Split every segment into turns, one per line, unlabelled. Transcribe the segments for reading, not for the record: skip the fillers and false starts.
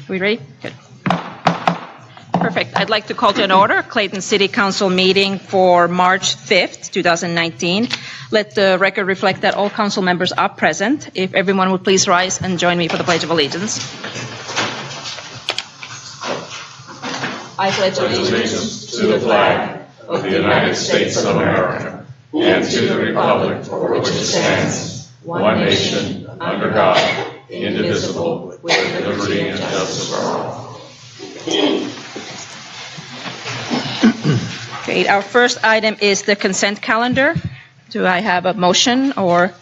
We ready? Good. Perfect. I'd like to call to an order Clayton City Council meeting for March 5th, 2019. Let the record reflect that all council members are present. If everyone would please rise and join me for the Pledge of Allegiance. I pledge
allegiance to the flag of the United States of America and to the republic for which it stands, one nation, under God, indivisible, with liberty and justice for all.
Great. Our first item is the consent calendar. Do I have a motion, or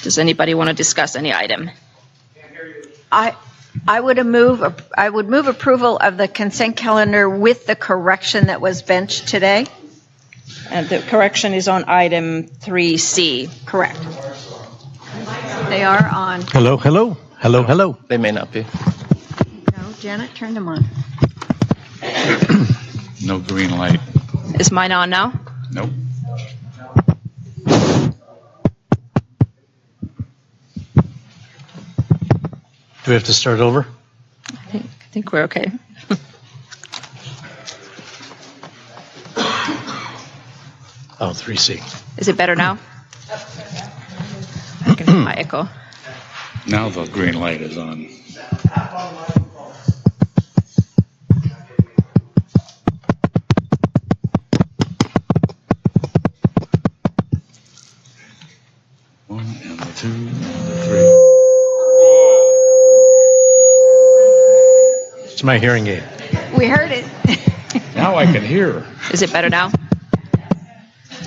does anybody want to discuss any item?
I would move approval of the consent calendar with the correction that was benched today.
And the correction is on item 3C.
Correct. They are on.
Hello, hello, hello, hello.
They may not be.
No, Janet, turn them on.
No green light.
Is mine on now?
Nope.
Do we have to start over?
I think we're okay.
Oh, 3C.
Is it better now? I can hear my echo.
Now the green light is on. One and the two and the three.
It's my hearing aid.
We heard it.
Now I can hear.
Is it better now?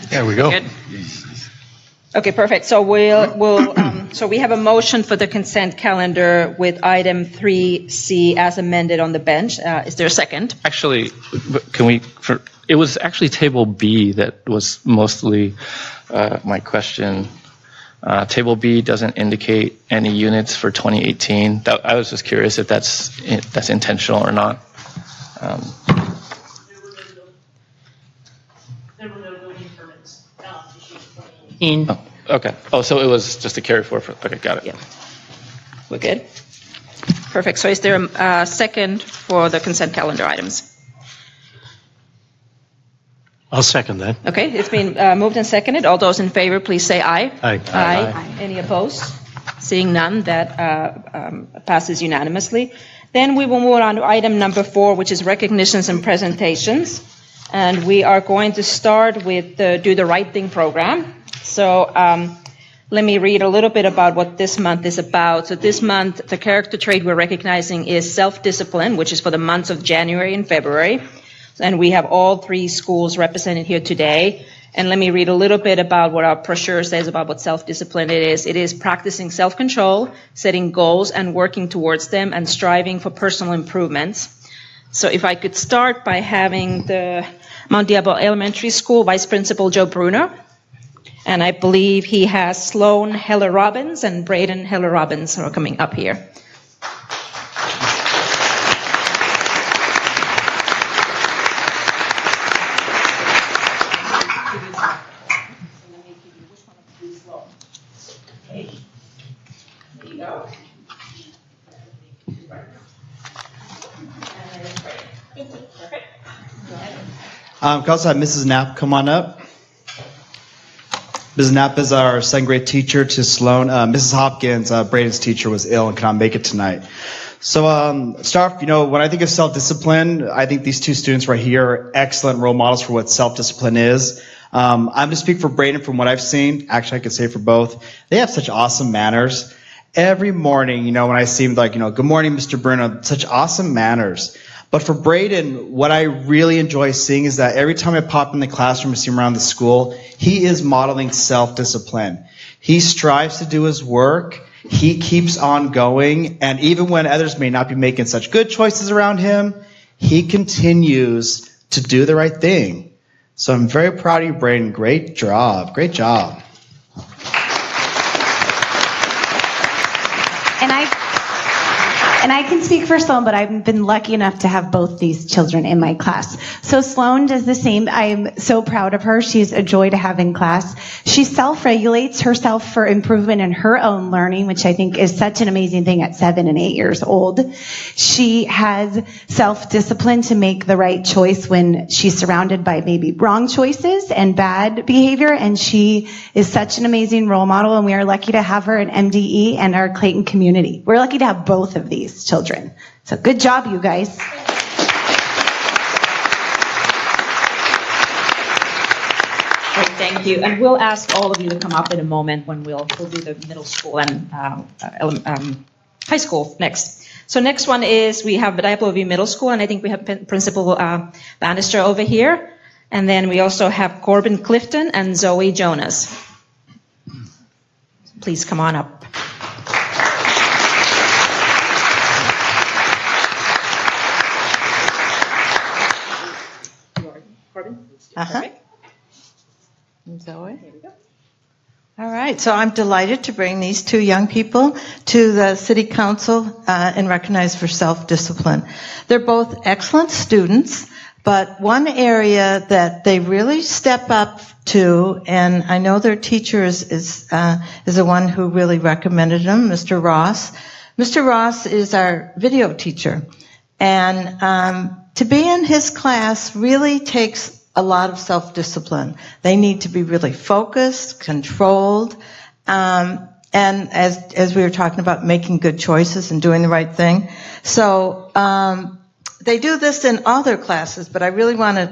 There we go.
Good. Okay, perfect. So so we have a motion for the consent calendar with item 3C as amended on the bench. Is there a second?
Actually, it was actually table B that was mostly my question. Table B doesn't indicate any units for 2018. I was just curious if that's intentional or not.
There were no building permits issued for 2018.
Oh, okay. Oh, so it was just a carry forward. Okay, got it.
Yeah. We're good? Perfect. So is there a second for the consent calendar items?
I'll second that.
Okay, it's been moved and seconded. All those in favor, please say aye.
Aye.
Aye. Any opposed? Seeing none, that passes unanimously. Then we will move on to item number 4, which is recognitions and presentations. And we are going to start with the Do the Right Thing program. So let me read a little bit about what this month is about. So this month, the character trait we're recognizing is self-discipline, which is for the months of January and February. And we have all 3 schools represented here today. And let me read a little bit about what our brochure says about what self-discipline it is. It is practicing self-control, setting goals and working towards them, and striving for personal improvements. So if I could start by having the Mount Diablo Elementary School Vice Principal Joe Bruner. And I believe he has Sloan Heller-Robbins and Braden Heller-Robbins are coming up here.
Could also have Mrs. Knapp come on up. Mrs. Knapp is our 2nd grade teacher to Sloan. Mrs. Hopkins, Braden's teacher, was ill and cannot make it tonight. So, start, when I think of self-discipline, I think these 2 students right here are excellent role models for what self-discipline is. I'm going to speak for Braden from what I've seen. Actually, I could say for both. They have such awesome manners. Every morning, when I see him, good morning, Mr. Bruno, such awesome manners. But for Braden, what I really enjoy seeing is that every time I pop in the classroom and see him around the school, he is modeling self-discipline. He strives to do his work. He keeps on going. And even when others may not be making such good choices around him, he continues to do the right thing. So I'm very proud of you, Braden. Great job. Great job.
And I can speak for Sloan, but I've been lucky enough to have both these children in my class. So Sloan does the same. I'm so proud of her. She's a joy to have in class. She self-regulates herself for improvement in her own learning, which I think is such an amazing thing at 7 and 8 years old. She has self-discipline to make the right choice when she's surrounded by maybe wrong choices and bad behavior, and she is such an amazing role model, and we are lucky to have her in MDE and our Clayton community. We're lucky to have both of these children. So good job, you guys.
Great, thank you. And we'll ask all of you to come up in a moment when we'll do the middle school and high school next. So next one is we have Diablo View Middle School, and I think we have Principal Bannister over here. And then we also have Corbin Clifton and Zoe Jonas. Please come on up.
Zoe? All right, so I'm delighted to bring these two young people to the City Council and recognize for self-discipline. They're both excellent students, but one area that they really step up to, and I know their teacher is the one who really recommended them, Mr. Ross. Mr. Ross is our video teacher, and to be in his class really takes a lot of self-discipline. They need to be really focused, controlled, and as we were talking about, making good choices and doing the right thing. So they do this in all their classes, but I really want to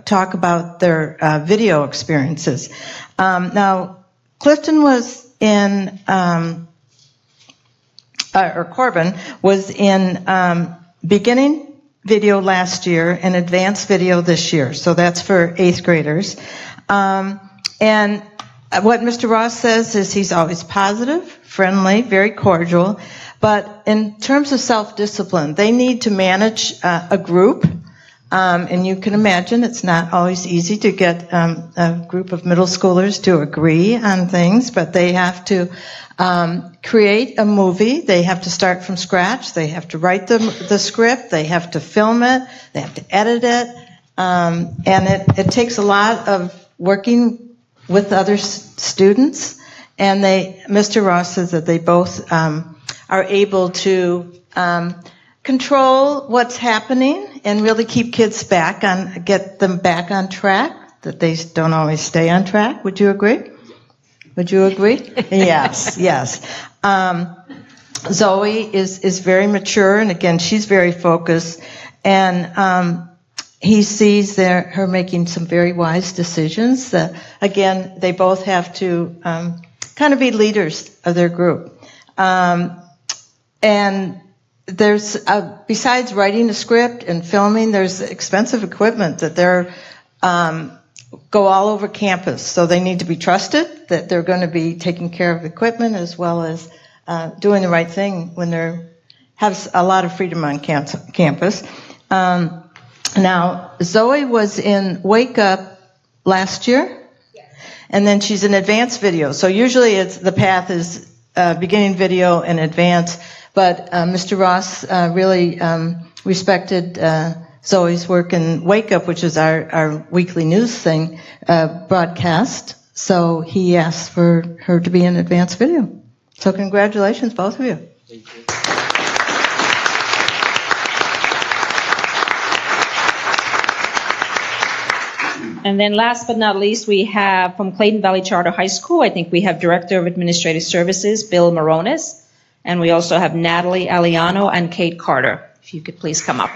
talk about their video experiences. Now, Clifton was in, or Corbin was in beginning video last and advanced video this year. So that's for 8th graders. And what Mr. Ross says is he's always positive, friendly, very cordial. But in terms of self-discipline, they need to manage a group. And you can imagine it's not always easy to get a group of middle schoolers to agree on things, but they have to create a movie. They have to start from scratch. They have to write the script. They have to film it. They have to edit it. And it takes a lot of working with other students. And Mr. Ross says that they both are able to control what's happening and really keep kids get them back on track, that they don't always stay on track. Would you agree? Would you agree? Yes, yes. Zoe is very mature, and again, she's very focused, and he sees her making some very wise decisions. Again, they both have to kind of be leaders of their group. And there's, besides writing the script and filming, there's expensive equipment that they're go all over campus. So they need to be trusted, that they're going to be taking care of equipment as well as doing the right thing when they have a lot of freedom on campus. Now, Zoe was in Wake Up last year, and then she's in advanced video. So usually the path is beginning video and advanced, but Mr. Ross really respected Zoe's work in Wake Up, which is our weekly news thing, broadcast. So he asked for her to be in advanced video. So congratulations, both of you.
Thank you.
And then last but not least, we have from Clayton Valley Charter High School, I think we have Director of Administrative Services, Bill Moronis. And we also have Natalie Aliano and Kate Carter. If you could please come up.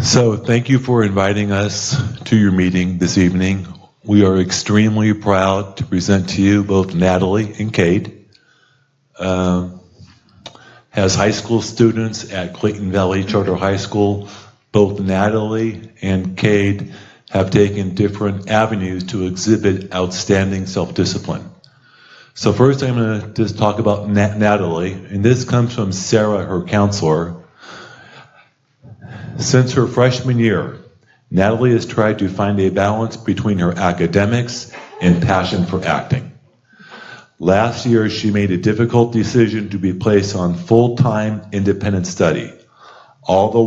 So thank you for inviting us to your meeting this evening. We are extremely proud to present to you both Natalie and Kate. As high school students at Clayton Valley Charter High School, both Natalie and Kate have taken different avenues to exhibit outstanding self-discipline. So first I'm going to just talk about Natalie, and this comes from Sarah, her counselor. Since her freshman year, Natalie has tried to find a balance between her academics and passion for acting. Last year, she made a difficult decision to be placed on full-time independent study, all the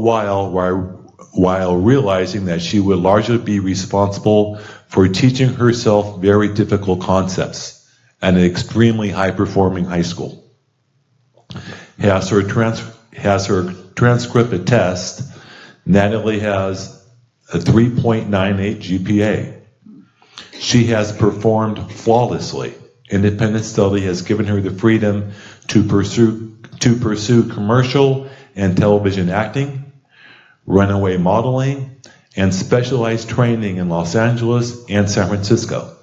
while realizing that she would largely be responsible for teaching herself very difficult concepts at an extremely high-performing high school. Has her transcript attest, Natalie has a 3.98 GPA. She has performed flawlessly. Independent study has given her the freedom to pursue commercial and television acting, runway modeling, and specialized training in Los Angeles and San Francisco.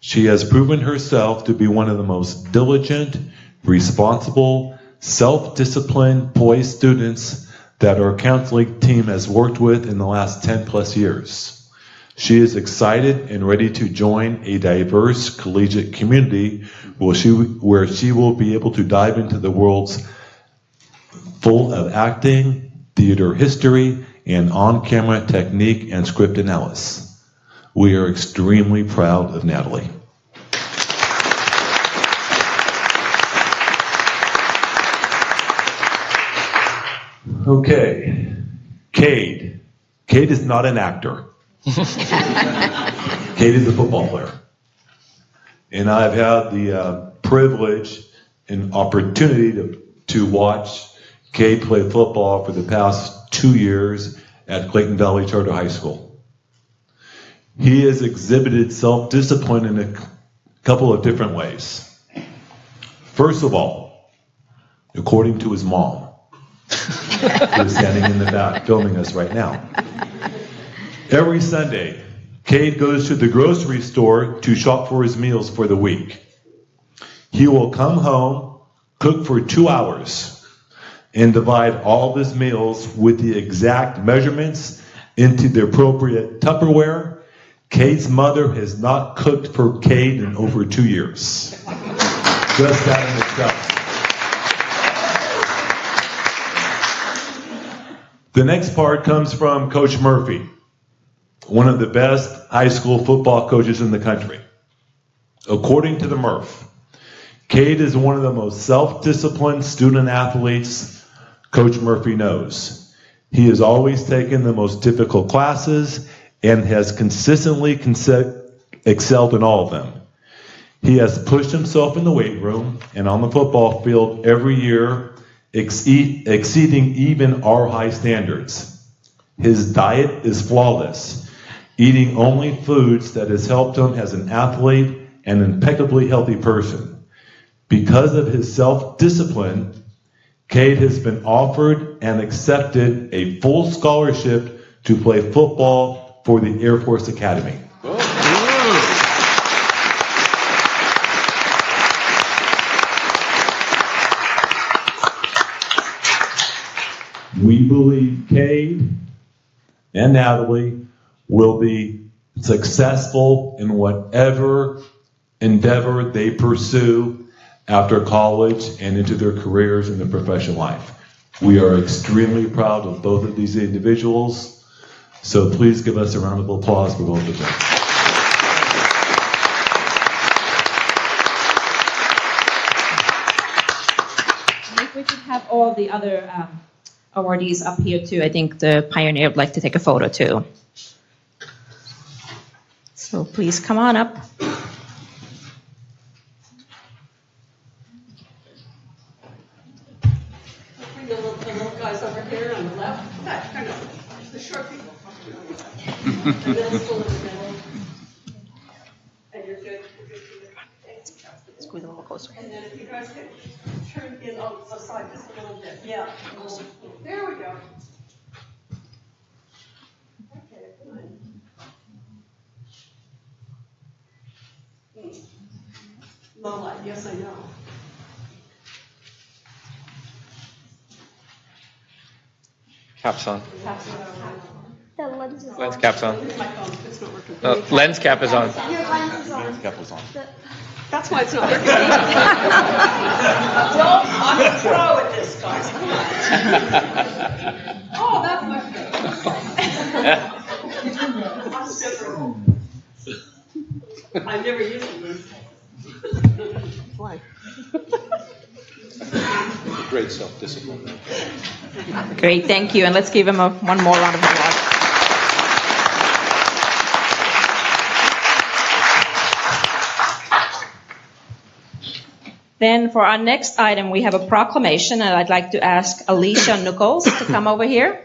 She has proven herself to be one of the most diligent, responsible, self-disciplined, poised students that our counseling team has worked with in the last 10 plus years. She is excited and ready to join a diverse collegiate community where she will be able to dive into the worlds full of acting, theater history, and on-camera technique and script analysis. We are extremely proud of Natalie. Okay, Cade. Cade is not an actor. Cade is a football player. And I've had the privilege and opportunity to watch Cade play football for the past 2 years at Clayton Valley Charter High School. He has exhibited self-discipline in a couple of different ways. First of all, according to his mom, who's standing in the back filming us right now. Every Sunday, Cade goes to the grocery store to shop for his meals for the week. He will come home, cook for 2 hours, and divide all of his meals with the exact measurements into the appropriate Tupperware. Cade's mother has not cooked for Cade in over 2 years. Just that in itself. The next part comes from Coach Murphy, one of the best high school football coaches in the country. According to the Murph, Cade is one of the most self-disciplined student athletes Coach Murphy knows. He has always taken the most difficult classes and has consistently excelled in all of them. He has pushed himself in the weight room and on the football field every year, exceeding even our high standards. His diet is flawless, eating only foods that has helped him as an athlete and an impeccably healthy person. Because of his self-discipline, Cade has been offered and accepted a full scholarship to play football for the Air Force Academy. We believe Cade and Natalie will be successful in whatever endeavor they pursue after college and into their careers in their professional life. We are extremely proud of both of these individuals, so please give us a round of applause for both of them.
If we could have all the other awardees up here too. I think the pioneer would like to take a photo too. So please come on up.
Bring the little guys over here on the left. Kind of the short people. The middle school in the middle. And you're good.
Squeeze a little closer.
And then if you guys could turn in aside just a little bit. Yeah. There we go. Okay, good. Low light, yes, I know.
Caps on.
The lens is
Lens
on.
cap's on.
My phone, it's not working.
Lens cap is on.
Your lens is on.
That's why it's not working. I'm a pro at this, guys. Come on. Oh, that's much better. I've never used it.
Great self-discipline.
Great, thank you. And let's give him one more round of applause. Then for our next item, we have a proclamation, and I'd like to ask Alicia Nichols to come over here.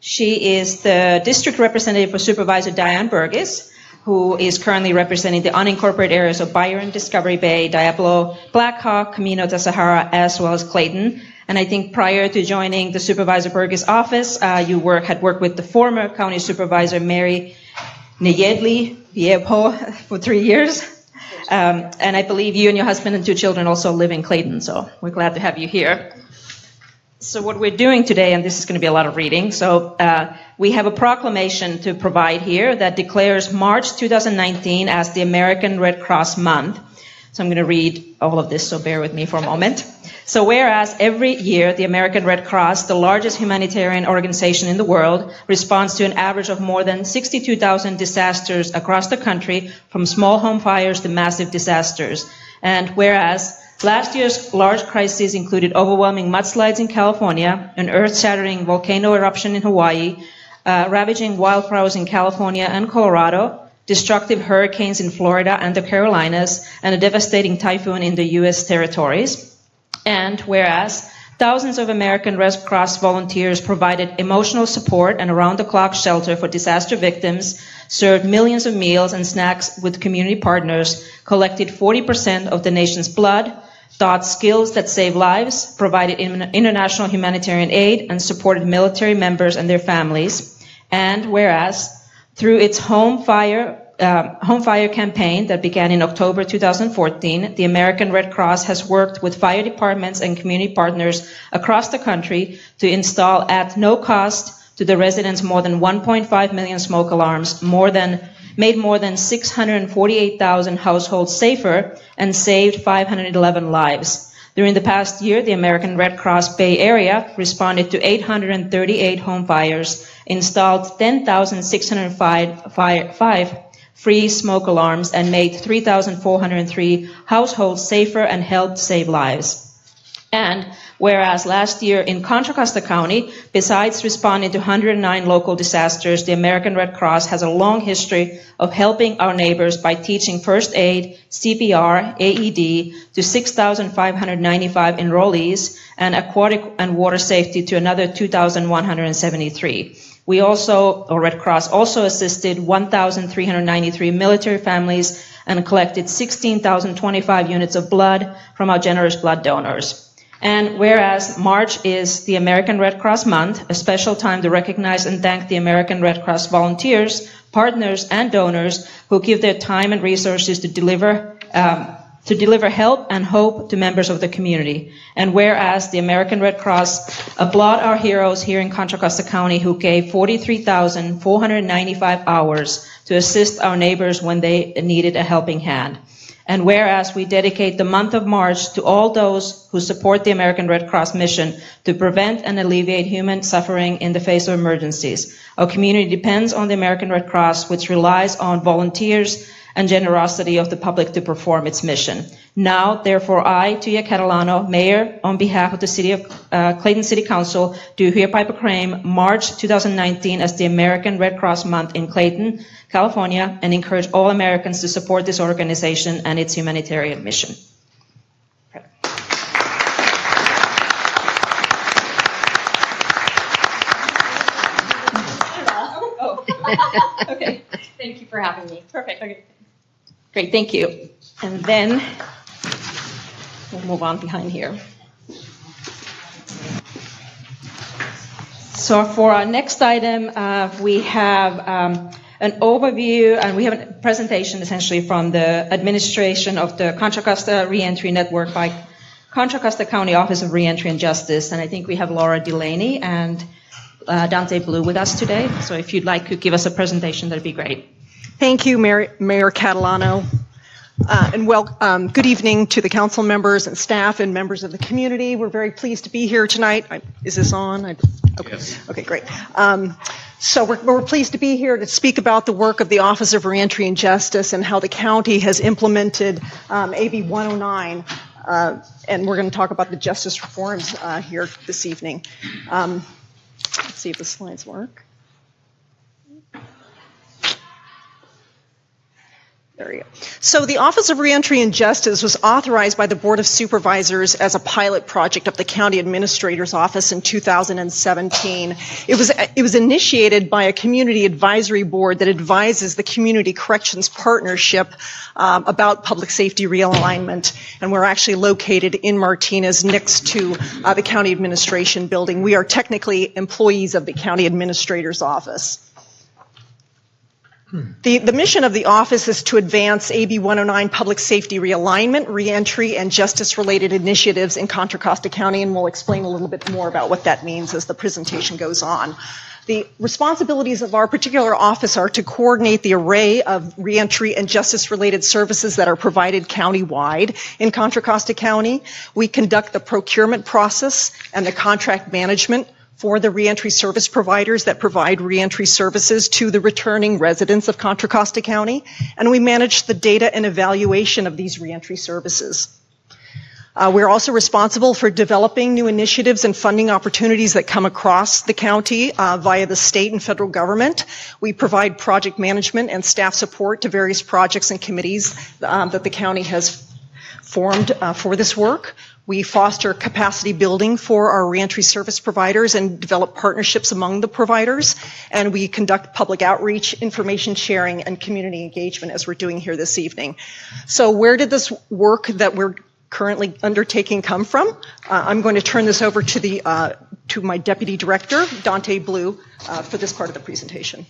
She is the district representative for Supervisor Diane Burgess, who is currently representing the unincorporated areas of Byron, Discovery Bay, Diablo, Black Hawk, Camino de Sahara, as well as Clayton. And I think prior to joining the Supervisor Burgess office, you had worked with the former County Supervisor Mary Nayedli Viejo for 3 years. And I believe you and your husband and 2 children also live in Clayton, so we're glad to have you here. So what we're doing today, and this is going to be a lot of reading, so we have a proclamation to provide here that declares March 2019 as the American Red Cross Month. So I'm going to read all of this, so bear with me for a moment. So whereas every year the American Red Cross, the largest humanitarian organization in the world, responds to an average of more than 62,000 disasters across the country, from small home fires to massive disasters. And whereas last year's large crises included overwhelming mudslides in California, an earth-shattering volcano eruption in Hawaii, ravaging wildfires in California and Colorado, destructive hurricanes in Florida and the Carolinas, and a devastating typhoon in the U.S. territories. And whereas thousands of American Red Cross volunteers provided emotional support and around-the-clock shelter for disaster victims, served millions of meals and snacks with community partners, collected 40% of the nation's blood, taught skills that save lives, provided international humanitarian aid, and supported military members and their families. And whereas through its Home Fire campaign that began in October 2014, the American Red Cross has worked with fire departments and community partners across the country to install at no cost to the residents more than 1.5 million smoke alarms, made more than 648,000 households safer, and saved 511 lives. During the past year, the American Red Cross Bay Area responded to 838 home fires, installed 10,605 free smoke alarms, and made 3,403 households safer and helped save lives. And whereas last year in Contra Costa County, besides responding to 109 local disasters, the American Red Cross has a long history of helping our neighbors by teaching first aid, CPR, AED to 6,595 enrollees, and aquatic and water safety to another 2,173. Red Cross also assisted 1,393 military families and collected 16,025 units of blood from our generous blood donors. And whereas March is the American Red Cross Month, a special time to recognize and thank the American Red Cross volunteers, partners, and donors who give their time and resources to deliver help and hope to members of the community. And whereas the American Red Cross applaud our heroes here in Contra Costa County who gave 43,495 hours to assist our neighbors when they needed a helping hand. And whereas we dedicate the month of March to all those who support the American Red Cross mission to prevent and alleviate human suffering in the face of emergencies. Our community depends on the American Red Cross, which relies on volunteers and generosity of the public to perform its mission. Now, therefore, I, Tuya Catalano, Mayor, on behalf of the City of Clayton City Council, do hereby proclaim March 2019 as the American Red Cross Month in Clayton, California, and encourage all Americans to support this organization and its humanitarian mission.
Okay, thank you for having me. Perfect. Okay.
Great, thank you. And then we'll move on behind here. So for our next item, we have an overview, and we have a presentation essentially from the administration of the Contra Costa Reentry Network by Contra Costa County Office of Reentry and Justice. And I think we have Laura Delaney and Dante Blue with us today. So if you'd like to give us a presentation, that'd be great.
Thank you, Mayor Catalano. Good evening to the council members and staff and members of the community. We're very pleased to be here tonight. Is this on? Okay.
Yes.
Okay, great. So we're pleased to be here to speak about the work of the Office of Reentry and Justice and how the county has implemented AB 109. And we're going to talk about the justice reforms here this evening. Let's see if the slides work. There you go. So the Office of Reentry and Justice was authorized by the Board of Supervisors as a pilot project of the County Administrator's Office in 2017. It was initiated by a community advisory board that advises the Community Corrections Partnership about public safety realignment. And we're actually located in Martinez next to the County Administration Building. We are technically employees of the County Administrator's Office. The mission of the office is to advance AB 109 public safety realignment, reentry, and justice-related initiatives in Contra Costa County, and we'll explain a little bit more about what that means as the presentation goes on. The responsibilities of our particular office are to coordinate the array of reentry and justice-related services that are provided countywide in Contra Costa County. We conduct the procurement process and the contract management for the reentry service providers that provide reentry services to the returning residents of Contra Costa County, and we manage the data and evaluation of these reentry services. We're also responsible for developing new initiatives and funding opportunities that come across the county via the state and federal government. We provide project management and staff support to various projects and committees that the county has formed for this work. We foster capacity building for our reentry service providers and develop partnerships among the providers. And we conduct public outreach, information sharing, and community engagement as we're doing here this evening. So where did this work that we're currently undertaking come from? I'm going to turn this over to my deputy director, Dante Blue, for this part of the presentation.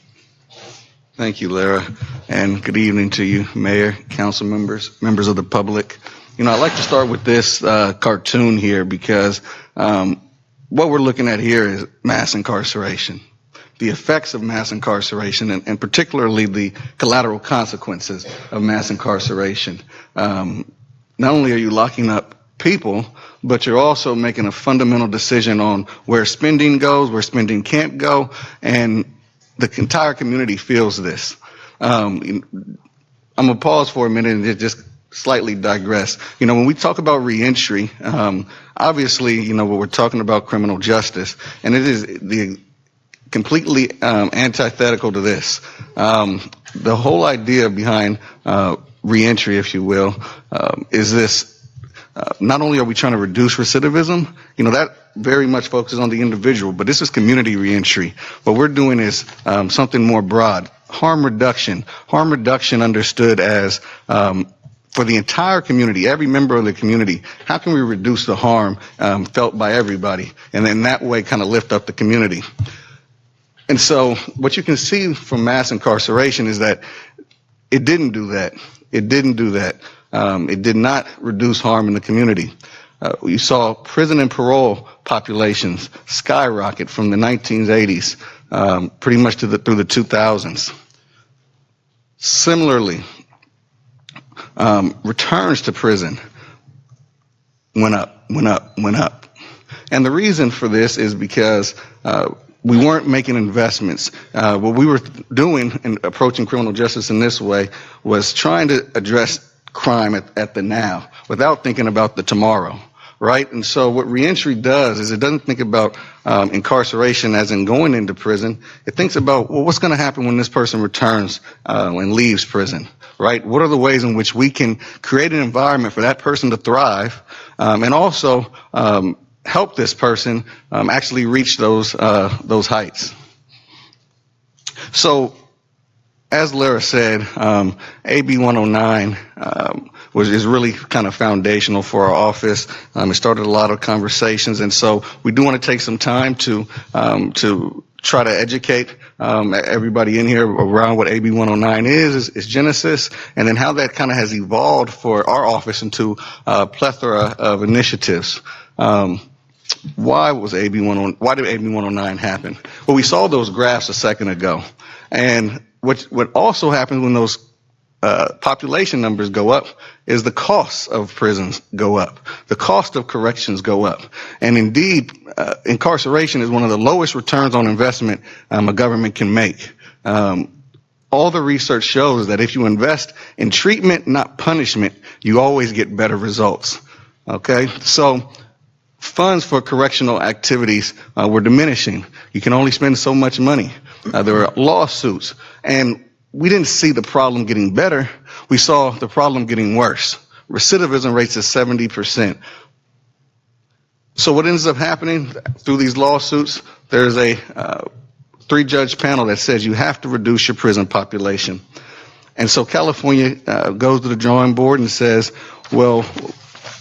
Thank you, Lara, and good evening to you, Mayor, council members, members of the public. You know, I'd like to start with this cartoon here because what we're looking at here is mass incarceration, the effects of mass incarceration, and particularly the collateral consequences of mass incarceration. Not only are you locking up people, but you're also making a fundamental decision on where spending goes, where spending can't go, and the entire community feels this. I'm going to pause for a minute and just slightly digress. You know, when we talk about reentry, obviously, you know, we're talking about criminal justice, and it is the completely antithetical to this. The whole idea behind reentry, if you will, is this. Not only are we trying to reduce recidivism, you know, that very much focuses on the individual, but this is community reentry. What we're doing is something more broad. Harm reduction understood as for the entire community, every member of the community, how can we reduce the harm felt by everybody? And then that way kind of lift up the community. And so what you can see from mass incarceration is that it didn't do that. It didn't do that. It did not reduce harm in the community. You saw prison and parole populations skyrocket from the 1980s pretty much through the 2000s. Similarly, returns to prison went up. And the reason for this is because we weren't making investments. What we were doing in approaching criminal justice in this way was trying to address crime at the now without thinking about the tomorrow, right? And so what reentry does is it doesn't think about incarceration as in going into prison. It thinks about, well, what's going to happen when this person returns and leaves prison, right? What are the ways in which we can create an environment for that person to thrive and also help this person actually reach those heights. So, as Lara said, AB 109 is really kind of foundational for our office. It started a lot of conversations, and so we do want to take some time to try to educate everybody in here around what AB 109 is Genesis, and then how that kind of has evolved for our office into a plethora of initiatives. Why did AB 109 happen? Well, we saw those graphs a second ago, and what also happens when those population numbers go up is the costs of prisons go up. The cost of corrections go up. And indeed, incarceration is one of the lowest returns on investment a government can make. All the research shows that if you invest in treatment, not punishment, you always get better results. Okay? So funds for correctional activities were diminishing. You can only spend so much money. There were lawsuits. And we didn't see the problem getting better. We saw the problem getting worse. Recidivism rates is 70%. So what ends up happening through these lawsuits, there's a 3-judge panel that says you have to reduce your prison population. And so California goes to the drawing board and says, well,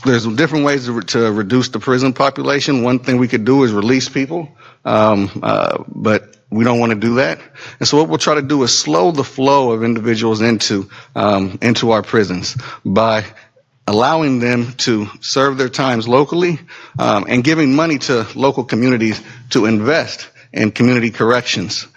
there's different ways to reduce the prison population. One thing we could do is release people, but we don't want to do that. And so what we'll try to do is slow the flow of individuals into our prisons by allowing them to serve their times locally and giving money to local communities to invest in community corrections.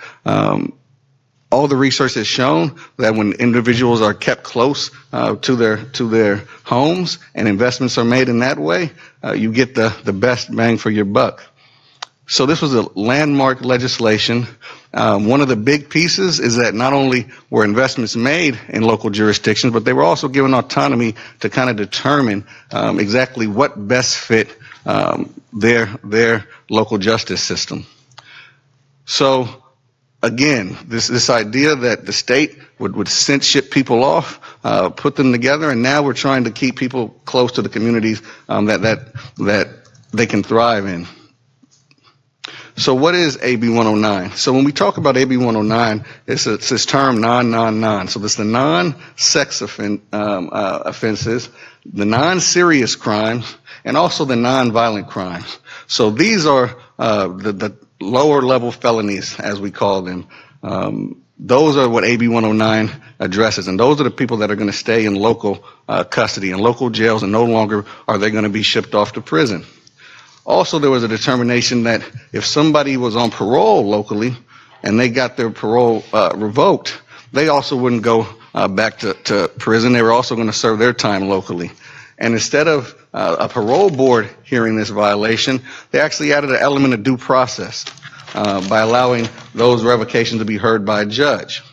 All the research has shown that when individuals are kept close to their homes and investments are made in that way, you get the best bang for your buck. So this was a landmark legislation. One of the big pieces is that not only were investments made in local jurisdictions, but they were also given autonomy to kind of determine exactly what best fit their local justice system. So again, this idea that the state would ship people off, put them together, and now we're trying to keep people close to the communities that they can thrive in. So what is AB 109? So when we talk about AB 109, it's this term non. So it's the non-sex offenses, the non-serious crimes, and also the non-violent crimes. So these are the lower level felonies, as we call them. Those are what AB 109 addresses, and those are the people that are going to stay in local custody and local jails, and no longer are they going to be shipped off to prison. Also, there was a determination that if somebody was on parole locally and they got their parole revoked, they also wouldn't go back to prison. They were also going to serve their time locally. And instead of a parole board hearing this violation, they actually added an element of due process by allowing those revocations to be heard by a judge.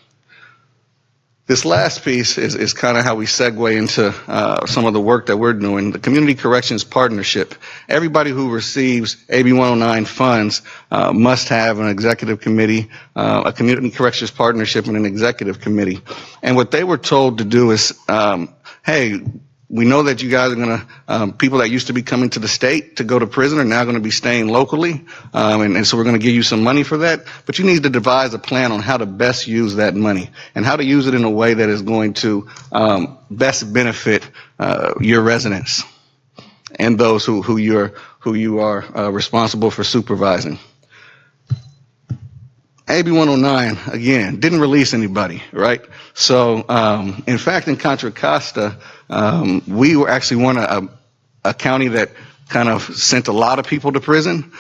This last piece is kind of how we segue into some of the work that we're doing. The Community Corrections Partnership. Everybody who receives AB 109 funds must have an executive committee, a Community Corrections Partnership, and an executive committee. And what they were told to do is, hey, we know that you guys are going to, people that used to be coming to the state to go to prison are now going to be staying locally. And so we're going to give you some money for that. But you need to devise a plan on how to best use that money and how to use it in a way that is going to best benefit your residents and those who you are responsible for supervising. AB 109, again, didn't release anybody, right? So, in fact, in Contra Costa, we were actually a county that kind of sent a lot of people to prison,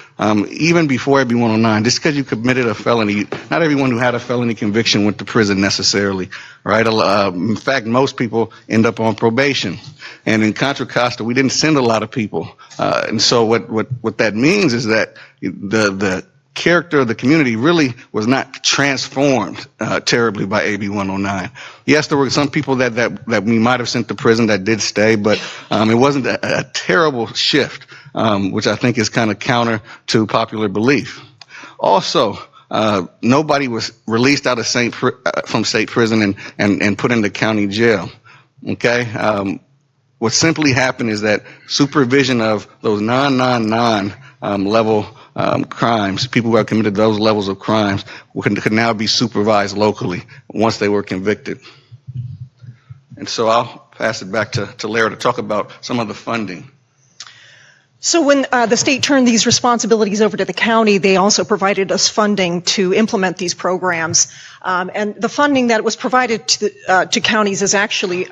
even before AB 109. Just because you committed a felony, not everyone who had a felony conviction went to prison necessarily, right? In fact, most people end up on probation. And in Contra Costa, we didn't send a lot of people. And so what that means is that the character of the community really was not transformed terribly by AB 109. Yes, there were some people that we might have sent to prison that did stay, but it wasn't a terrible shift, which I think is kind of counter to popular belief. Also, nobody was released out of from state prison and put into county jail. Okay? What simply happened is that supervision of those non level crimes, people who have committed those levels of crimes could now be supervised locally once they were convicted. And so I'll pass it back to Lara to talk about some of the funding.
So when the state turned these responsibilities over to the county, they also provided us funding to implement these programs. And the funding that was provided to counties is actually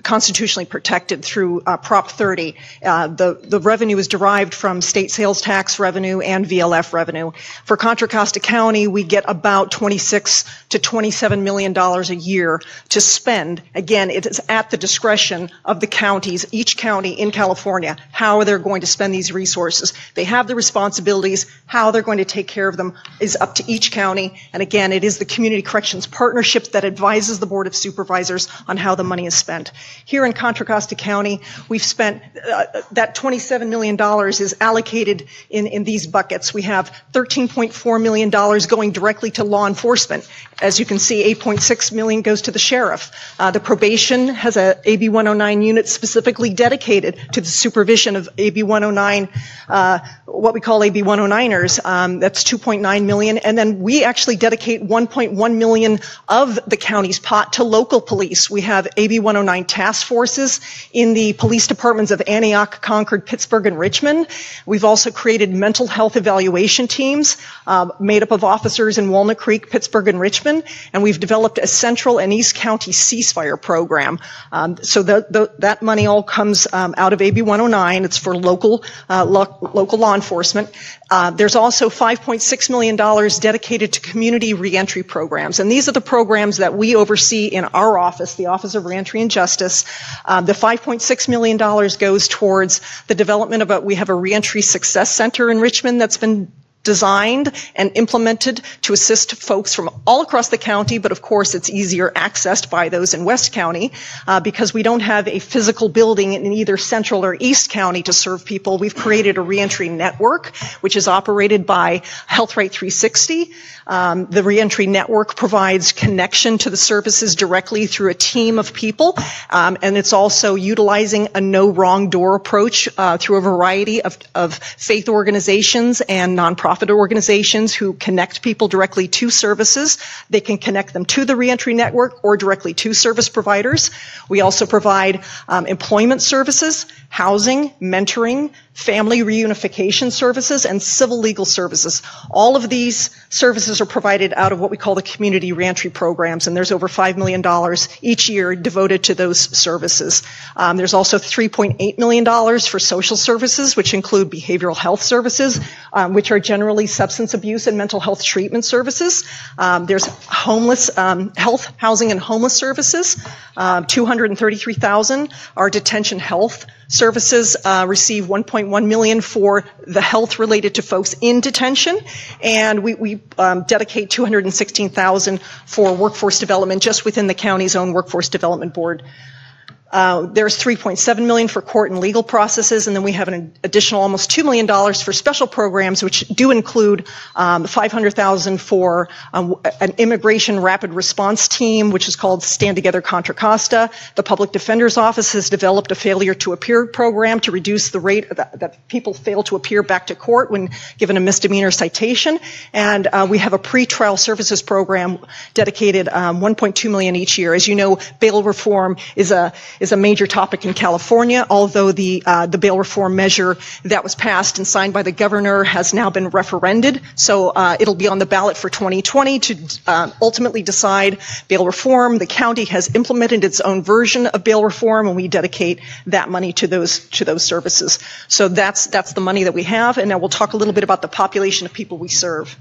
constitutionally protected through Prop 30. The revenue is derived from state sales tax revenue and VLF revenue. For Contra Costa County, we get about $26 to $27 million a year to spend. Again, it is at the discretion of the counties, each county in California, how they're going to spend these resources. They have the responsibilities. How they're going to take care of them is up to each county. And again, it is the Community Corrections Partnership that advises the Board of Supervisors on how the money is spent. Here in Contra Costa County, we've spent, that $27 million is allocated in these buckets. We have $13.4 million going directly to law enforcement. As you can see, $8.6 million goes to the sheriff. The probation has a AB 109 unit specifically dedicated to the supervision of AB 109, what we call AB 109ers. That's $2.9 million. And then we actually dedicate $1.1 million of the county's pot to local police. We have AB 109 task forces in the police departments of Antioch, Concord, Pittsburgh, and Richmond. We've also created mental health evaluation teams made up of officers in Walnut Creek, Pittsburgh, and Richmond. And we've developed a Central and East County ceasefire program. So that money all comes out of AB 109. It's for local law enforcement. There's also $5.6 million dedicated to community reentry programs. And these are the programs that we oversee in our office, the Office of Reentry and Justice. The $5.6 million goes towards the development of we have a reentry success center in Richmond that's been designed and implemented to assist folks from all across the county, but of course it's easier accessed by those in West County because we don't have a physical building in either Central or East County to serve people. We've created a reentry network, which is operated by Health Right 360. The reentry network provides connection to the services directly through a team of people, and it's also utilizing a no wrong door approach through a variety of faith organizations and nonprofit organizations who connect people directly to services. They can connect them to the reentry network or directly to service providers. We also provide employment services, housing, mentoring, family reunification services, and civil legal services. All of these services are provided out of what we call the community reentry programs, and there's over $5 million each year devoted to those services. There's also $3.8 million for social services, which include behavioral health services, which are generally substance abuse and mental health treatment services. There's homeless health, housing, and homeless services. $233,000 are detention health services. Receive $1.1 million for the health related to folks in detention, and we dedicate $216,000 for workforce development just within the county's own workforce development board. There's $3.7 million for court and legal processes, and then we have an additional almost $2 million for special programs, which do include $500,000 for an immigration rapid response team, which is called Stand Together Contra Costa. The Public Defender's Office has developed a failure to appear program to reduce the rate that people fail to appear back to court when given a misdemeanor citation. And we have a pretrial services program dedicated $1.2 million each year. As you know, bail reform is a major topic in California, although the bail reform measure that was passed and signed by the governor has now been referended. So it'll be on the ballot for 2020 to ultimately decide bail reform. The county has implemented its own version of bail reform, and we dedicate that money to those services. So that's the money that we have, and now we'll talk a little bit about the population of people we serve.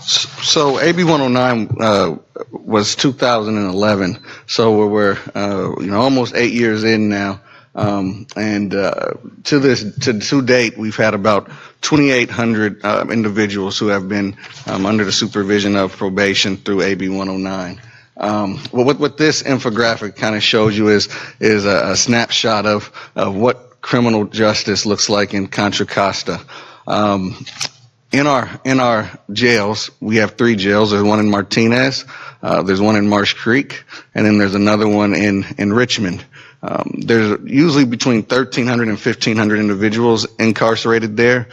So AB 109 was 2011. So we're almost 8 years in now, and to date we've had about 2,800 individuals who have been under the supervision of probation through AB 109. What this infographic kind of shows you is a snapshot of what criminal justice looks like in Contra Costa. In our jails, we have 3 jails. There's one in Martinez, there's one in Marsh Creek, and then there's another one in Richmond. There's usually between 1,300 and 1,500 individuals incarcerated there.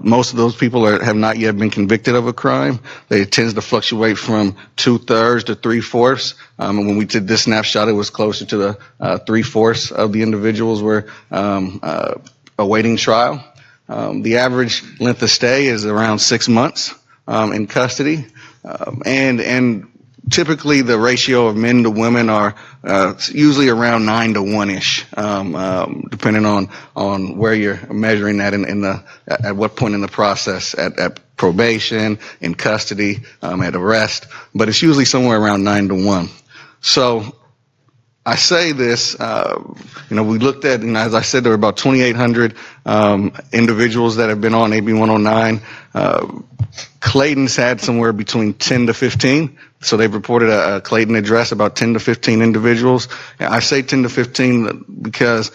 Most of those people have not yet been convicted of a crime. It tends to fluctuate from 2/3 to 3/4. When we did this snapshot, it was closer to the 3/4 of the individuals were awaiting trial. The average length of stay is around 6 months in custody, and typically the ratio of men to women are usually around 9 to 1-ish, depending on where you're measuring that at what point in the process, at probation, in custody, at arrest, but it's usually somewhere around 9 to 1. So I say this, we looked at, as I said, there were about 2,800 individuals that have been on AB 109. Clayton's had somewhere between 10 to 15. So they've reported a Clayton address, about 10 to 15 individuals. I say 10 to 15 because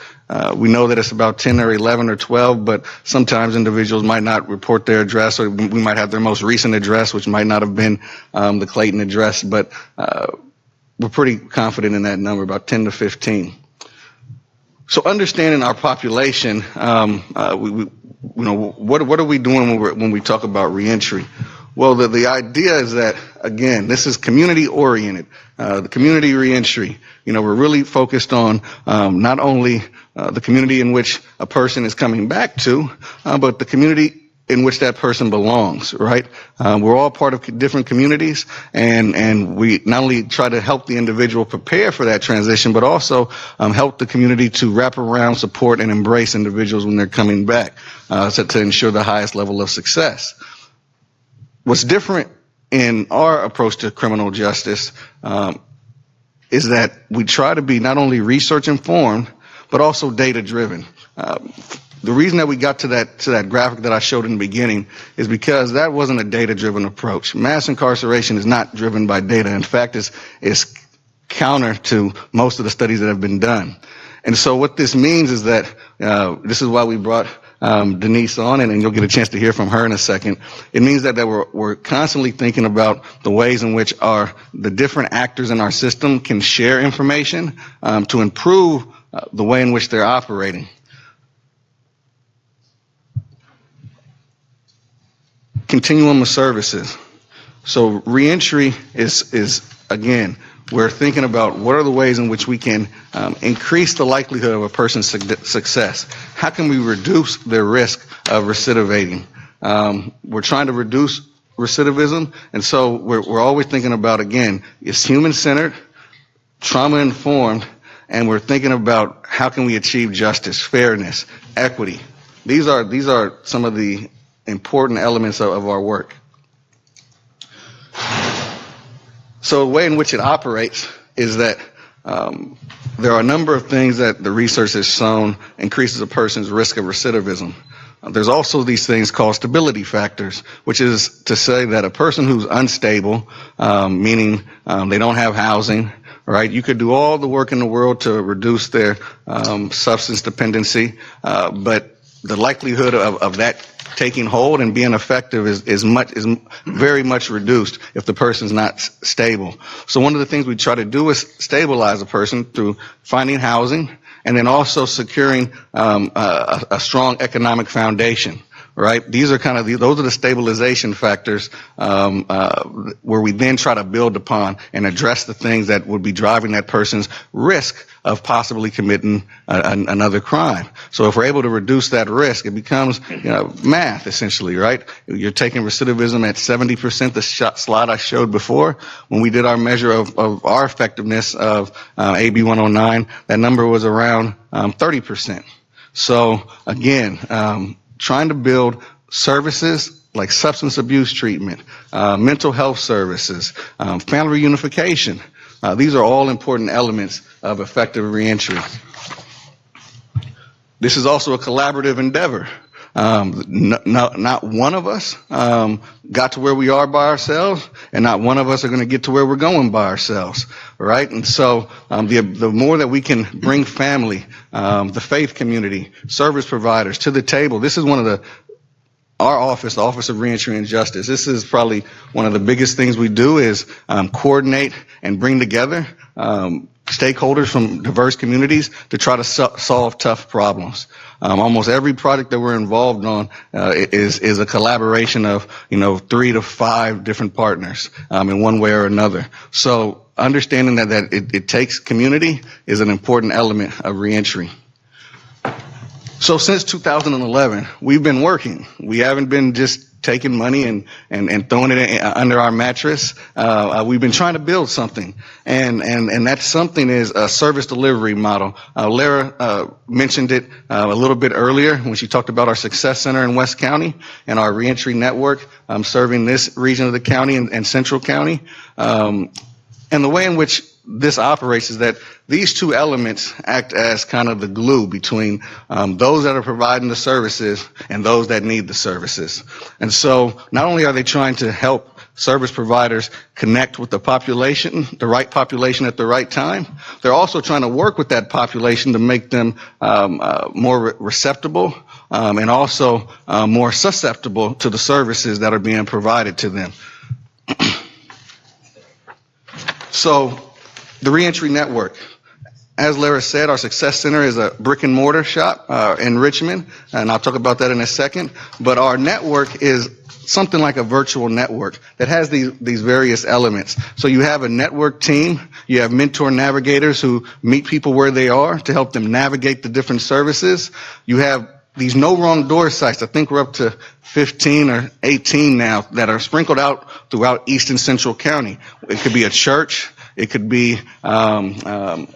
we know that it's about 10 or 11 or 12, but sometimes individuals might not report their address, or we might have their most recent address, which might not have been the Clayton address, but we're pretty confident in that number, about 10 to 15. So understanding our population, what are we doing when we talk about reentry? Well, the idea is that, again, this is community-oriented, the community reentry. We're really focused on not only the community in which a person is coming back to, but the community in which that person belongs, right? We're all part of different communities, and we not only try to help the individual prepare for that transition, but also help the community to wrap around, support, and embrace individuals when they're coming back, to ensure the highest level of success. What's different in our approach to criminal justice is that we try to be not only research informed, but also data driven. The reason that we got to that graphic that I showed in the beginning is because that wasn't a data-driven approach. Mass incarceration is not driven by data. In fact, it's counter to most of the studies that have been done. And so what this means is that this is why we brought Denise on, and you'll get a chance to hear from her in a second. It means that we're constantly thinking about the ways in which the different actors in our system can share information to improve the way in which they're operating. Continuum of services. So reentry is again, we're thinking about what are the ways in which we can increase the likelihood of a person's success. How can we reduce their risk of recidivating? We're trying to reduce recidivism, and so we're always thinking about, again, it's human-centered, trauma-informed, and we're thinking about how can we achieve justice, fairness, equity. These are some of the important elements of our work. So the way in which it operates is that there are a number of things that the research has shown increases a person's risk of recidivism. There's also these things called stability factors, which is to say that a person who's unstable, meaning they don't have housing, right? You could do all the work in the world to reduce their substance dependency, but the likelihood of that taking hold and being effective is very much reduced if the person's not stable. So one of the things we try to do is stabilize a person through finding housing and then also securing a strong economic foundation. Right? These are those are the stabilization factors where we then try to build upon and address the things that would be driving that person's risk of possibly committing another crime. So if we're able to reduce that risk, it becomes math essentially, right? You're taking recidivism at 70%, the slide I showed before. When we did our measure of our effectiveness of AB 109, that number was around 30%. So again, trying to build services like substance abuse treatment, mental health services, family reunification. These are all important elements of effective reentry. This is also a collaborative endeavor. Not one of us got to where we are by ourselves, and not one of us are going to get to where we're going by ourselves, right? And so the more that we can bring family, the faith community, service providers to the table, this is our office, the Office of Reentry and Justice, this is probably one of the biggest things we do is coordinate and bring together stakeholders from diverse communities to try to solve tough problems. Almost every project that we're involved on is a collaboration of 3 to 5 different partners in one way or another. So understanding that it takes community is an important element of reentry. So since 2011, we've been working. We haven't been just taking money and throwing it under our mattress. We've been trying to build something, and that something is a service delivery model. Lara mentioned it a little bit earlier when she talked about our Success Center in West County and our reentry network serving this region of the county and Central County. And the way in which this operates is that these two elements act as kind of the glue between those that are providing the services and those that need the services. And so not only are they trying to help service providers connect with the population, the right population at the right time, they're also trying to work with that population to make them more receptible and also more susceptible to the services that are being provided to them. So, the reentry network. As Lara said, our Success Center is a brick and mortar shop in Richmond, and I'll talk about that in a second. But our network is something like a virtual network that has these various elements. So you have a network team, you have mentor navigators who meet people where they are to help them navigate the different services. You have these no wrong door sites. I think we're up to 15 or 18 now that are sprinkled out throughout East and Central County. It could be a church. It could be a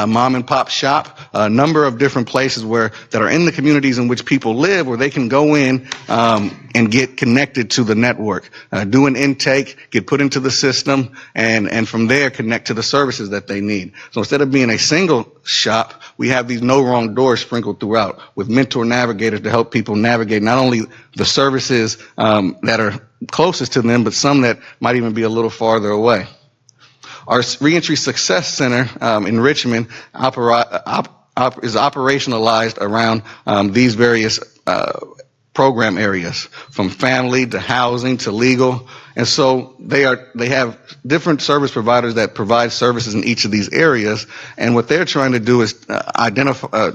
mom and pop shop, a number of different places that are in the communities in which people live, where they can go in and get connected to the network, do an intake, get put into the system, and from there connect to the services that they need. So instead of being a single shop, we have these no wrong doors sprinkled throughout with mentor navigators to help people navigate not only the services that are closest to them, but some that might even be a little farther away. Our Reentry Success Center in Richmond is operationalized around these various program areas, from family to housing to legal. And so they have different service providers that provide services in each of these areas. And what they're trying to do is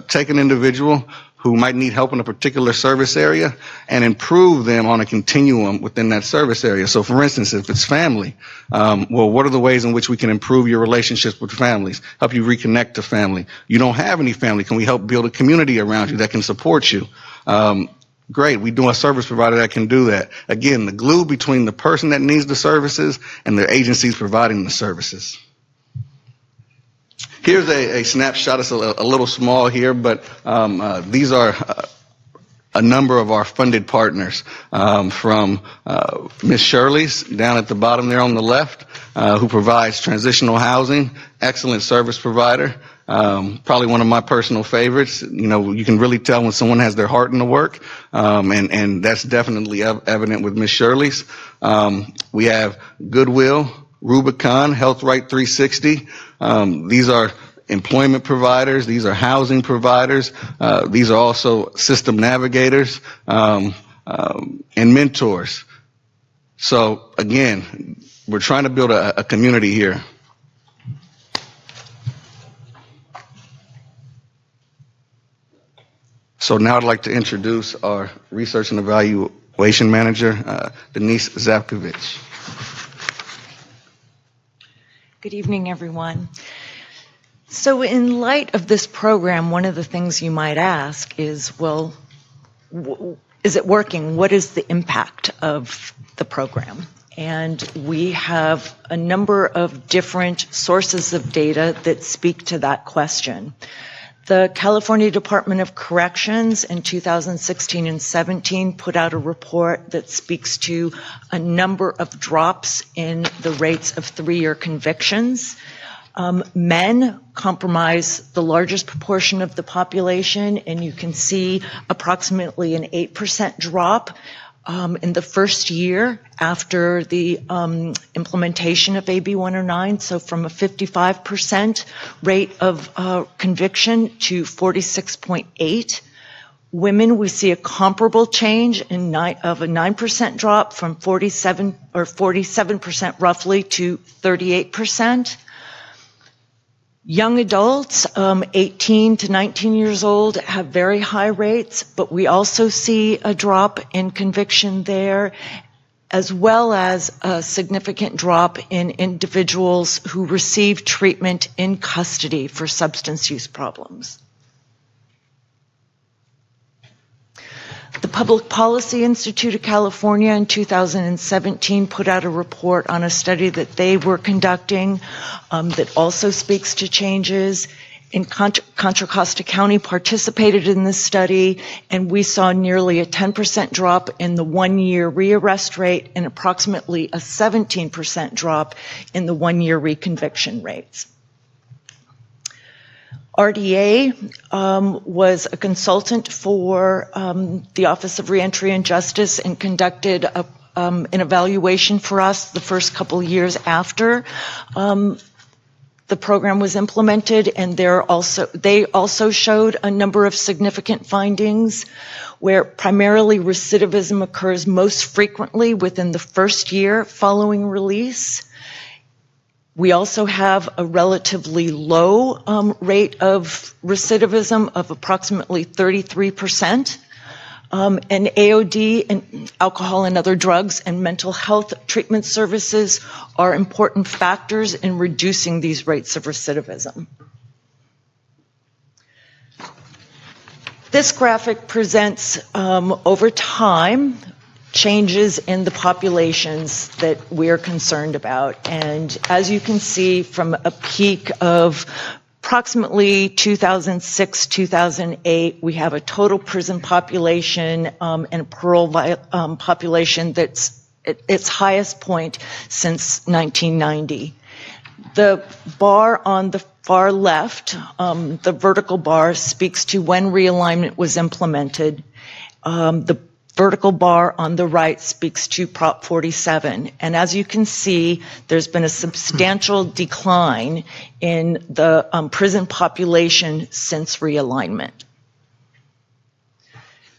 take an individual who might need help in a particular service area and improve them on a continuum within that service area. So for instance, if it's family, well, what are the ways in which we can improve your relationships with families, help you reconnect to family? You don't have any family. Can we help build a community around you that can support you? Great, we do a service provider that can do that. Again, the glue between the person that needs the services and the agencies providing the services. Here's a snapshot. It's a little small here, but these are a number of our funded partners, from Ms. Shirley's down at the bottom there on the left, who provides transitional housing, excellent service provider. Probably one of my personal favorites. You know, you can really tell when someone has their heart in the work, and that's definitely evident with Ms. Shirley's. We have Goodwill, Rubicon, Health Right 360. These are employment providers. These are housing providers. These are also system navigators and mentors. So again, we're trying to build a community here. So now I'd like to introduce our research and evaluation manager, Denise Zapkovich.
Good evening, everyone. So in light of this program, one of the things you might ask is, well, is it working? What is the impact of the program? And we have a number of different sources of data that speak to that question. The California Department of Corrections in 2016 and 17 put out a report that speaks to a number of drops in the rates of 3-year convictions. Men comprise the largest proportion of the population, and you can see approximately an 8% drop in the first year after the implementation of AB 109, so from a 55% rate of conviction to 46.8. Women, we see a comparable change of a 9% drop from 47% roughly to 38%. Young adults, 18 to 19 years old, have very high rates, but we also see a drop in conviction there, as well as a significant drop in individuals who receive treatment in custody for substance use problems. The Public Policy Institute of California in 2017 put out a report on a study that they were conducting that also speaks to changes. In Contra Costa County participated in this study, and we saw nearly a 10% drop in the one-year rearrest rate and approximately a 17% drop in the one-year reconviction rates. RDA was a consultant for the Office of Reentry and Justice and conducted an evaluation for us the first couple years after the program was implemented, and they also showed a number of significant findings where primarily recidivism occurs most frequently within the first year following release. We also have a relatively low rate of recidivism of approximately 33%. And AOD and alcohol and other drugs and mental health treatment services are important factors in reducing these rates of recidivism. This graphic presents over time changes in the populations that we're concerned about. And as you can see, from a peak of approximately 2006, 2008, we have a total prison population and a parole population that's at its highest point since 1990. The bar on the far left, the vertical bar, speaks to when realignment was implemented. The vertical bar on the right speaks to Prop 47. And as you can see, there's been a substantial decline in the prison population since realignment.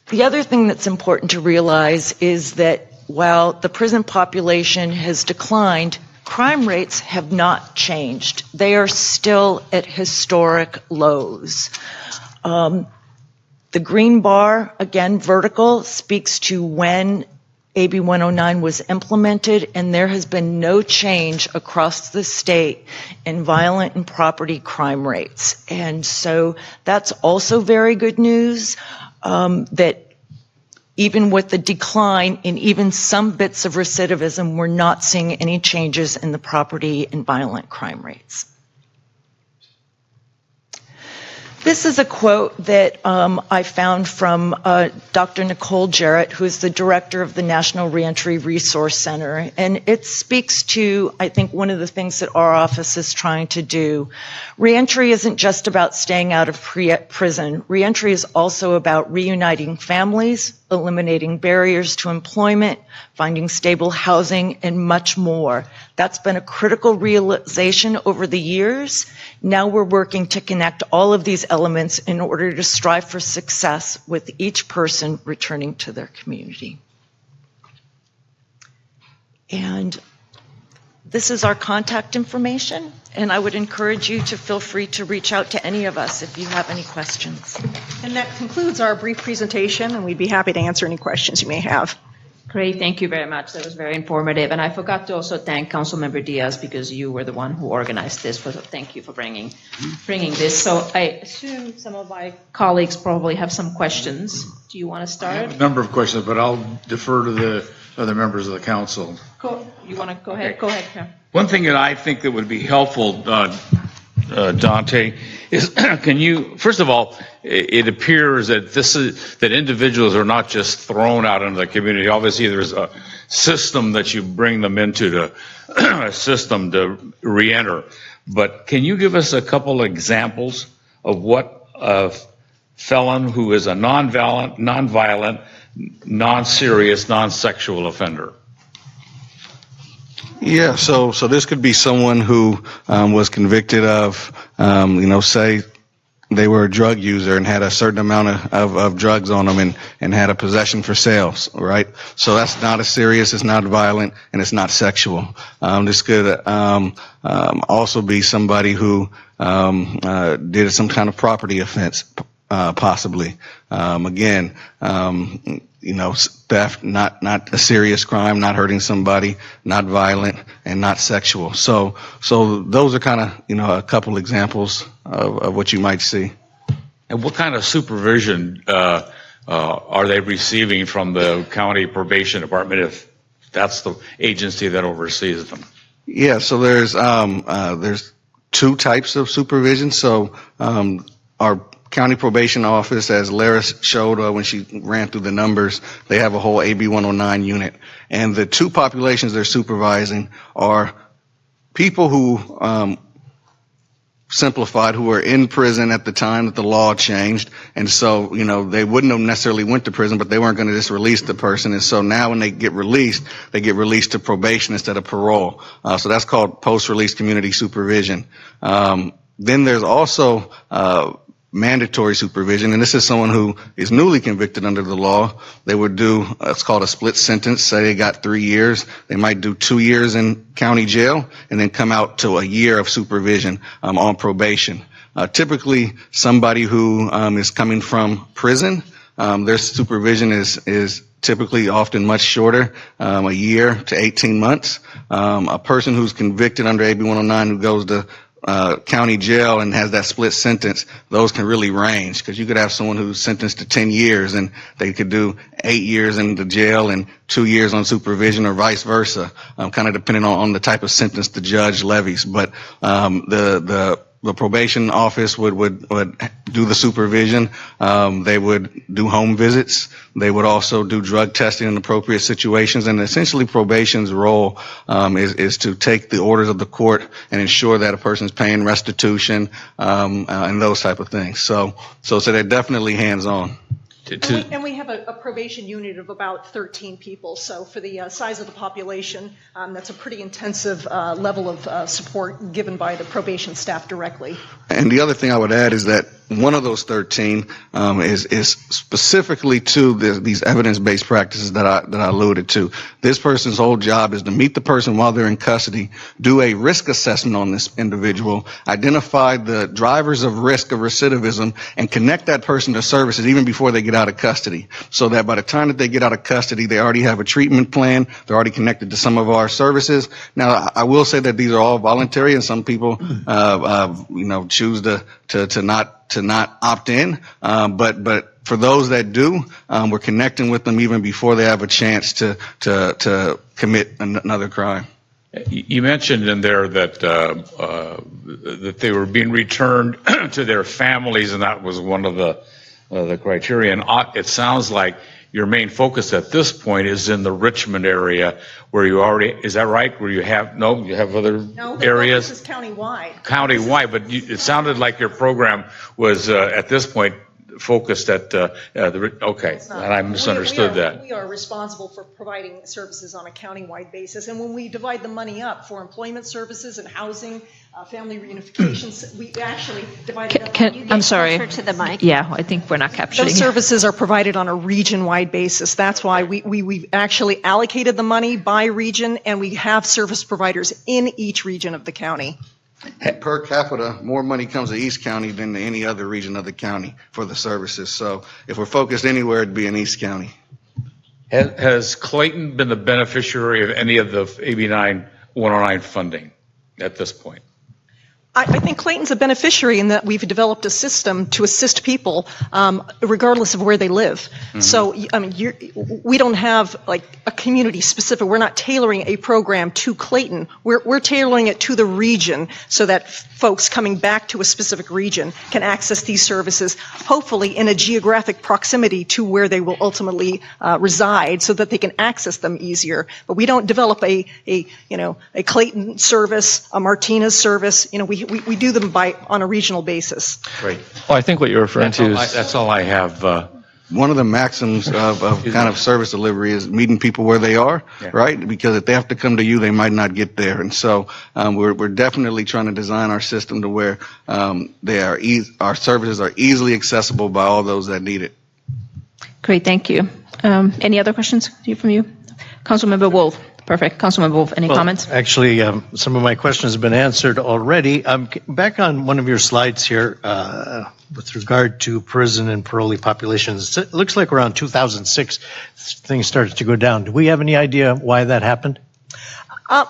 The other thing that's important to realize is that while the prison population has declined, crime rates have not changed. They are still at historic lows. The green bar, again, vertical, speaks to when AB 109 was implemented, and there has been no change across the state in violent and property crime rates. And so that's also very good news, that even with the decline in even some bits of recidivism, we're not seeing any changes in the property and violent crime rates. This is a quote that I found from Dr. Nicole Jarrett, who is the director of the National Reentry Resource Center. And it speaks to, I think, one of the things that our office is trying to do. Reentry isn't just about staying out of prison. Reentry is also about reuniting families, eliminating barriers to employment, finding stable housing, and much more. That's been a critical realization over the years. Now we're working to connect all of these elements in order to strive for success with each person returning to their community. And this is our contact information, and I would encourage you to feel free to reach out to any of us if you have any questions.
And that concludes our brief presentation, and we'd be happy to answer any questions you may have.
Great, thank you very much. That was very informative. And I forgot to also thank Councilmember Diaz because you were the one who organized this. So thank you for bringing this. So I assume some of my colleagues probably have some questions. Do you want to start?
I have a number of questions, but I'll defer to the other members of the council.
You want to go ahead? Go ahead, Pam.
One thing that I think that would be helpful, Dante, is can you, first of all, it appears that that individuals are not just thrown out into the community. Obviously, there's a system that you bring them into, a system to reenter. But can you give us a couple examples of what a felon who is a non-violent, non-serious, non-sexual offender?
Yeah, so this could be someone who was convicted of, say they were a drug user and had a certain amount of drugs on them and had a possession for sales, right? So that's not as serious, it's not violent, and it's not sexual. This could also be somebody who did some kind of property offense, possibly. Again, theft, not a serious crime, not hurting somebody, not violent, and not sexual. So those are kind of, a couple examples of what you might see.
And what kind of supervision are they receiving from the county probation department, if that's the agency that oversees them?
Yeah, so there's two types of supervision. So our county probation office, as Lara showed when she ran through the numbers, they have a whole AB 109 unit. And the two populations they're supervising are people who, simplified, who were in prison at the time that the law changed. And so, they wouldn't have necessarily went to prison, but they weren't going to just release the person. And so now when they get released to probation instead of parole. So that's called post-release community supervision. Then there's also mandatory supervision, and this is someone who is newly convicted under the law. They would do, it's called a split sentence. Say they got 3 years. They might do 2 years in county jail and then come out to a year of supervision on probation. Typically, somebody who is coming from prison, their supervision is typically often much shorter, a year to 18 months. A person who's convicted under AB 109 who goes to county jail and has that split sentence, those can really range, because you could have someone who's sentenced to 10 years and they could do 8 years in the jail and 2 years on supervision, or vice versa, kind of depending on the type of sentence the judge levies. But the probation office would do the supervision. They would do home visits. They would also do drug testing in appropriate situations. And essentially probation's role is to take the orders of the court and ensure that a person's paying restitution and those type of things. So they're definitely hands-on.
And we have a probation unit of about 13 people. So for the size of the population, that's a pretty intensive level of support given by the probation staff directly.
And the other thing I would add is that one of those 13 is specifically to these evidence-based practices that I alluded to. This person's whole job is to meet the person while they're in custody, do a risk assessment on this individual, identify the drivers of risk of recidivism, and connect that person to services even before they get out of custody, so that by the time that they get out of custody, they already have a treatment plan, they're already connected to some of our services. Now, I will say that these are all voluntary, and some people, choose to not opt in. But for those that do, we're connecting with them even before they have a chance to commit another crime.
You mentioned in there that that they were being returned to their families, and that was one of the criteria. And it sounds like your main focus at this point is in the Richmond area, where you already, is that right? Where you have other areas?
No, this is countywide.
Countywide, but it sounded like your program was at this point focused at okay, and I misunderstood that.
We are responsible for providing services on a countywide basis, and when we divide the money up for employment services and housing, family reunifications, we actually divide it up.
I'm sorry.
Closer to the mic.
Yeah, I think we're not capturing.
Those services are provided on a region-wide basis. That's why we've actually allocated the money by region, and we have service providers in each region of the county.
Per capita, more money comes to East County than to any other region of the county for the services. So if we're focused anywhere, it'd be in East County.
Has Clayton been the beneficiary of any of the AB 109 funding at this point?
I think Clayton's a beneficiary in that we've developed a system to assist people regardless of where they live. Mm-hmm. So, I mean, we don't have like a community specific. We're not tailoring a program to Clayton. We're tailoring it to the region so that folks coming back to a specific region can access these services, hopefully in a geographic proximity to where they will ultimately reside, so that they can access them easier. But we don't develop a Clayton service, a Martinez service. We do them on a regional basis.
Right.
Well, I think what you're referring to is...
That's all I have.
One of the maxims of kind of service delivery is meeting people where they are, right? Because if they have to come to you, they might not get there. And so we're definitely trying to design our system to where our services are easily accessible by all those that need it.
Great, thank you. Any other questions from you? Councilmember Wolf. Perfect. Councilmember Wolf, any comments?
Actually, some of my questions have been answered already. Back on one of your slides here, with regard to prison and parolee populations, it looks like around 2006 things started to go down. Do we have any idea why that happened?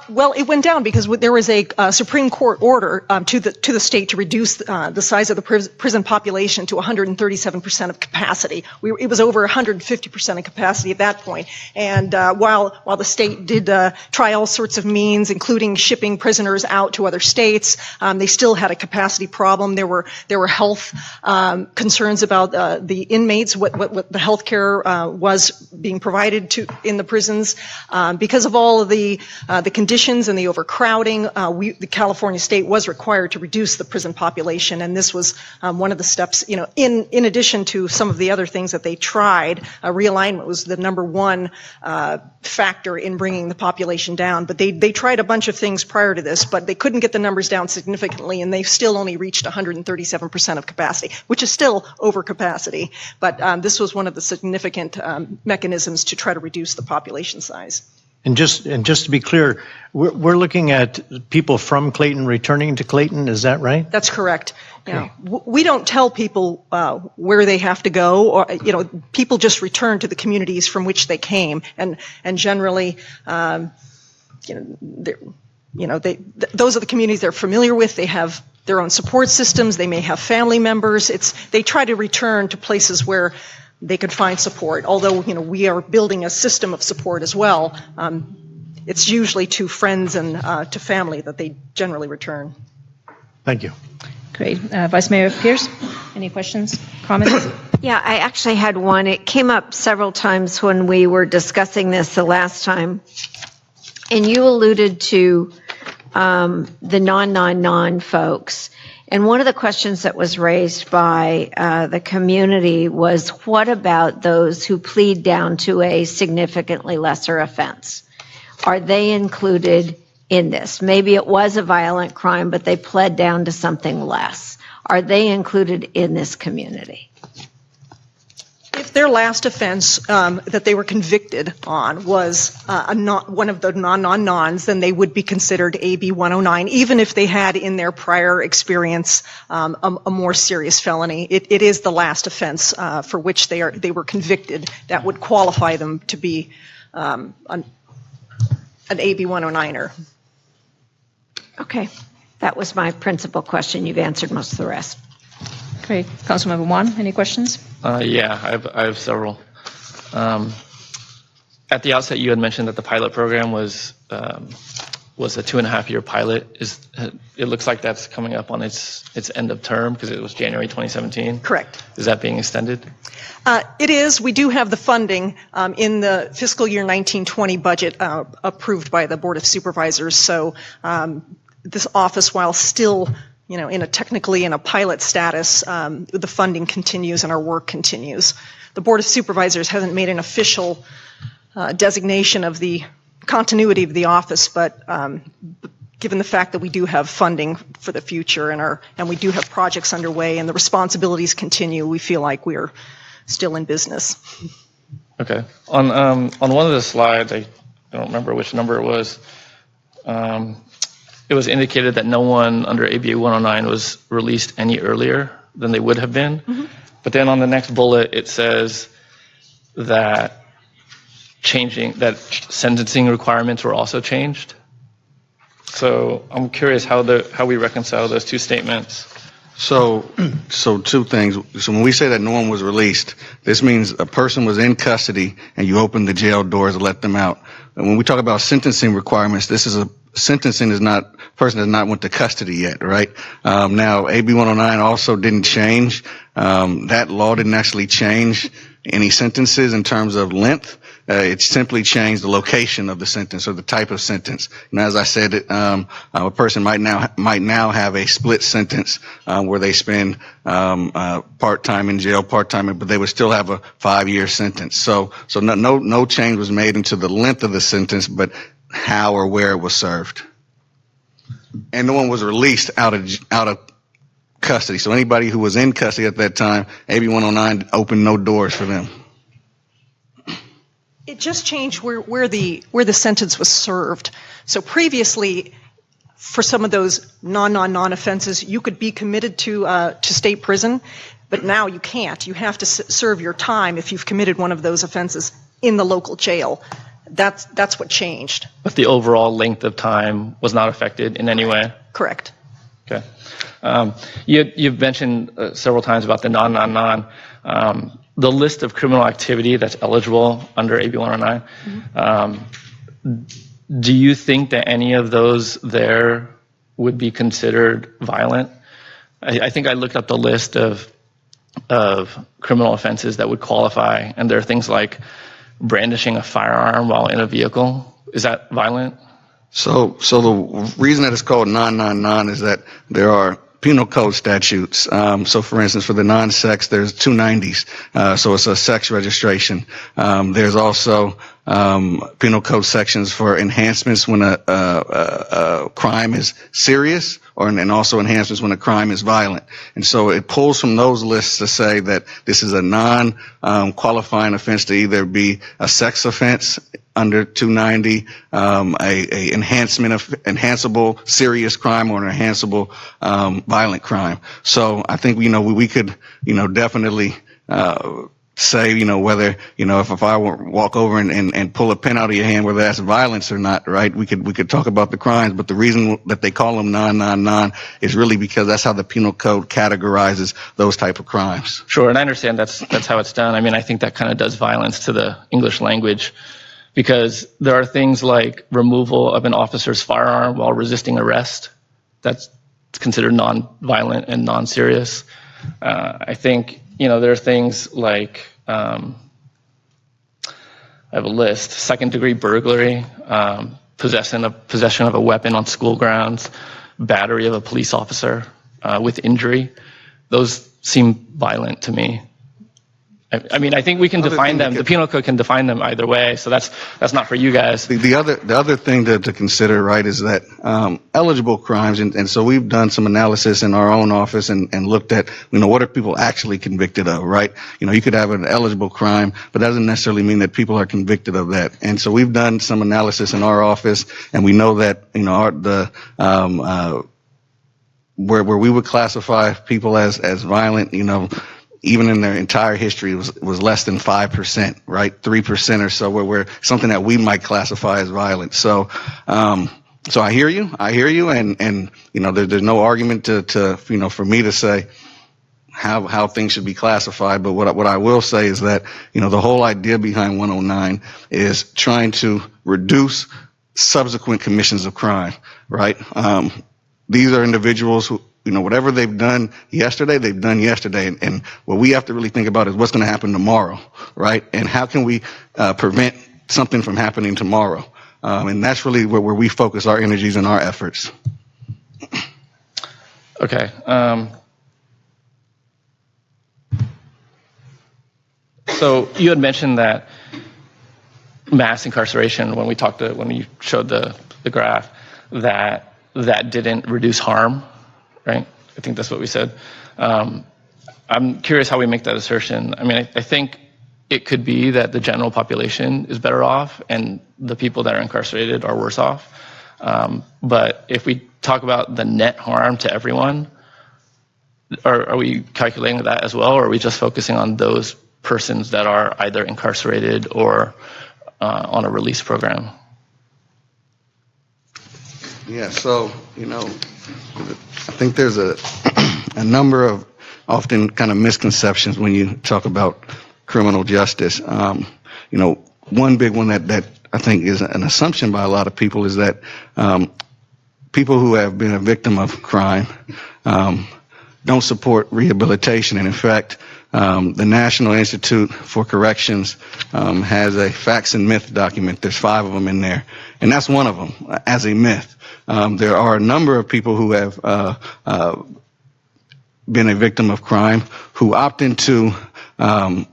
Well, it went down because there was a Supreme Court order to the state to reduce the size of the prison population to 137% of capacity. It was over 150% of capacity at that point. And while the state did try all sorts of means, including shipping prisoners out to other states, they still had a capacity problem. There were health concerns about the inmates, what the health care was being provided to in the prisons, because of all of the conditions and the overcrowding. The California state was required to reduce the prison population, and this was one of the steps. In addition to some of the other things that they tried, realignment was the number one factor in bringing the population down. But they tried a bunch of things prior to this, but they couldn't get the numbers down significantly, and they've still only reached 137% of capacity, which is still over capacity. But this was one of the significant mechanisms to try to reduce the population size.
And just to be clear, we're looking at people from Clayton returning to Clayton, is that right?
That's correct. Okay. We don't tell people where they have to go, or people just return to the communities from which they came, and generally, those are the communities they're familiar with. They have their own support systems. They may have family members. They try to return to places where they could find support. Although, we are building a system of support as well. It's usually to friends and to family that they generally return.
Thank you.
Great. Vice Mayor Pierce, any questions, comments?
Yeah, I actually had one. It came up several times when we were discussing this the last time. And you alluded to the non folks. And one of the questions that was raised by the community was, what about those who plead down to a significantly lesser offense? Are they included in this? Maybe it was a violent crime, but they pled down to something less. Are they included in this community?
If their last offense that they were convicted on was one of the non-nons, then they would be considered AB 109, even if they had in their prior experience a more serious felony. It is the last offense for which they were convicted that would qualify them to be an AB 109er.
Okay, that was my principal question. You've answered most of the rest.
Great. Councilmember Juan, any questions?
Yeah, I have several. At the outset, you had mentioned that the pilot program was a 2.5-year pilot. It looks like that's coming up on its end of term because it was January 2017.
Correct.
Is that being extended?
It is. We do have the funding in the fiscal year 1920 budget approved by the Board of Supervisors. So this office, while still technically in a pilot status, the funding continues and our work continues. The Board of Supervisors hasn't made an official designation of the continuity of the office, but given the fact that we do have funding for the future and we do have projects underway and the responsibilities continue, we feel like we're still in business.
Okay. On one of the slides, I don't remember which number it was. It was indicated that no one under AB 109 was released any earlier than they would have been. Mm-hmm. But then on the next bullet, it says that sentencing requirements were also changed. So I'm curious how we reconcile those two statements.
So two things. So when we say that no one was released, this means a person was in custody and you opened the jail doors and let them out. And when we talk about sentencing requirements, sentencing is not, person has not went to custody yet, right? Now, AB 109 also didn't change. That law didn't actually change any sentences in terms of length. It simply changed the location of the sentence or the type of sentence. And as I said, a person might now have a split sentence where they spend part-time in jail, part-time, but they would still have a 5-year sentence. So no change was made into the length of the sentence, but how or where it was served. And no one was released out of custody. So anybody who was in custody at that time, AB 109 opened no doors for them.
It just changed where the sentence was served. So previously, for some of those non offenses, you could be committed to state prison, but now you can't. You have to serve your time if you've committed one of those offenses in the local jail. That's what changed.
But the overall length of time was not affected in any way?
Correct.
Okay. You've mentioned several times about the non. The list of criminal activity that's eligible under AB 109, do you think that any of those there would be considered violent? I think I looked up the list of criminal offenses that would qualify, and there are things like brandishing a firearm while in a vehicle. Is that violent?
So the reason that it's called non is that there are penal code statutes. So for instance, for the non-sex, there's 290s. So it's a sex registration. There's also penal code sections for enhancements when a crime is serious, and also enhancements when a crime is violent. And so it pulls from those lists to say that this is a non-qualifying offense to either be a sex offense under 290, a enhanceable serious crime, or an enhanceable violent crime. So I think we could definitely say whether if I walk over and pull a pen out of your hand, whether that's violence or not, right? We could talk about the crimes, but the reason that they call them non is really because that's how the penal code categorizes those type of crimes.
Sure, and I understand that's how it's done. I mean, I think that kind of does violence to the English language, because there are things like removal of an officer's firearm while resisting arrest. That's considered non-violent and non-serious. I think, there are things like, I have a list: second-degree burglary, possession of a weapon on school grounds, battery of a police officer with injury. Those seem violent to me. I mean, I think we can define them. The penal code can define them either way, so that's not for you guys.
The other thing to consider, right, is that eligible crimes, and so we've done some analysis in our own office and looked at, what are people actually convicted of, right? You could have an eligible crime, but that doesn't necessarily mean that people are convicted of that. And so we've done some analysis in our office, and we know that, where we would classify people as violent, even in their entire history, was less than 5%, right? 3% or so, where we're something that we might classify as violent. So I hear you, and there's no argument to for me to say how things should be classified. But what I will say is that the whole idea behind 109 is trying to reduce subsequent commissions of crime, right? These are individuals who, whatever they've done yesterday, they've done yesterday. And what we have to really think about is what's going to happen tomorrow, right? And how can we prevent something from happening tomorrow? And that's really where we focus our energies and our efforts.
Okay. So you had mentioned that mass incarceration, when you showed the graph, that didn't reduce harm. Right? I think that's what we said. I'm curious how we make that assertion. I mean, I think it could be that the general population is better off and the people that are incarcerated are worse off. But if we talk about the net harm to everyone, are we calculating that as well, or are we just focusing on those persons that are either incarcerated or on a release program?
Yeah, so, I think there's a number of often kind of misconceptions when you talk about criminal justice. One big one that I think is an assumption by a lot of people is that people who have been a victim of crime don't support rehabilitation. And in fact, the National Institute for Corrections has a facts and myth document. There's 5 of them in there, and that's one of them as a myth. There are a number of people who have been a victim of crime who opt into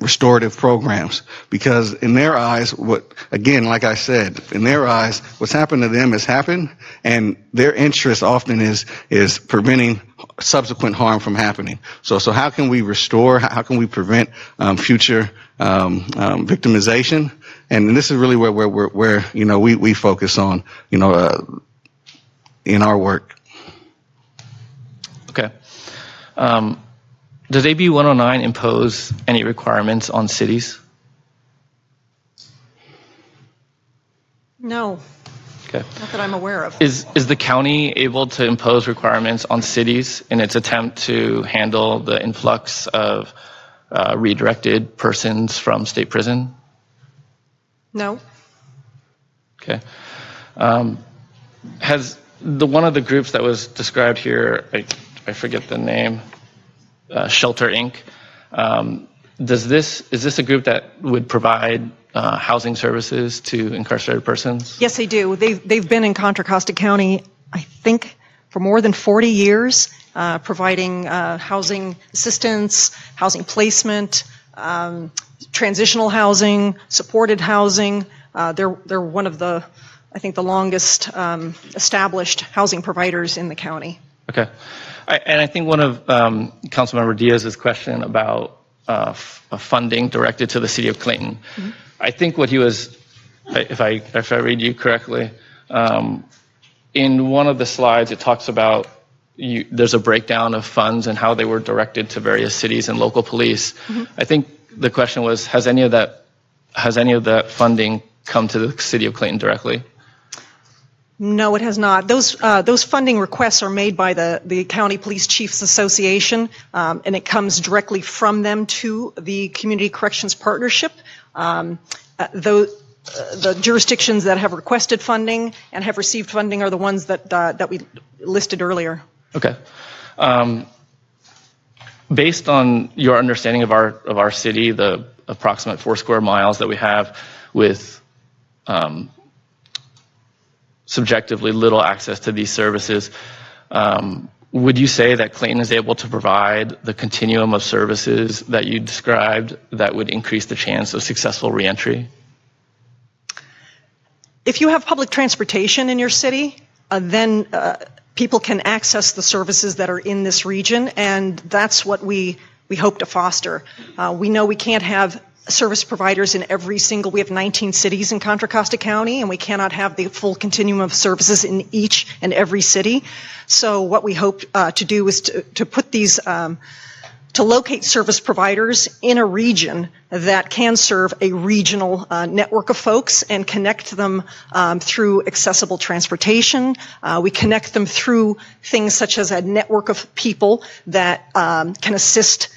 restorative programs because in their eyes, like I said, in their eyes, what's happened to them has happened, and their interest often is preventing subsequent harm from happening. So how can we restore? How can we prevent future victimization? And this is really where we focus on in our work.
Okay. Does AB 109 impose any requirements on cities?
No,
Okay.
not that I'm aware of.
Is the county able to impose requirements on cities in its attempt to handle the influx of redirected persons from state prison?
No.
Okay. Has one of the groups that was described here, I forget the name, Shelter Inc. Is this a group that would provide housing services to incarcerated persons?
Yes, they do. They've been in Contra Costa County, I think, for more than 40 years, providing housing assistance, housing placement, transitional housing, supported housing. They're one of the, I think, the longest established housing providers in the county.
Okay. I think one of Councilmember Diaz's question about funding directed to the city of Clayton, I think what he was, if I read you correctly, in one of the slides it talks about there's a breakdown of funds and how they were directed to various cities and local police. I think the question was, has any of that funding come to the city of Clayton directly?
No, it has not. Those funding requests are made by the County Police Chiefs Association, and it comes directly from them to the Community Corrections Partnership. The jurisdictions that have requested funding and have received funding are the ones that we listed earlier.
Okay. Based on your understanding of our city, the approximate 4 square miles that we have with subjectively little access to these services, would you say that Clayton is able to provide the continuum of services that you described that would increase the chance of successful reentry?
If you have public transportation in your city, then people can access the services that are in this region, and that's what we hope to foster. We know we can't have service providers in we have 19 cities in Contra Costa County, and we cannot have the full continuum of services in each and every city. So what we hope to do is to put these, to locate service providers in a region that can serve a regional network of folks and connect them through accessible transportation. We connect them through things such as a network of people that can assist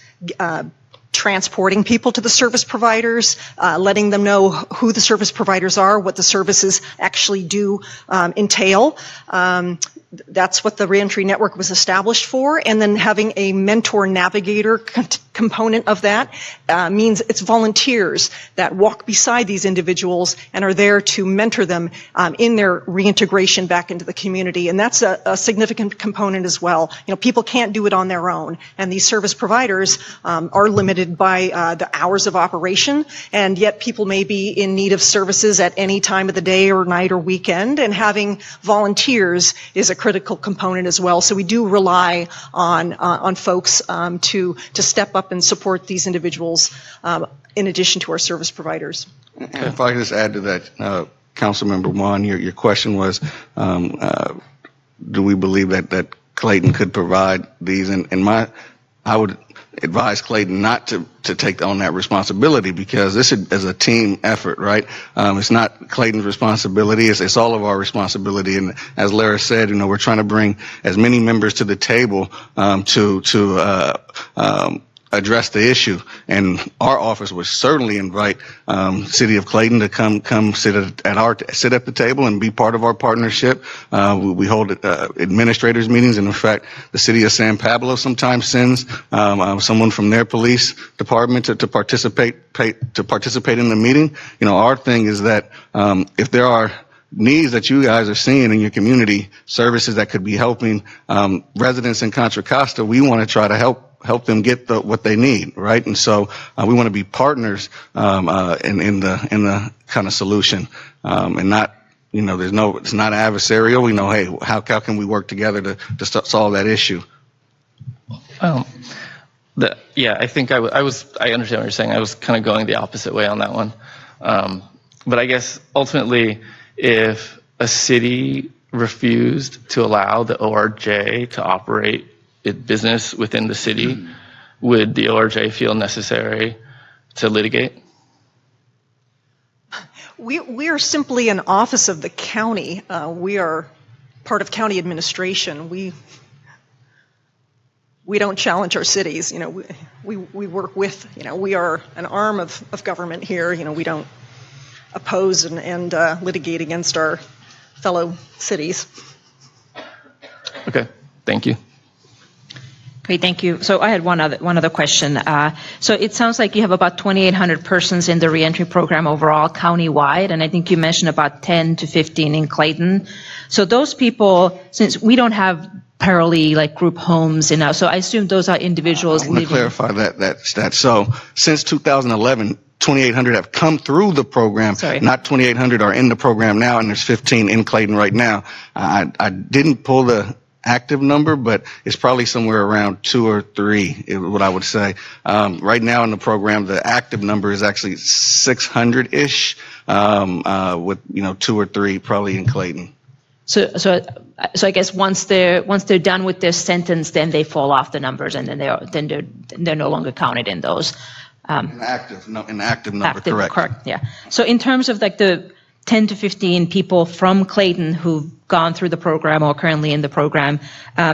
transporting people to the service providers, letting them know who the service providers are, what the services actually do entail. That's what the Reentry Network was established for. And then having a mentor navigator component of that means it's volunteers that walk beside these individuals and are there to mentor them in their reintegration back into the community. And that's a significant component as well. You know, people can't do it on their own, and these service providers are limited by the hours of operation, and yet people may be in need of services at any time of the day or night or weekend, and having volunteers is a critical component as well. So we do rely on folks to step up and support these individuals in addition to our service providers.
And if I could just add to that, Councilmember Juan, your question was, do we believe that Clayton could provide these? And I would advise Clayton not to take on that responsibility, because this is a team effort, right? It's not Clayton's responsibility, it's all of our responsibility. And as Lara said, you know, we're trying to bring as many members to the table to address the issue. And our office would certainly invite City of Clayton to come sit at the table and be part of our partnership. We hold administrators meetings, and in fact, the City of San Pablo sometimes sends someone from their police department to participate in the meeting. You know, our thing is that if there are needs that you guys are seeing in your community, services that could be helping residents in Contra Costa, we want to try to help them get what they need, right? And so we want to be partners in the kind of solution, and not, you know, it's not adversarial. We know, hey, how can we work together to solve that issue?
Yeah, I think I understand what you're saying. I was kind of going the opposite way on that one. But I guess ultimately, if a city refused to allow the ORJ to operate its business within the city, would the ORJ feel necessary to litigate?
We are simply an office of the county. We are part of county administration. We don't challenge our cities. We work with, we are an arm of government here. We don't oppose and litigate against our fellow cities.
Okay, thank you.
Great, thank you. So I had one other question. So it sounds like you have about 2,800 persons in the reentry program overall, countywide, and I think you mentioned about 10 to 15 in Clayton. So those people, since we don't have parallel like group homes, so I assume those are individuals
I want to
living.
clarify that stat. So since 2011, 2,800 have come through the program.
Sorry.
Not 2,800 are in the program now, and there's 15 in Clayton right now. I didn't pull the active number, but it's probably somewhere around 2 or 3 is what I would say. Right now in the program, the active number is actually 600-ish, with 2 or 3 probably in Clayton.
So I guess once they're done with their sentence, then they fall off the numbers, and then they're no longer counted in those.
An active number, correct.
Yeah. So in terms of like the 10 to 15 people from Clayton who've gone through the program or currently in the program,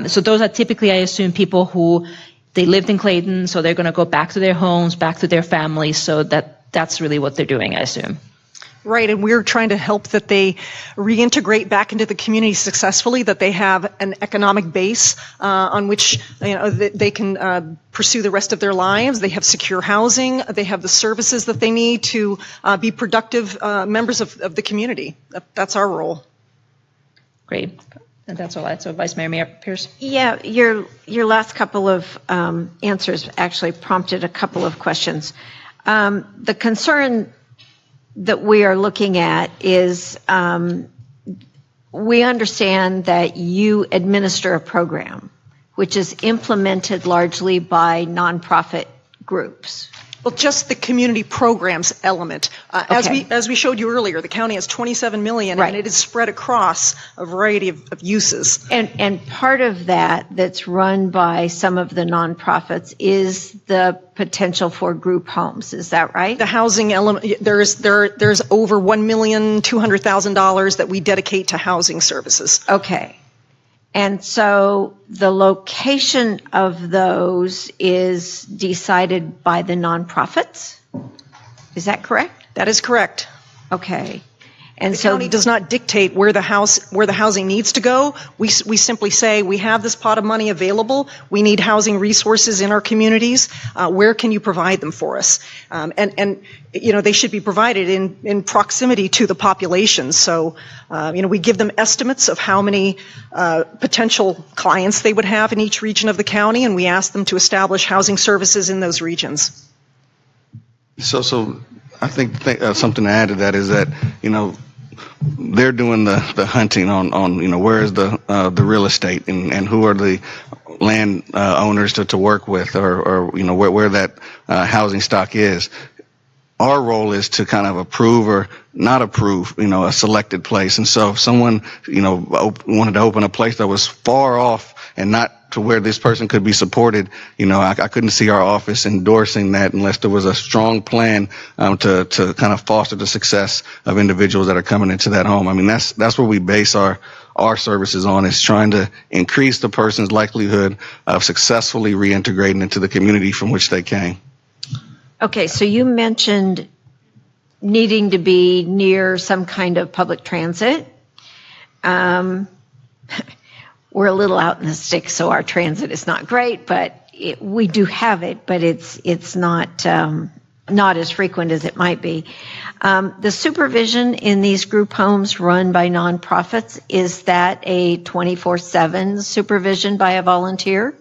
so those are typically, I assume, people who they lived in Clayton, so they're going to go back to their homes, back to their families, so that's really what they're doing, I assume.
Right, and we're trying to help that they reintegrate back into the community successfully, that they have an economic base on which they can pursue the rest of their lives. They have secure housing. They have the services that they need to be productive members of the community. That's our role.
Great. And that's all I had. So Vice Mayor Pierce.
Yeah, your last couple of answers actually prompted a couple of questions. The concern that we are looking at is we understand that you administer a program which is implemented largely by nonprofit groups.
Well, just the community programs element.
Okay.
As we showed you earlier, the county has $27 million,
Right.
and it is spread across a variety of uses.
And part of that's run by some of the nonprofits is the potential for group homes. Is that right?
The housing element, there's over $1,200,000 that we dedicate to housing services.
Okay. And so the location of those is decided by the nonprofits? Is that correct?
That is correct.
Okay. And
The
so
county does not dictate where the housing needs to go. We simply say, we have this pot of money available. We need housing resources in our communities. Where can you provide them for us? And they should be provided in proximity to the population. So, we give them estimates of how many potential clients they would have in each region of the county, and we ask them to establish housing services in those regions.
So I think something to add to that is that, they're doing the hunting on where is the real estate and who are the land owners to work with or where that housing stock is. Our role is to kind of approve or not approve, a selected place. And so if someone, wanted to open a place that was far off and not to where this person could be supported, I couldn't see our office endorsing that unless there was a strong plan to kind of foster the success of individuals that are coming into that home. I mean, that's where we base our services on, is trying to increase the person's likelihood of successfully reintegrating into the community from which they came.
Okay, so you mentioned needing to be near some kind of public transit. We're a little out in the sticks, so our transit is not great, but we do have it, but it's not as frequent as it might be. The supervision in these group homes run by nonprofits, is that a 24/7 supervision by a volunteer?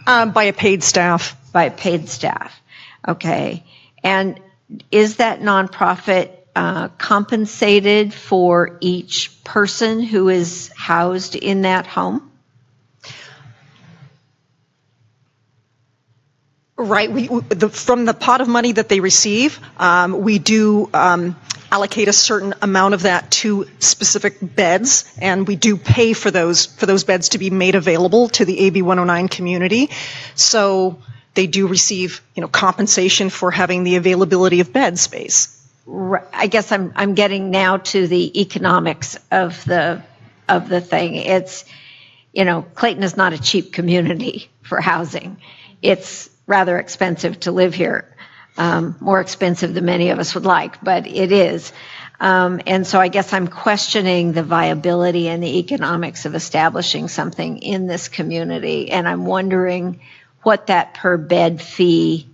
By a paid staff.
By a paid staff. Okay. And is that nonprofit compensated for each person who is housed in that home?
Right. From the pot of money that they receive, we do allocate a certain amount of that to specific beds, and we do pay for those beds to be made available to the AB 109 community. So they do receive, compensation for having the availability of bed space.
I guess I'm getting now to the economics of the thing. It's, Clayton is not a cheap community for housing. It's rather expensive to live here, more expensive than many of us would like, but it is. And so I guess I'm questioning the viability and the economics of establishing something in this community, and I'm wondering what that per bed fee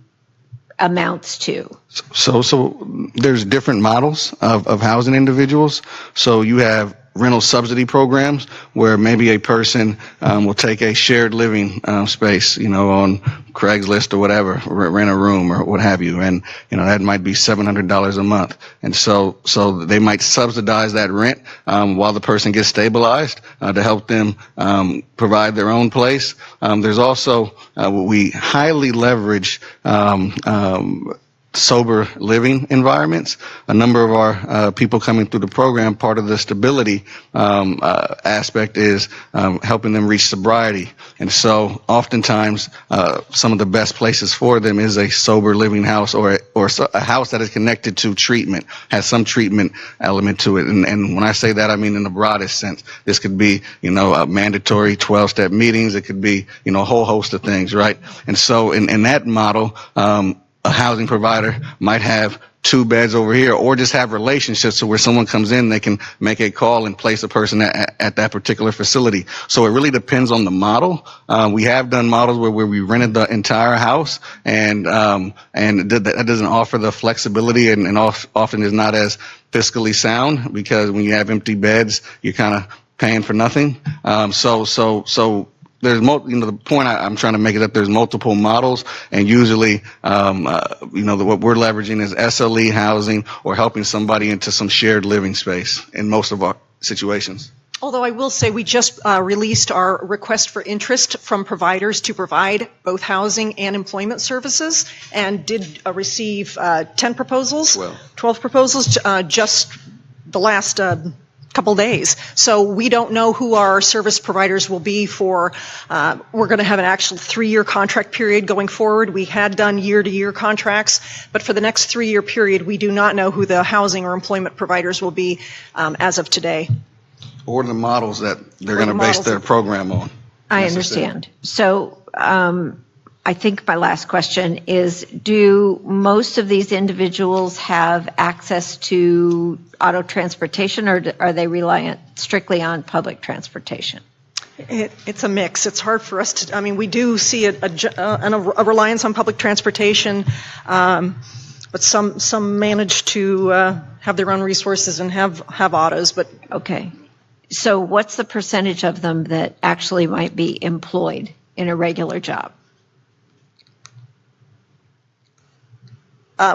amounts to.
So there's different models of housing individuals. So you have rental subsidy programs where maybe a person will take a shared living space, on Craigslist or whatever, rent a room or what have you, and that might be $700 a month. And so they might subsidize that rent while the person gets stabilized to help them provide their own place. There's also we highly leverage sober living environments. A number of our people coming through the program, part of the stability aspect is helping them reach sobriety. And so oftentimes some of the best places for them is a sober living house or a house that is connected to treatment, has some treatment element to it. And when I say that, I mean in the broadest sense. This could be, mandatory 12-step meetings. It could be, a whole host of things, right? And so in that model, a housing provider might have 2 beds over here, or just have relationships so where someone comes in, they can make a call and place a person at that particular facility. So it really depends on the model. We have done models where we rented the entire house, and that doesn't offer the flexibility and often is not as fiscally sound, because when you have empty beds, you're kind of paying for nothing. So there's the point I'm trying to make is that there's multiple models, and usually, what we're leveraging is SLE housing or helping somebody into some shared living space in most of our situations.
Although I will say we just released our request for interest from providers to provide both housing and employment services, and did receive 10 proposals, 12 proposals just the last couple days. So we don't know who our service providers will be for. We're going to have an actual 3-year contract period going forward. We had done year-to-year contracts, but for the next 3-year period, we do not know who the housing or employment providers will be as of today.
Or the models that they're going to base their program on.
I understand. So I think my last question is, do most of these individuals have access to auto transportation, or are they reliant strictly on public transportation?
It's a mix. It's hard for us to, we do see a reliance on public transportation, but some manage to have their own resources and have autos. But
okay. So what's the percentage of them that actually might be employed in a regular job?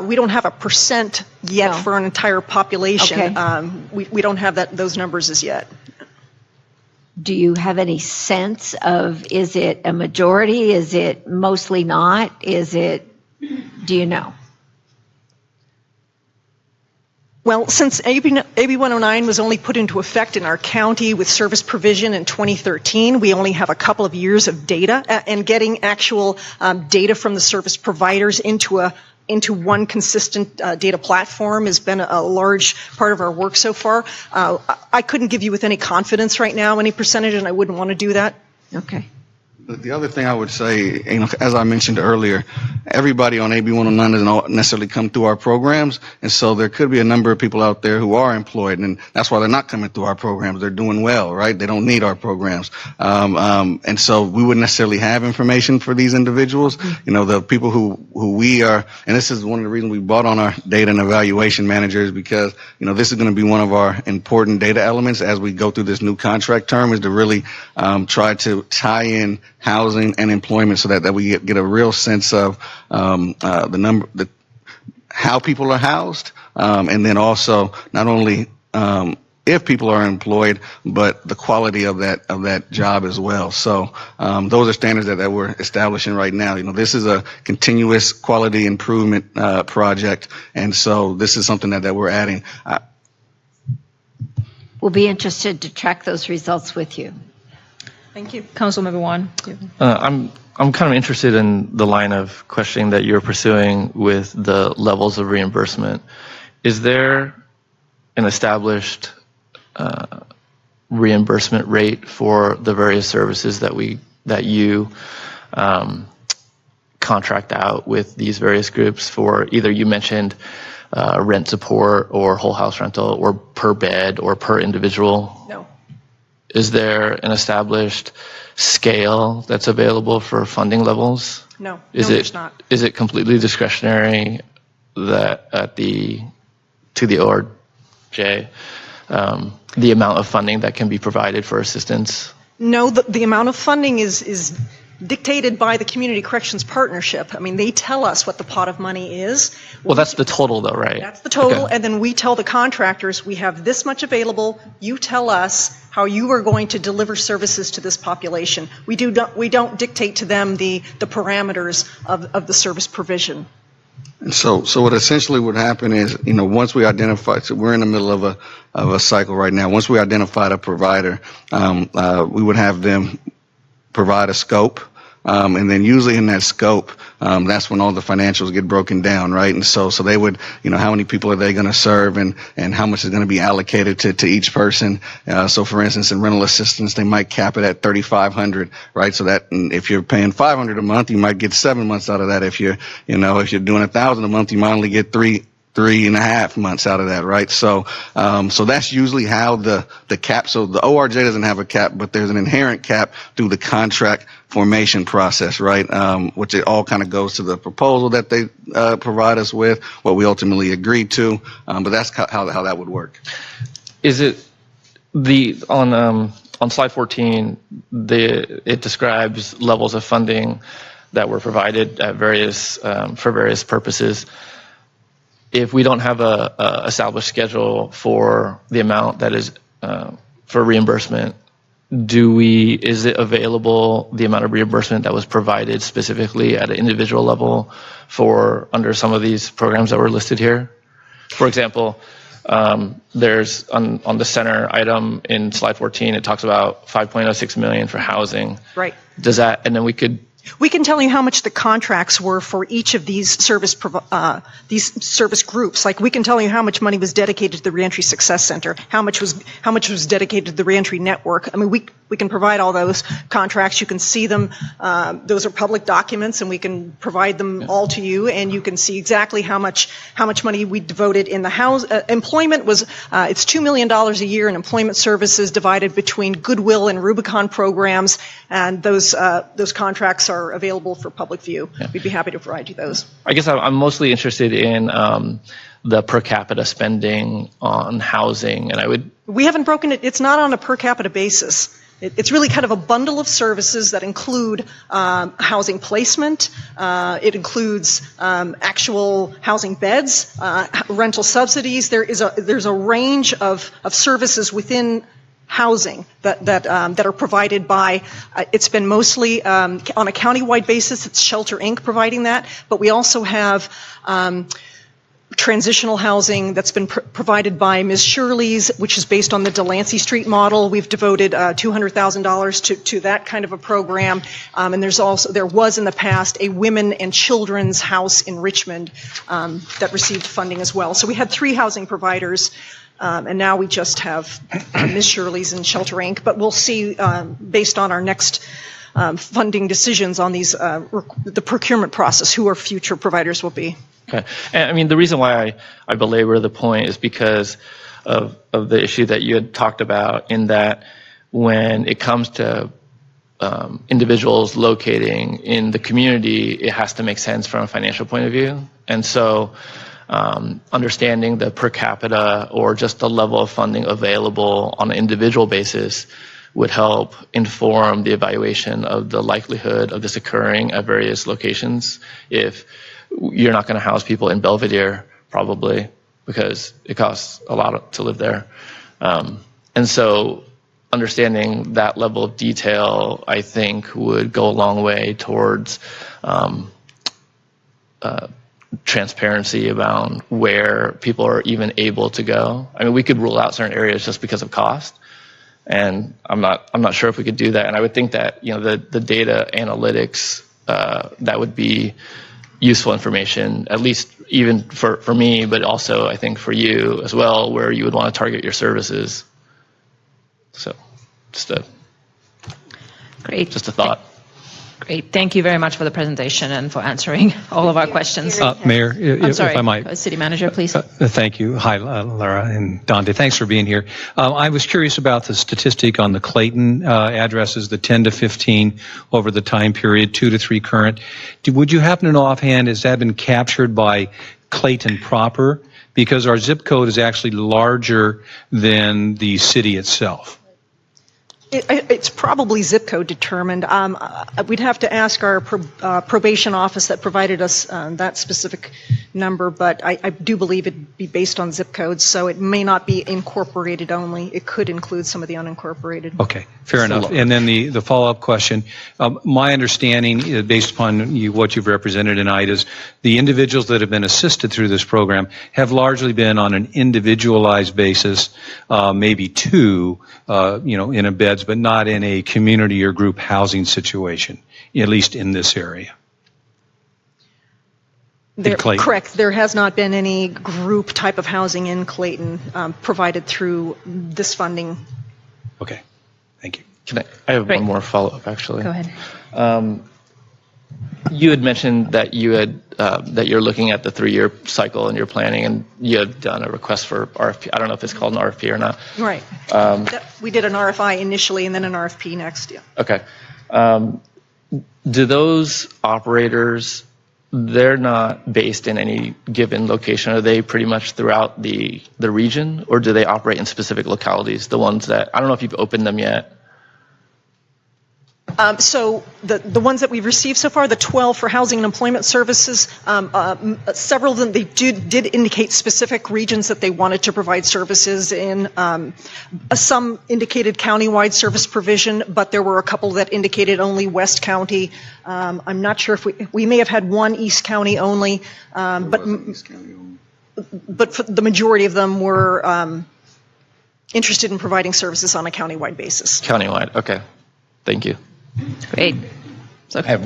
We don't have a percent yet for an entire population. Okay. We don't have those numbers as yet.
Do you have any sense of, is it a majority? Is it mostly not? Do you know?
Well, since AB 109 was only put into effect in our county with service provision in 2013, we only have a couple of years of data, and getting actual data from the service providers into one consistent data platform has been a large part of our work so far. I couldn't give you with any confidence right now any percentage, and I wouldn't want to do that.
Okay.
The other thing I would say, as I mentioned earlier, everybody on AB 109 doesn't necessarily come through our programs, and so there could be a number of people out there who are employed, and that's why they're not coming through our programs. They're doing well, right? They don't need our programs, and so we wouldn't necessarily have information for these individuals. The people who we are, and this is one of the reasons we brought on our data and evaluation managers, because this is going to be one of our important data elements as we go through this new contract term, is to really try to tie in housing and employment so that we get a real sense of how people are housed, and then also not only if people are employed, but the quality of that job as well. So those are standards that we're establishing right now. This is a continuous quality improvement project, and so this is something that we're adding.
We'll be interested to track those results with you.
Thank you.
Councilmember Juan.
I'm kind of interested in the line of questioning that you're pursuing with the levels of reimbursement. is there an established reimbursement rate for the various services that you contract out with these various groups for? Either you mentioned rent support or whole house rental or per bed or per individual?
No.
Is there an established scale that's available for funding levels?
No,
There's
not.
Is it completely discretionary that to the ORJ, the amount of funding that can be provided for assistance?
No, the amount of funding is dictated by the Community Corrections Partnership. I mean, they tell us what the pot of money is.
Well, that's the total though, right?
That's the total,
Okay.
and then we tell the contractors, we have this much available, you tell us how you are going to deliver services to this population. We don't dictate to them the parameters of the service provision.
And so what essentially would happen is, once we identify, so we're in the middle of a cycle right now. Once we identified a provider, we would have them provide a scope, and then usually in that scope, that's when all the financials get broken down, right? And so they would, how many people are they going to serve, and how much is going to be allocated to each person. So for instance, in rental assistance, they might cap it at $3,500, right? So that if you're paying $500 a month, you might get 7 months out of that. If you're doing $1,000 a month, you might only get 3.5 months out of that, right? So that's usually how the cap. So the ORJ doesn't have a cap, but there's an inherent cap through the contract formation process, right? Which it all kind of goes to the proposal that they provide us with, what we ultimately agreed to. But that's how that would work.
Is it on slide 14? It describes levels of funding that were provided at for various purposes. If we don't have a established schedule for the amount that is for reimbursement, is it available, the amount of reimbursement that was provided specifically at an individual level for under some of these programs that were listed here? For example, there's on the center item in slide 14, it talks about $5.06 million for housing.
Right.
Does that, and then we can tell you how much the contracts were for each of these service groups. Like we can tell you how much money was dedicated to the Reentry Success Center, how much was dedicated to the Reentry Network. I mean, we can provide all those contracts. You can see them. Those are public documents, and we can provide them all to you, and you can see exactly how much money we devoted in the house. Employment was it's $2 million a year in employment services divided between Goodwill and Rubicon programs, and those contracts are available for public view. Yeah. We'd be happy to provide you those. I guess I'm mostly interested in the per capita spending on housing, and
we haven't broken it. It's not on a per capita basis. It's really kind of a bundle of services that include housing placement. It includes actual housing beds, rental subsidies. There's a range of services within housing that are provided by, it's been mostly on a countywide basis, it's Shelter Inc. providing that, but we also have transitional housing that's been provided by Ms. Shirley's, which is based on the Delancey Street model. We've devoted $200,000 to that kind of a program, and there was in the past a women and children's house in Richmond that received funding as well. So we had 3 housing providers. And now we just have Ms. Shirley's and Shelter Inc. But we'll see, based on our next funding decisions on these, the procurement process, who our future providers will be.
Okay. And I mean, the reason why I belabor the point is because of the issue that you had talked about, in that when it comes to individuals locating in the community, it has to make sense from a financial point of view. And so understanding the per capita or just the level of funding available on an individual basis would help inform the evaluation of the likelihood of this occurring at various locations. If you're not going to house people in Belvedere, probably, because it costs a lot to live there. And so understanding that level of detail, I think, would go a long way towards transparency about where people are even able to go. I mean, we could rule out certain areas just because of cost, and I'm not sure if we could do that. And I would think that the data analytics that would be useful information, at least even for me, but also I think for you as well, where you would want to target your services. So just a thought.
Great. Thank you very much for the presentation and for answering all of our questions.
Mayor,
I'm sorry,
if I might.
City Manager, please.
Thank you. Hi, Lara and Dante. Thanks for being here. I was curious about the statistic on the Clayton addresses, the 10 to 15 over the time period, 2 to 3 current. Would you happen to know offhand, has that been captured by Clayton proper? Because our zip code is actually larger than the city itself.
It's probably zip code determined. We'd have to ask our probation office that provided us that specific number, but I do believe it'd be based on zip codes, so it may not be incorporated only. It could include some of the unincorporated.
Okay, fair enough. And then the follow-up question, my understanding, based upon what you've represented tonight, is the individuals that have been assisted through this program have largely been on an individualized basis, maybe 2, in a beds, but not in a community or group housing situation, at least in this area.
Correct. There has not been any group type of housing in Clayton provided through this funding.
Okay. Thank you.
I have one more follow-up, actually.
Go ahead.
You had mentioned that that you're looking at the 3-year cycle and you're planning, and you had done a request for RFP. I don't know if it's called an RFP or not.
Right. We did an RFI initially and then an RFP next. Yeah.
Okay. Do those operators, they're not based in any given location? Are they pretty much throughout the region, or do they operate in specific localities? The ones that, I don't know if you've opened them yet.
So the ones that we've received so far, the 12 for housing and employment services, several of them, they did indicate specific regions that they wanted to provide services in. Some indicated countywide service provision, but there were a couple that indicated only West County. I'm not sure if we may have had one East County only, but for the majority of them were interested in providing services on a countywide basis.
Countywide, okay. Thank you.
Great. So,
I have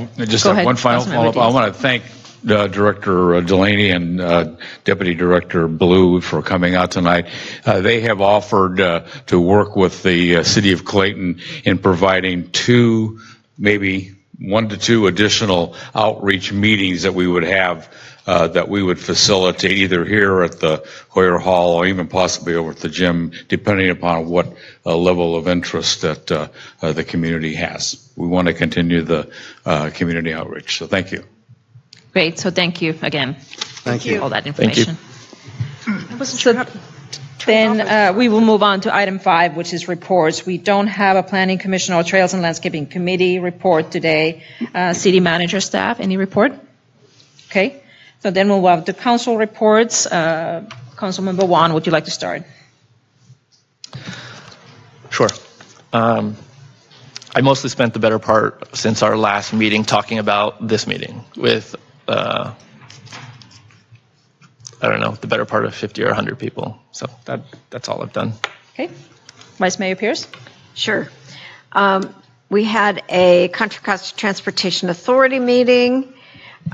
one final follow-up. I want to thank Director Delaney and Deputy Director Blue for coming out tonight. They have offered to work with the City of Clayton in providing 2, maybe 1 to 2 additional outreach meetings that we would have, that we would facilitate either here at the Hoyer Hall or even possibly over at the gym, depending upon what level of interest that the community has. We want to continue the community outreach. So thank you.
Great. So thank you again.
Thank you.
For all that information.
I wasn't sure how to
Then we will move on to item 5, which is reports. We don't have a Planning Commission or Trails and Landscaping Committee report today. City Manager staff, any report? Okay. So then we'll have the council reports. Councilmember Juan, would you like to start?
Sure. I mostly spent the better part since our last meeting talking about this meeting with, I don't know, the better part of 50 or 100 people. So that's all I've done.
Okay. Vice Mayor Pierce?
Sure. We had a Contra Costa Transportation Authority meeting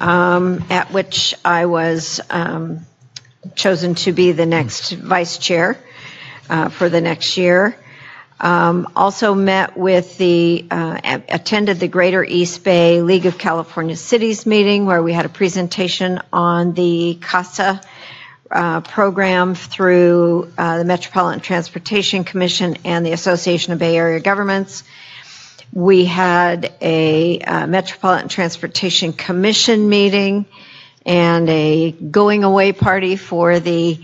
at which I was chosen to be the next vice chair for the next year. Also met with attended the Greater East Bay League of California Cities meeting where we had a presentation on the CASA program through the Metropolitan Transportation Commission and the Association of Bay Area Governments. We had a Metropolitan Transportation Commission meeting and a going away party for the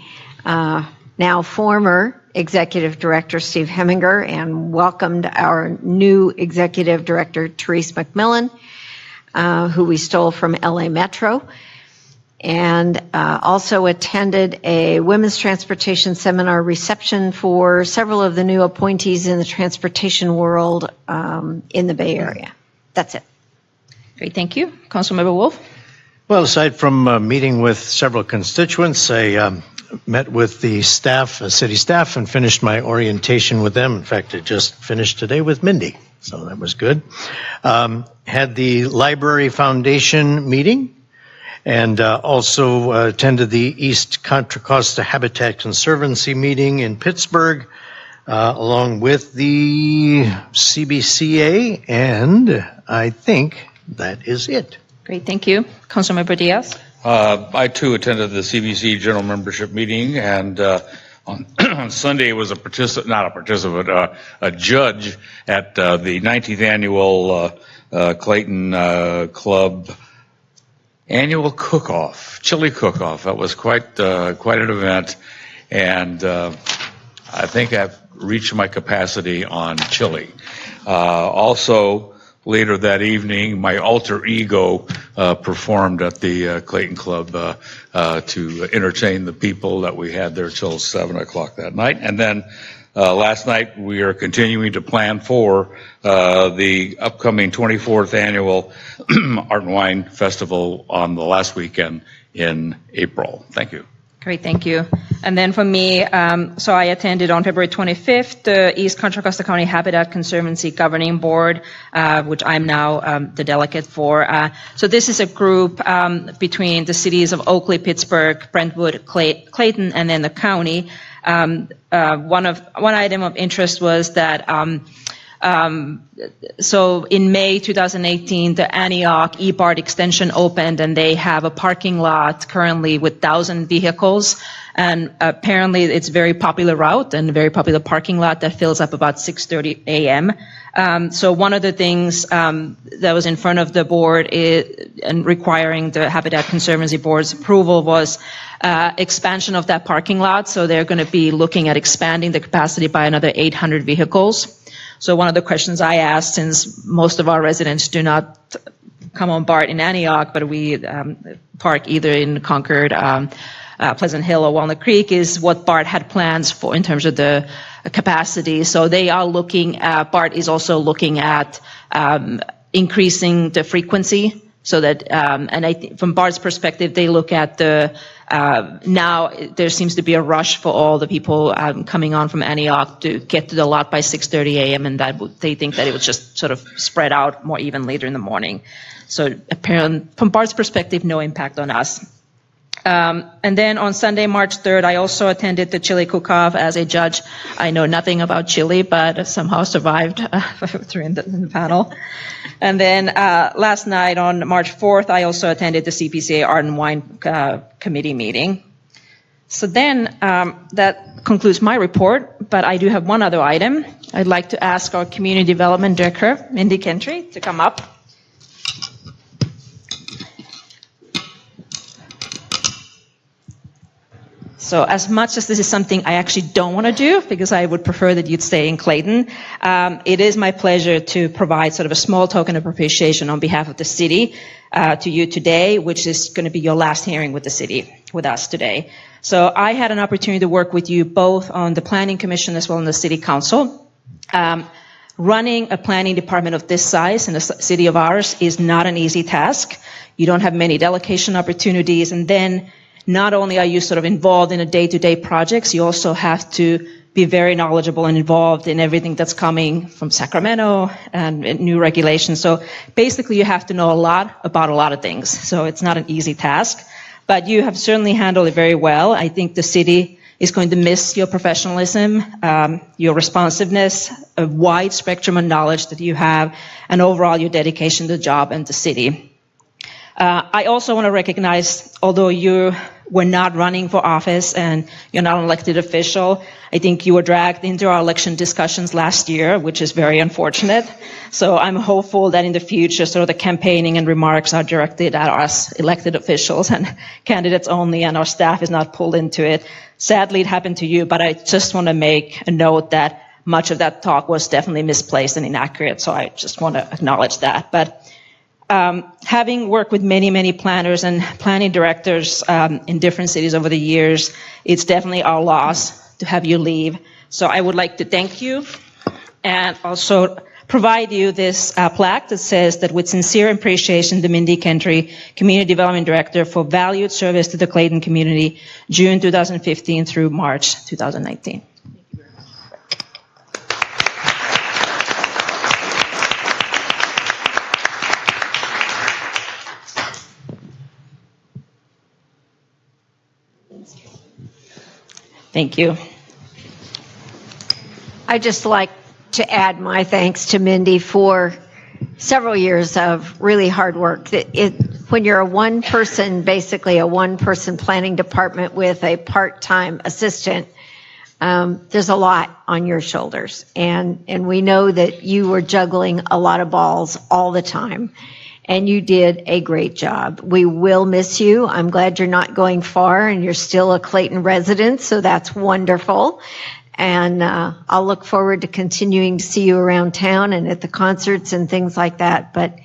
now former Executive Director Steve Heminger, and welcomed our new Executive Director Therese McMillan, who we stole from LA Metro, and also attended a women's transportation seminar reception for several of the new appointees in the transportation world in the Bay Area. That's it.
Great, thank you. Councilmember Wolf?
Well, aside from meeting with several constituents, I met with the staff, city staff, and finished my orientation with them. In fact, I just finished today with Mindy, so that was good. Had the Library Foundation meeting, and also attended the East Contra Costa Habitat Conservancy meeting in Pittsburgh, along with the CBCA, and I think that is it.
Great, thank you. Councilmember Diaz?
I too attended the CBC general membership meeting, and on Sunday was a judge at the 19th annual Clayton Club annual cook-off, chili cook-off. That was quite an event, and I think I've reached my capacity on chili. Also, later that evening, my alter ego performed at the Clayton Club to entertain the people that we had there till 7 o'clock that night. And then last night, we are continuing to plan for the upcoming 24th annual Art and Wine Festival on the last weekend in April. Thank you.
Great, thank you. And then for me, so I attended on February 25th the East Contra Costa County Habitat Conservancy Governing Board, which I'm now the delegate for. So this is a group between the cities of Oakley, Pittsburgh, Brentwood, Clayton, and then the county. One item of interest was that so in May 2018, the Antioch E-BART extension opened, and they have a parking lot currently with 1,000 vehicles. And apparently it's a very popular route and a very popular parking lot that fills up about 6:30 a.m. So one of the things that was in front of the board and requiring the Habitat Conservancy Board's approval was expansion of that parking lot. So they're going to be looking at expanding the capacity by another 800 vehicles. So one of the questions I asked, since most of our residents do not come on BART in Antioch, but we park either in Concord, Pleasant Hill, or Walnut Creek, is what BART had plans for in terms of the capacity. So they are looking at, BART is also looking at increasing the frequency so that, and I think from BART's perspective, they look at the, now there seems to be a rush for all the people coming on from Antioch to get to the lot by 6:30 a.m. and that they think that it would just sort of spread out more even later in the morning. So apparently, from BART's perspective, no impact on us. And then on Sunday, March 3rd, I also attended the chili cook-off as a judge. I know nothing about chili, but somehow survived through in the panel. And then last night on March 4th, I also attended the CPCA Art and Wine Committee meeting. So then that concludes my report, but I do have one other item. I'd like to ask our Community Development Director, Mindy Kentry, to come up. So as much as this is something I actually don't want to do, because I would prefer that you'd stay in Clayton, it is my pleasure to provide sort of a small token of appreciation on behalf of the city to you today, which is going to be your last hearing with the city, with us today. So I had an opportunity to work with you both on the Planning Commission as well as the City Council. Running a planning department of this size in a city of ours is not an easy task. You don't have many delegation opportunities, and then not only are you sort of involved in a day-to-day projects, you also have to be very knowledgeable and involved in everything that's coming from Sacramento and new regulations. So basically you have to know a lot about a lot of things. So it's not an easy task, but you have certainly handled it very well. I think the city is going to miss your professionalism, your responsiveness, a wide spectrum of knowledge that you have, and overall your dedication to the job and the city. I also want to recognize, although you were not running for office and you're not an elected official, I think you were dragged into our election discussions last year, which is very unfortunate. So I'm hopeful that in the future, sort of the campaigning and remarks are directed at us elected officials and candidates only, and our staff is not pulled into it. Sadly, it happened to you, but I just want to make a note that much of that talk was definitely misplaced and inaccurate. So I just want to acknowledge that. But having worked with many, many planners and planning directors in different cities over the years, it's definitely our loss to have you leave. So I would like to thank you and also provide you this plaque that says that with sincere appreciation to Mindy Kentry, Community Development Director, for valued service to the Clayton community, June 2015 through March 2019. Thank you.
I'd just like to add my thanks to Mindy for several years of really hard work. When you're basically a one-person planning department with a part-time assistant, there's a lot on your shoulders. And we know that you were juggling a lot of balls all the time. And you did a great job. We will miss you. I'm glad you're not going far and you're still a Clayton resident, so that's wonderful. And I'll look forward to continuing to see you around town and at the concerts and things like that. But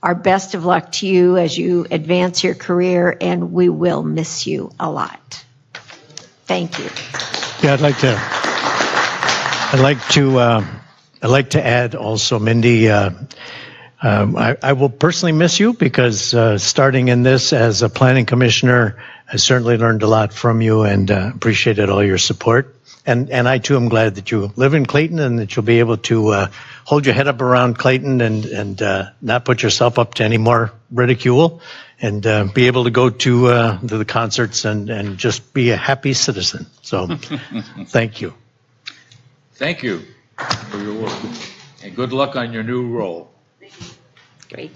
our best of luck to you as you advance your career, and we will miss you a lot. Thank you.
Yeah, I'd like to add also, Mindy, I will personally miss you because starting in this as a planning commissioner, I certainly learned a lot from you and appreciated all your support. And I too am glad that you live in Clayton and that you'll be able to hold your head up around Clayton and not put yourself up to any more ridicule and be able to go to the concerts and just be a happy citizen. So thank you.
Thank you for your work. And good luck on your new role.
Great.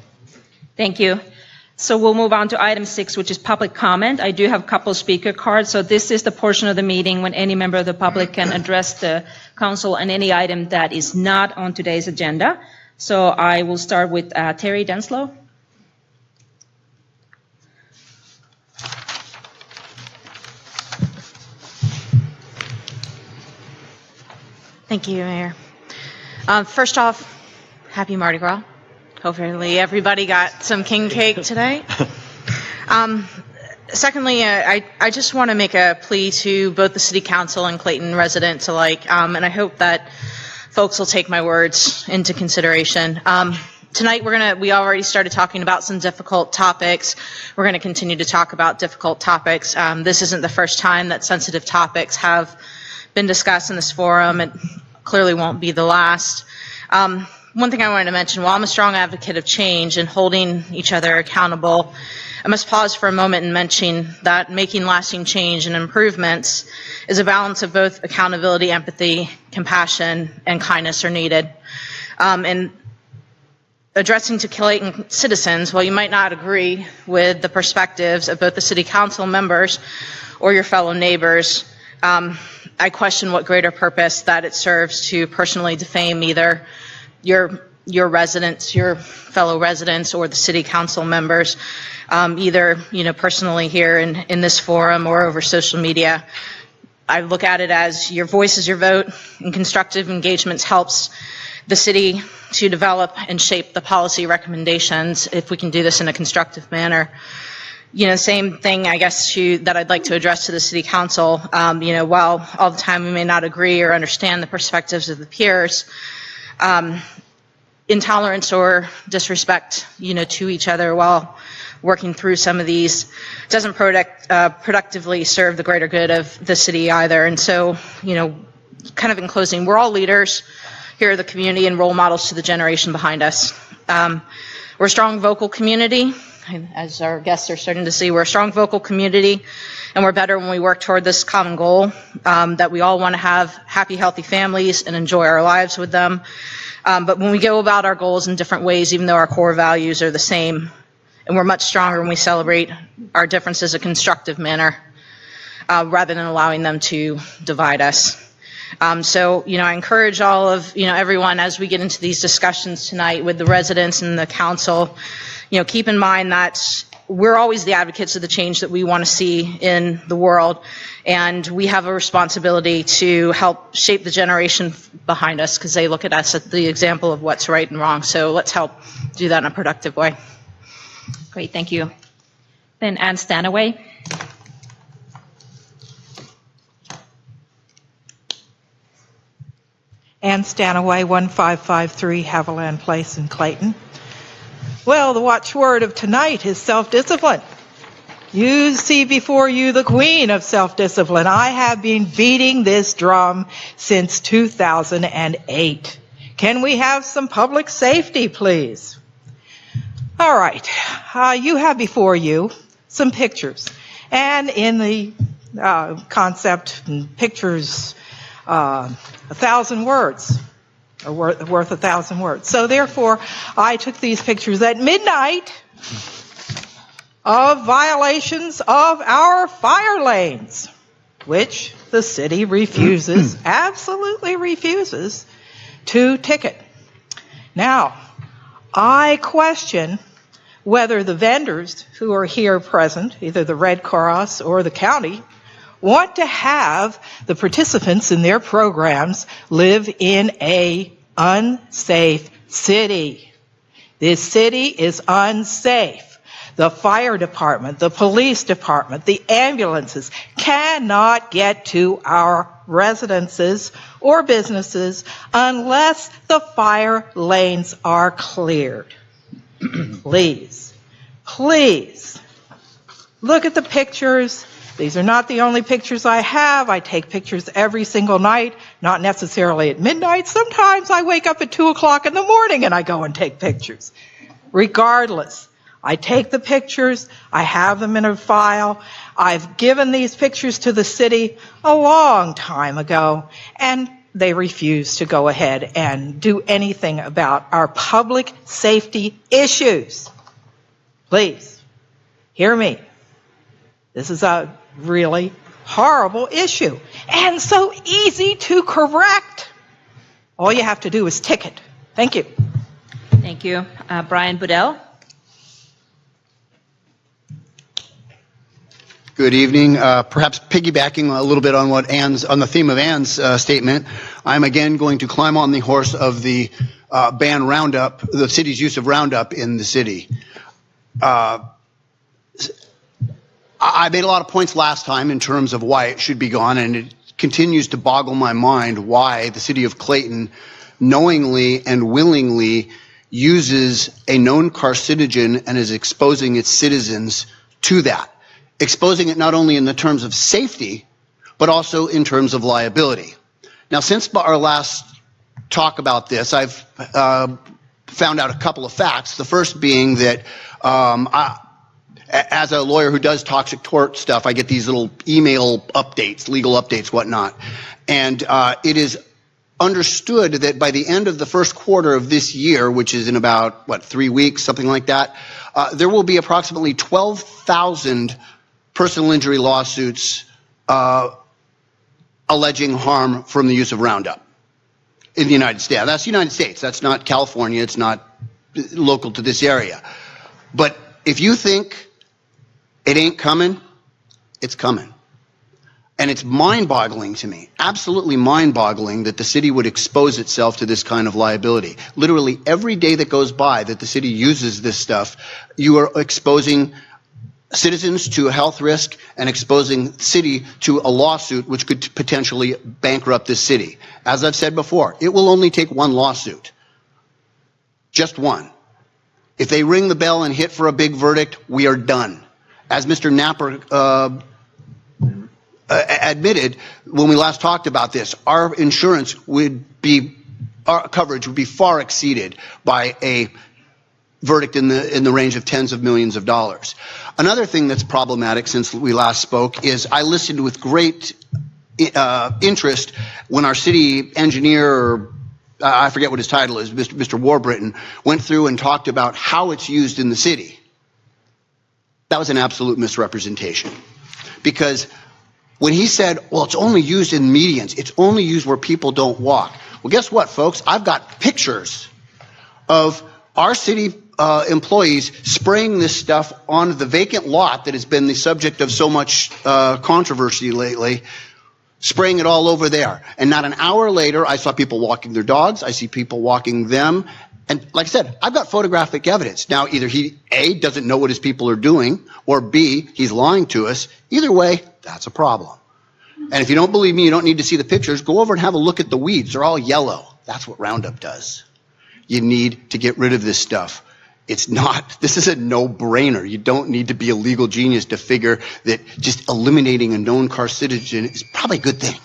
Thank you. So we'll move on to item 6, which is public comment. I do have a couple speaker cards. So this is the portion of the meeting when any member of the public can address the council on any item that is not on today's agenda. So I will start with Terry Denslow.
Thank you, Mayor. First off, happy Mardi Gras. Hopefully everybody got some king cake today. Secondly, I just want to make a plea to both the City Council and Clayton residents alike, and I hope that folks will take my words into consideration. Tonight we already started talking about some difficult topics. We're going to continue to talk about difficult topics. This isn't the first time that sensitive topics have been discussed in this forum. It clearly won't be the last. One thing I wanted to mention, while I'm a strong advocate of change and holding each other accountable, I must pause for a moment and mention that making lasting change and improvements is a balance of both accountability, empathy, compassion, and kindness are needed. And addressing to Clayton citizens, while you might not agree with the perspectives of both the City Council members or your fellow neighbors, I question what greater purpose that it serves to personally defame either your residents, your fellow residents, or the City Council members, either personally here in this forum or over social media. I look at it as your voice is your vote, and constructive engagements helps the city to develop and shape the policy recommendations if we can do this in a constructive manner. Same thing, I guess, that I'd like to address to the City Council. While all the time we may not agree or understand the perspectives of the peers, intolerance or disrespect, to each other while working through some of these doesn't productively serve the greater good of the city either. And so, kind of in closing, we're all leaders here in the community and role models to the generation behind us. We're a strong vocal community. As our guests are starting to see, we're a strong vocal community, and we're better when we work toward this common goal, that we all want to have happy, healthy families and enjoy our lives with them. But when we go about our goals in different ways, even though our core values are the same, and we're much stronger when we celebrate our differences in a constructive manner, rather than allowing them to divide us. So, I encourage all of, everyone as we get into these discussions tonight with the residents and the council, keep in mind that we're always the advocates of the change that we want to see in the world, and we have a responsibility to help shape the generation behind us because they look at us as the example of what's right and wrong. So let's help do that in a productive way.
Great, thank you. Then Ann Stanaway.
Ann Stanaway, 1553 Haviland Place in Clayton. Well, the watchword of tonight is self-discipline. You see before you the queen of self-discipline. I have been beating this drum since 2008. Can we have some public safety, please? All right, you have before you some pictures. And in the concept and pictures 1,000 words, are worth 1,000 words. So therefore, I took these pictures at midnight of violations of our fire lanes, which the city refuses, absolutely refuses to ticket. Now, I question whether the vendors who are here present, either the Red Cross or the county, want to have the participants in their programs live in a unsafe city. This city is unsafe. The fire department, the police department, the ambulances cannot get to our residences or businesses unless the fire lanes are cleared. Please, please, look at the pictures. These are not the only pictures I have. I take pictures every single night, not necessarily at midnight. Sometimes I wake up at 2 o'clock in the morning and I go and take pictures. Regardless, I take the pictures, I have them in a file. I've given these pictures to the city a long time ago, and they refuse to go ahead and do anything about our public safety issues. Please, hear me. This is a really horrible issue, and so easy to correct. All you have to do is ticket. Thank you.
Thank you. Brian Budell.
Good evening. Perhaps piggybacking a little bit on what on the theme of Ann's statement, I'm again going to climb on the horse of the ban Roundup, the city's use of Roundup in the city. I made a lot of points last time in terms of why it should be gone, and it continues to boggle my mind why the city of Clayton knowingly and willingly uses a known carcinogen and is exposing its citizens to that. Exposing it not only in the terms of safety, but also in terms of liability. Now, since our last talk about this, I've found out a couple of facts. The first being that as a lawyer who does toxic tort stuff, I get these little email updates, legal updates, whatnot. And it is understood that by the end of the first quarter of this year, which is in about, 3 weeks, something like that, there will be approximately 12,000 personal injury lawsuits alleging harm from the use of Roundup in the United States. That's the United States. That's not California. It's not local to this area. But if you think it ain't coming, it's coming. And it's mind-boggling to me, absolutely mind-boggling, that the city would expose itself to this kind of liability. Literally every day that goes by that the city uses this stuff, you are exposing citizens to a health risk and exposing the city to a lawsuit which could potentially bankrupt this city. As I've said before, it will only take one lawsuit. Just one. If they ring the bell and hit for a big verdict, we are done. As Mr. Napper admitted when we last talked about this, our insurance would be, our coverage would be far exceeded by a verdict in the range of tens of millions of dollars. Another thing that's problematic since we last spoke is I listened with great interest when our city engineer, or I forget what his title is, Mr. Warburton, went through and talked about how it's used in the city. That was an absolute misrepresentation. Because when he said, well, it's only used in medians, it's only used where people don't walk. Well, guess what, folks? I've got pictures of our city employees spraying this stuff on the vacant lot that has been the subject of so much controversy lately, spraying it all over there. And not an hour later, I saw people walking their dogs. I see people walking them. And like I said, I've got photographic evidence. Now, either he, A, doesn't know what his people are doing, or B, he's lying to us. Either way, that's a problem. And if you don't believe me, you don't need to see the pictures. Go over and have a look at the weeds. They're all yellow. That's what Roundup does. You need to get rid of this stuff. This is a no-brainer. You don't need to be a legal genius to figure that just eliminating a known carcinogen is probably a good thing.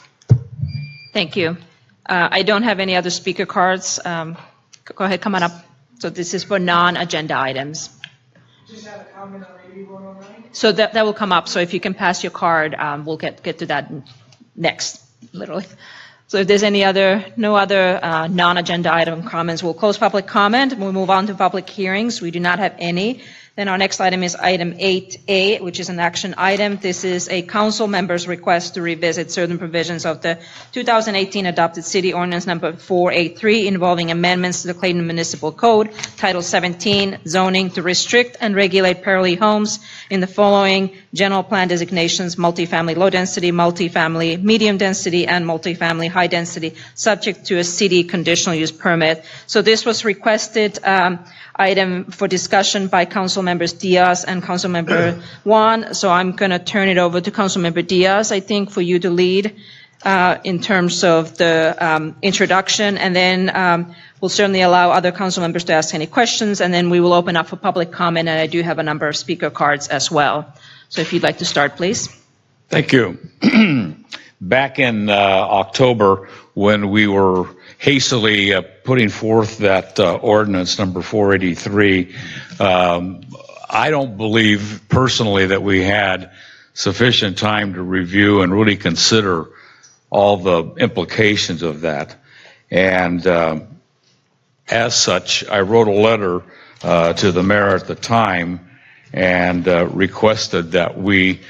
Thank you. I don't have any other speaker cards. Go ahead, come on up. So this is for non-agenda items.
Just have a comment on AB 109?
So that will come up. So if you can pass your card, we'll get to that next, literally. So if there's no other non-agenda item comments, we'll close public comment. We'll move on to public hearings. We do not have any. Then our next item is item 8A, which is an action item. This is a council member's request to revisit certain provisions of the 2018 adopted city ordinance number 483 involving amendments to the Clayton Municipal Code, Title 17, zoning to restrict and regulate parallel homes in the following general plan designations: multifamily low density, multifamily medium density, and multifamily high density, subject to a city conditional use permit. So this was requested item for discussion by Council Members Diaz and Council Member Juan. So I'm going to turn it over to Council Member Diaz, I think, for you to lead in terms of the introduction, and then we'll certainly allow other council members to ask any questions, and then we will open up for public comment, and I do have a number of speaker cards as well. So if you'd like to start, please.
Thank you. Back in October, when we were hastily putting forth that ordinance number 483, I don't believe personally that we had sufficient time to review and really consider all the implications of that. And as such, I wrote a letter to the mayor at the time and requested that we,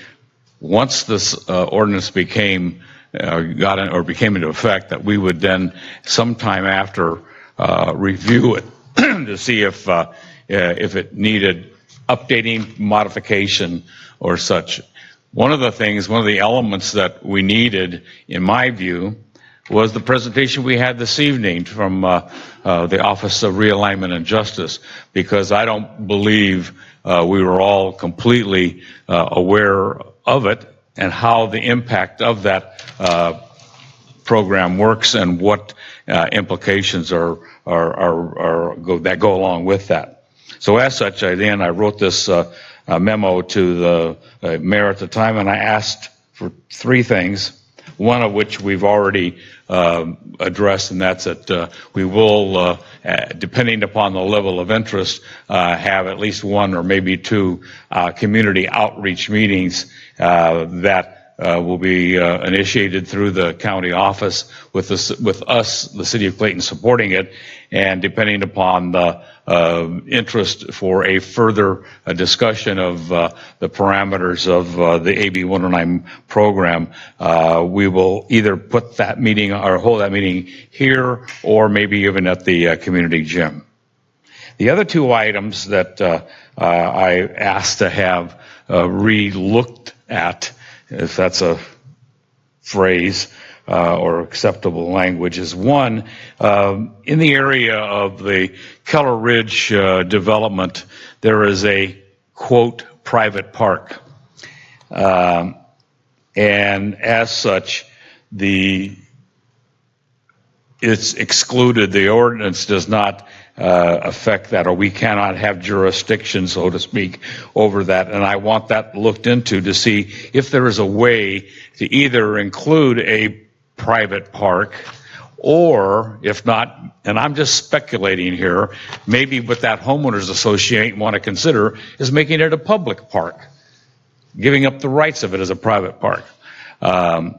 once this ordinance became into effect, that we would then sometime after review it to see if it needed updating, modification, or such. One of the elements that we needed, in my view, was the presentation we had this evening from the Office of Realignment and Justice, because I don't believe we were all completely aware of it and how the impact of that program works and what implications that go along with that. So as such, I wrote this memo to the mayor at the time, and I asked for three things, one of which we've already addressed, and that's that we will, depending upon the level of interest, have at least one or maybe two community outreach meetings that will be initiated through the county office with us, the city of Clayton, supporting it, and depending upon the interest for a further discussion of the parameters of the AB 109 program, we will either put that meeting or hold that meeting here or maybe even at the community gym. The other two items that I asked to have re-looked at, if that's a phrase or acceptable language, is one, in the area of the Keller Ridge development, there is a, quote, private park. And as such, it's excluded. The ordinance does not affect that, or we cannot have jurisdiction, so to speak, over that. And I want that looked into to see if there is a way to either include a private park, or if not, and I'm just speculating here, maybe what that homeowners association want to consider is making it a public park, giving up the rights of it as a private park. And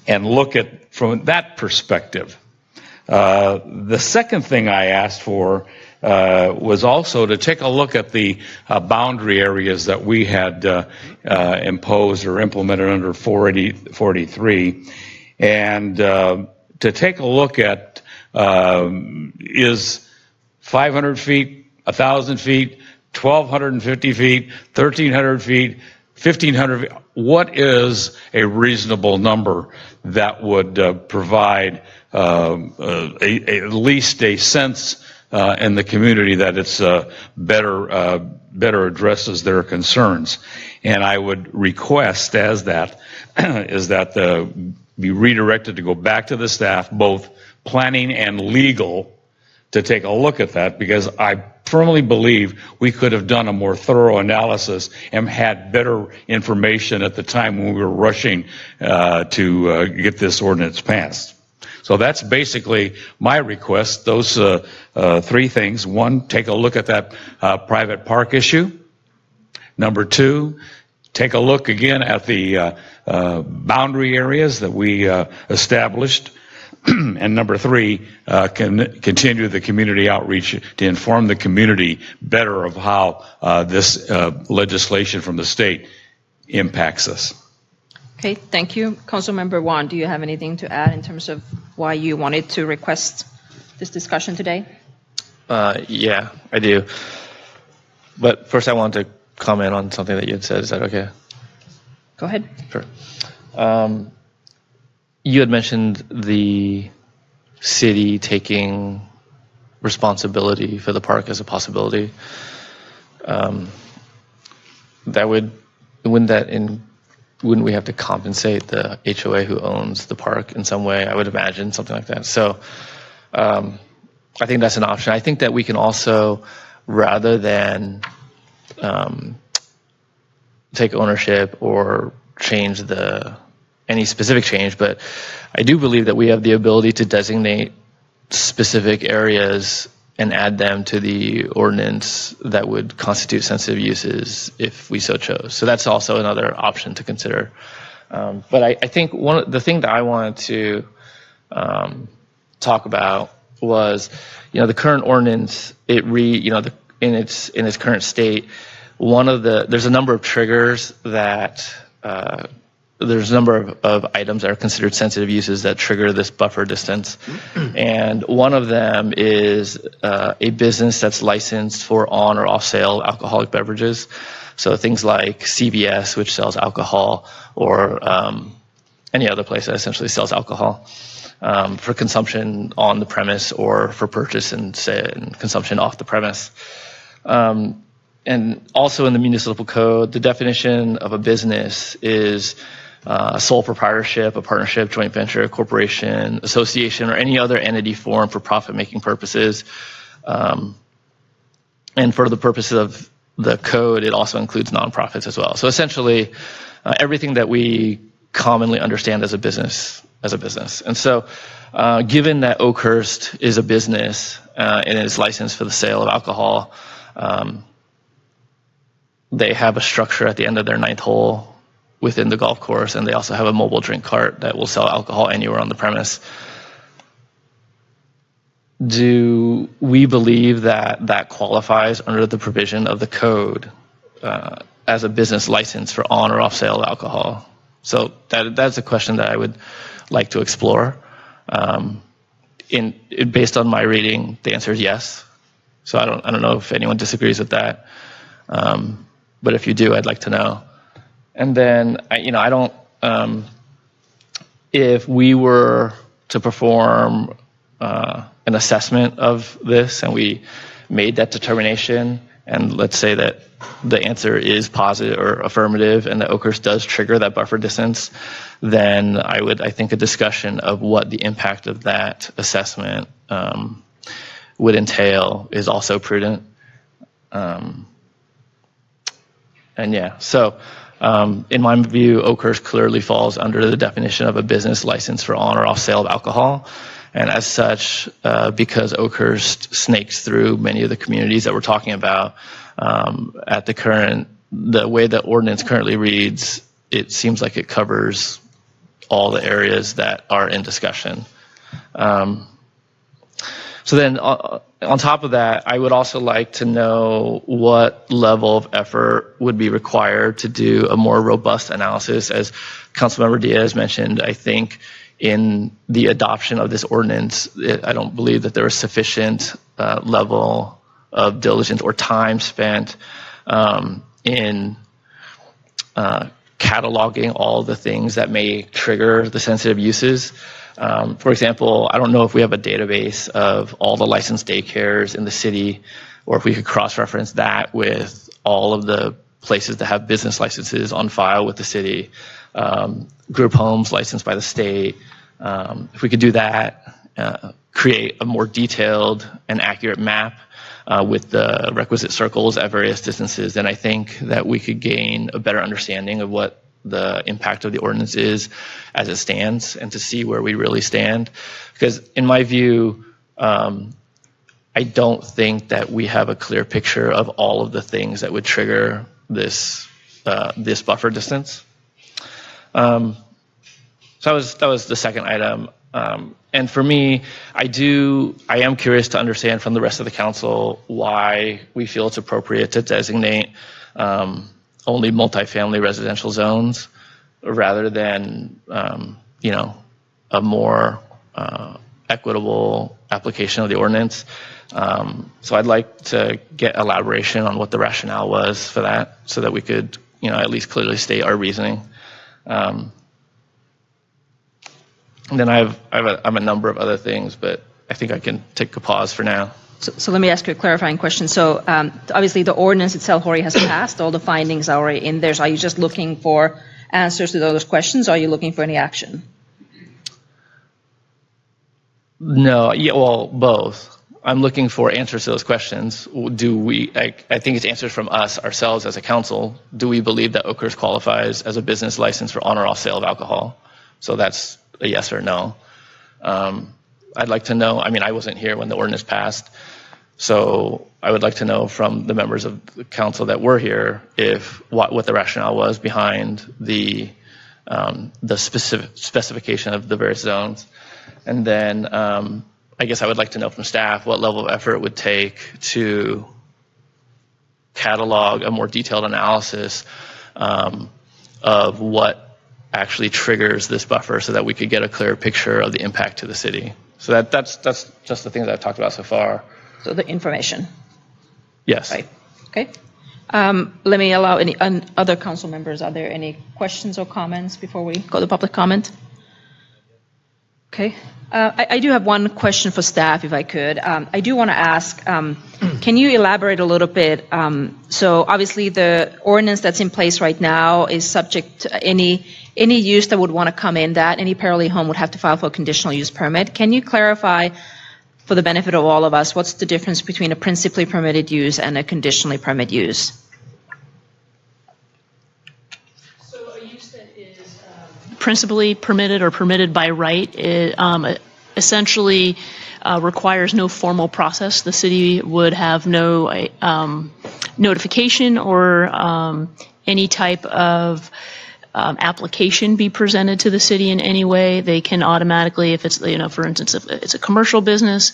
look at from that perspective. The second thing I asked for was also to take a look at the boundary areas that we had imposed or implemented under 483, and to take a look at is 500 feet, 1,000 feet, 1,250 feet, 1,300 feet, 1,500 feet, what is a reasonable number that would provide at least a sense in the community that it's better addresses their concerns. And I would request is that be redirected to go back to the staff, both planning and legal, to take a look at that, because I firmly believe we could have done a more thorough analysis and had better information at the time when we were rushing to get this ordinance passed. So that's basically my request, those three things. One, take a look at that private park issue. Number two, take a look again at the boundary areas that we established. And number three, continue the community outreach to inform the community better of how this legislation from the state impacts us.
Okay, thank you. Councilmember Wan, do you have anything to add in terms of why you wanted to request this discussion today?
Yeah, I do. But first I want to comment on something that you had said. Is that okay?
Go ahead.
Sure. You had mentioned the city taking responsibility for the park as a possibility. Wouldn't we have to compensate the HOA who owns the park in some way? I would imagine something like that. So I think that's an option. I think that we can also, rather than take ownership or change any specific change, but I do believe that we have the ability to designate specific areas and add them to the ordinance that would constitute sensitive uses if we so chose. So that's also another option to consider. But I think the thing that I wanted to talk about was, the current ordinance. In its current state, there's a number of triggers that. There's a number of items that are considered sensitive uses that trigger this buffer distance. And one of them is a business that's licensed for on or off sale alcoholic beverages. So things like CVS, which sells alcohol, or any other place that essentially sells alcohol for consumption on the premise or for purchase and consumption off the premise. And also in the municipal code, the definition of a business is a sole proprietorship, a partnership, joint venture, a corporation, association, or any other entity formed for profit-making purposes. And for the purposes of the code, it also includes nonprofits as well. So essentially, everything that we commonly understand as a business. And so, given that Oakhurst is a business and is licensed for the sale of alcohol, they have a structure at the end of their ninth hole within the golf course, and they also have a mobile drink cart that will sell alcohol anywhere on the premise. Do we believe that qualifies under the provision of the code as a business license for on or off sale alcohol? So that's a question that I would like to explore. Based on my reading, the answer is yes. So I don't know if anyone disagrees with that. But if you do, I'd like to know. And then, if we were to perform an assessment of this and we made that determination, and let's say that the answer is positive or affirmative and that Oakhurst does trigger that buffer distance, then I think a discussion of what the impact of that assessment would entail is also prudent. In my view, Oakhurst clearly falls under the definition of a business license for on or off sale of alcohol. And as such, because Oakhurst snakes through many of the communities that we're talking about, the way the ordinance currently reads, it seems like it covers all the areas that are in discussion. So then on top of that, I would also like to know what level of effort would be required to do a more robust analysis. As Councilmember Diaz mentioned, I think in the adoption of this ordinance, I don't believe that there is sufficient level of diligence or time spent in cataloging all the things that may trigger the sensitive uses. For example, I don't know if we have a database of all the licensed daycares in the city, or if we could cross-reference that with all of the places that have business licenses on file with the city, group homes licensed by the state. If we could do that, create a more detailed and accurate map with the requisite circles at various distances, then I think that we could gain a better understanding of what the impact of the ordinance is as it stands and to see where we really stand. Because in my view, I don't think that we have a clear picture of all of the things that would trigger this this buffer distance. So that was the second item. And for me, I am curious to understand from the rest of the council why we feel it's appropriate to designate only multifamily residential zones rather than, a more equitable application of the ordinance. So I'd like to get elaboration on what the rationale was for that so that we could, at least clearly state our reasoning. And then I have a number of other things, but I think I can take a pause for now.
So let me ask you a clarifying question. So obviously the ordinance itself already has passed. All the findings are already in there. So are you just looking for answers to those questions, or are you looking for any action?
No, well, both. I'm looking for answers to those questions. I think it's answers from us, ourselves as a council. Do we believe that Oakhurst qualifies as a business license for on or off sale of alcohol? So that's a yes or no. I'd like to know, I wasn't here when the ordinance passed, so I would like to know from the members of the council that were here what the rationale was behind the specification of the various zones. And then I guess I would like to know from staff what level of effort it would take to catalog a more detailed analysis of what actually triggers this buffer so that we could get a clear picture of the impact to the city. So that's just the things I've talked about so far.
So the information.
Yes.
Right. Okay. Let me allow any other council members. Are there any questions or comments before we go to public comment? Okay. I do have one question for staff, if I could. I do want to ask, can you elaborate a little bit? So obviously the ordinance that's in place right now is subject to any use that would want to come in that, any parolee home would have to file for a conditional use permit. Can you clarify, for the benefit of all of us, what's the difference between a principally permitted use and a conditionally permitted use?
Principally permitted or permitted by right, it essentially requires no formal process. The city would have no notification or any type of application be presented to the city in any way. They can automatically, if it's, for instance, if it's a commercial business,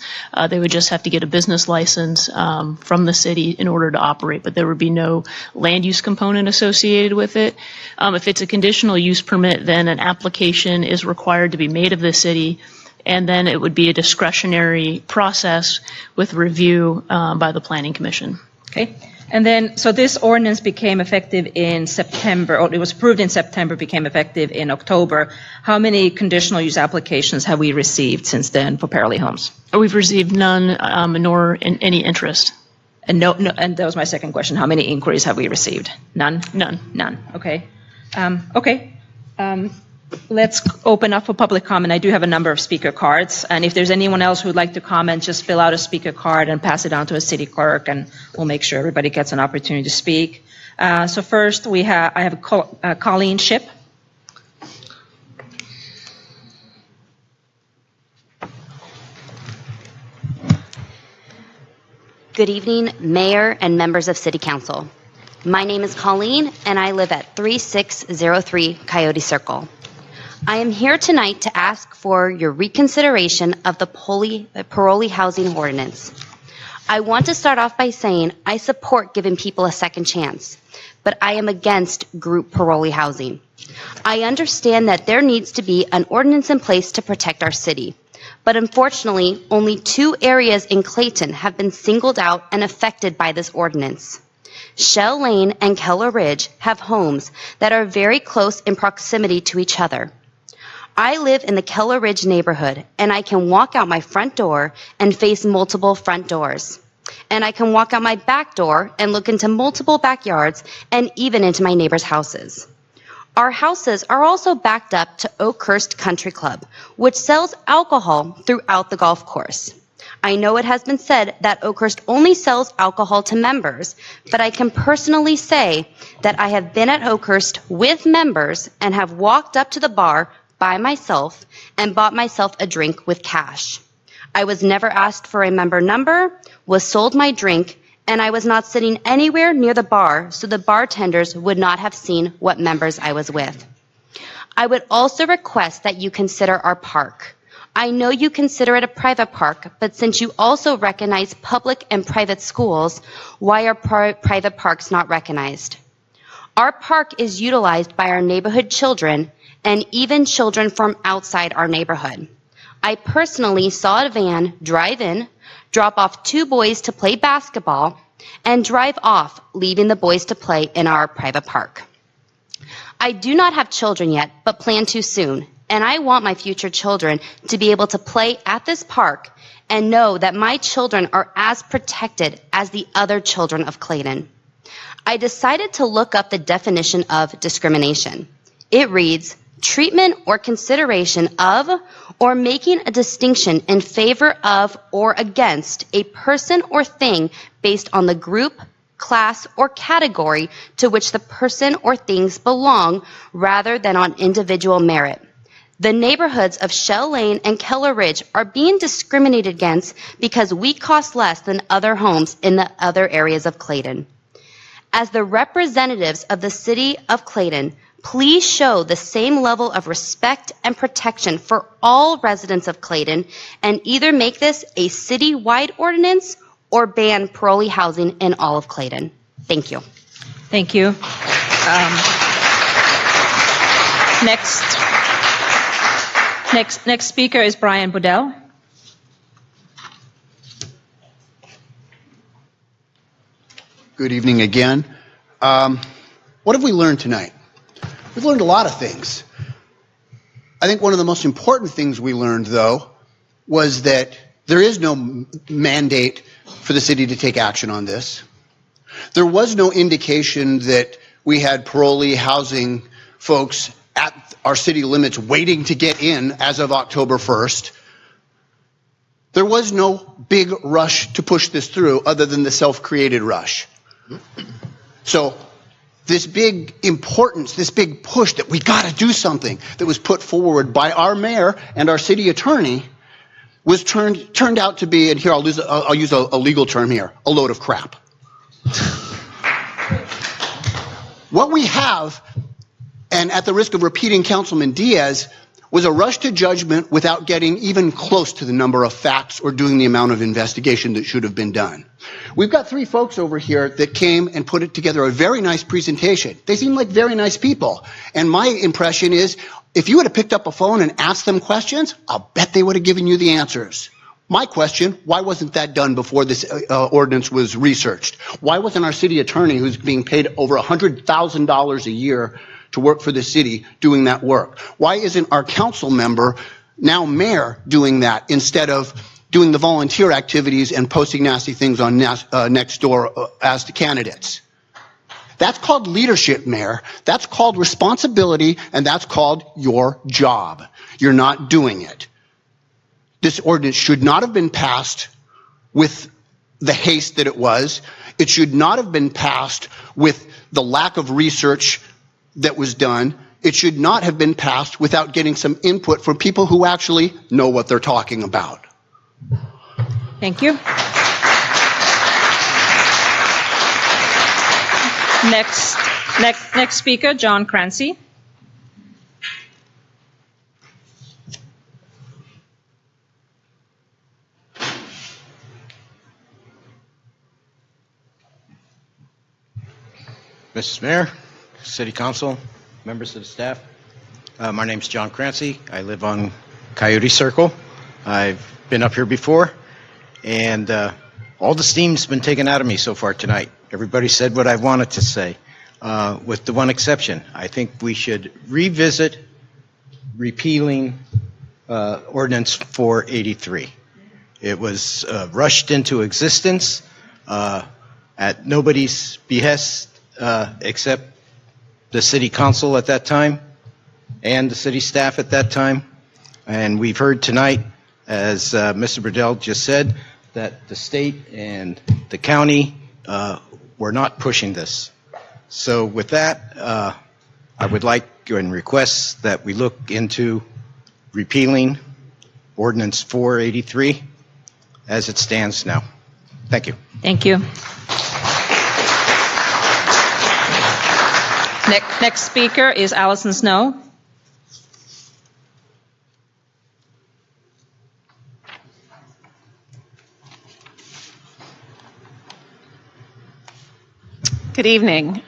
they would just have to get a business license from the city in order to operate, but there would be no land use component associated with it. If it's a conditional use permit, then an application is required to be made of the city, and then it would be a discretionary process with review by the Planning Commission.
Okay. And then, so this ordinance became effective in September, or it was approved in September, became effective in October. How many conditional use applications have we received since then for parolee homes?
We've received none, nor any interest.
And no, and that was my second question. How many inquiries have we received? None?
None.
None. Okay. Let's open up for public comment. I do have a number of speaker cards, and if there's anyone else who would like to comment, just fill out a speaker card and pass it on to a city clerk, and we'll make sure everybody gets an opportunity to speak. So first, I have Colleen Shipp.
Good evening, Mayor and members of City Council. My name is Colleen, and I live at 3603 Coyote Circle. I am here tonight to ask for your reconsideration of the parolee housing ordinance. I want to start off by saying I support giving people a second chance, but I am against group parolee housing. I understand that there needs to be an ordinance in place to protect our city, but unfortunately, only 2 areas in Clayton have been singled out and affected by this ordinance. Shell Lane and Keller Ridge have homes that are very close in proximity to each other. I live in the Keller Ridge neighborhood, and I can walk out my front door and face multiple front doors. And I can walk out my back door and look into multiple backyards and even into my neighbors' houses. Our houses are also backed up to Oakhurst Country Club, which sells alcohol throughout the golf course. I know it has been said that Oakhurst only sells alcohol to members, but I can personally say that I have been at Oakhurst with members and have walked up to the bar by myself and bought myself a drink with cash. I was never asked for a member number, was sold my drink, and I was not sitting anywhere near the bar, so the bartenders would not have seen what members I was with. I would also request that you consider our park. I know you consider it a private park, but since you also recognize public and private schools, why are private parks not recognized? Our park is utilized by our neighborhood children and even children from outside our neighborhood. I personally saw a van drive in, drop off 2 boys to play basketball, and drive off, leaving the boys to play in our private park. I do not have children yet, but plan to soon, and I want my future children to be able to play at this park and know that my children are as protected as the other children of Clayton. I decided to look up the definition of discrimination. It reads, treatment or consideration of or making a distinction in favor of or against a person or thing based on the group, class, or category to which the person or things belong rather than on individual merit. The neighborhoods of Shell Lane and Keller Ridge are being discriminated against because we cost less than other homes in the other areas of Clayton. As the representatives of the city of Clayton, please show the same level of respect and protection for all residents of Clayton and either make this a city-wide ordinance or ban parolee housing in all of Clayton. Thank you.
Thank you. Next speaker is Brian Budell.
Good evening again. What have we learned tonight? We've learned a lot of things. I think one of the most important things we learned, though, was that there is no mandate for the city to take action on this. There was no indication that we had parolee housing folks at our city limits waiting to get in as of October 1st. There was no big rush to push this through other than the self-created rush. So this big importance, this big push that we got to do something that was put forward by our mayor and our city attorney was turned out to be, and here I'll use a legal term here, a load of crap. What we have, and at the risk of repeating Councilman Diaz, was a rush to judgment without getting even close to the number of facts or doing the amount of investigation that should have been done. We've got 3 folks over here that came and put it together a very nice presentation. They seem like very nice people. And my impression is, if you would have picked up a phone and asked them questions, I'll bet they would have given you the answers. My question, why wasn't that done before this ordinance was researched? Why wasn't our city attorney, who's being paid over $100,000 a year to work for the city, doing that work? Why isn't our council member, now mayor, doing that instead of doing the volunteer activities and posting nasty things on Nextdoor as to candidates? That's called leadership, Mayor. That's called responsibility, and that's called your job. You're not doing it. This ordinance should not have been passed with the haste that it was. It should not have been passed with the lack of research that was done. It should not have been passed without getting some input from people who actually know what they're talking about.
Thank you. Next speaker, John Crancy.
Mrs. Mayor, City Council, members of the staff. My name's John Crancy. I live on Coyote Circle. I've been up here before, and all the steam's been taken out of me so far tonight. Everybody said what I wanted to say, with the one exception. I think we should revisit repealing Ordinance 483. It was rushed into existence at nobody's behest except the city council at that time and the city staff at that time. And we've heard tonight, as Mr. Burdell just said, that the state and the county were not pushing this. So with that, I would like and request that we look into repealing Ordinance 483 as it stands now. Thank you.
Thank you. Next speaker is Allison Snow.
Good evening.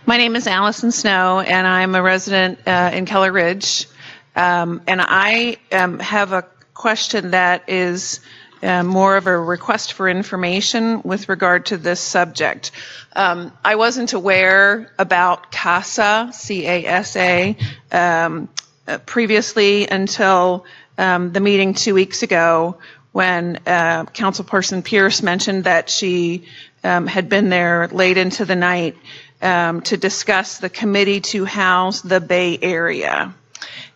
My name is Allison Snow, and I'm a resident in Keller Ridge. And I have a question that is more of a request for information with regard to this subject. I wasn't aware about CASA, C-A-S-A, previously until the meeting 2 weeks ago when Councilperson Pierce mentioned that she had been there late into the night to discuss the committee to house the Bay Area.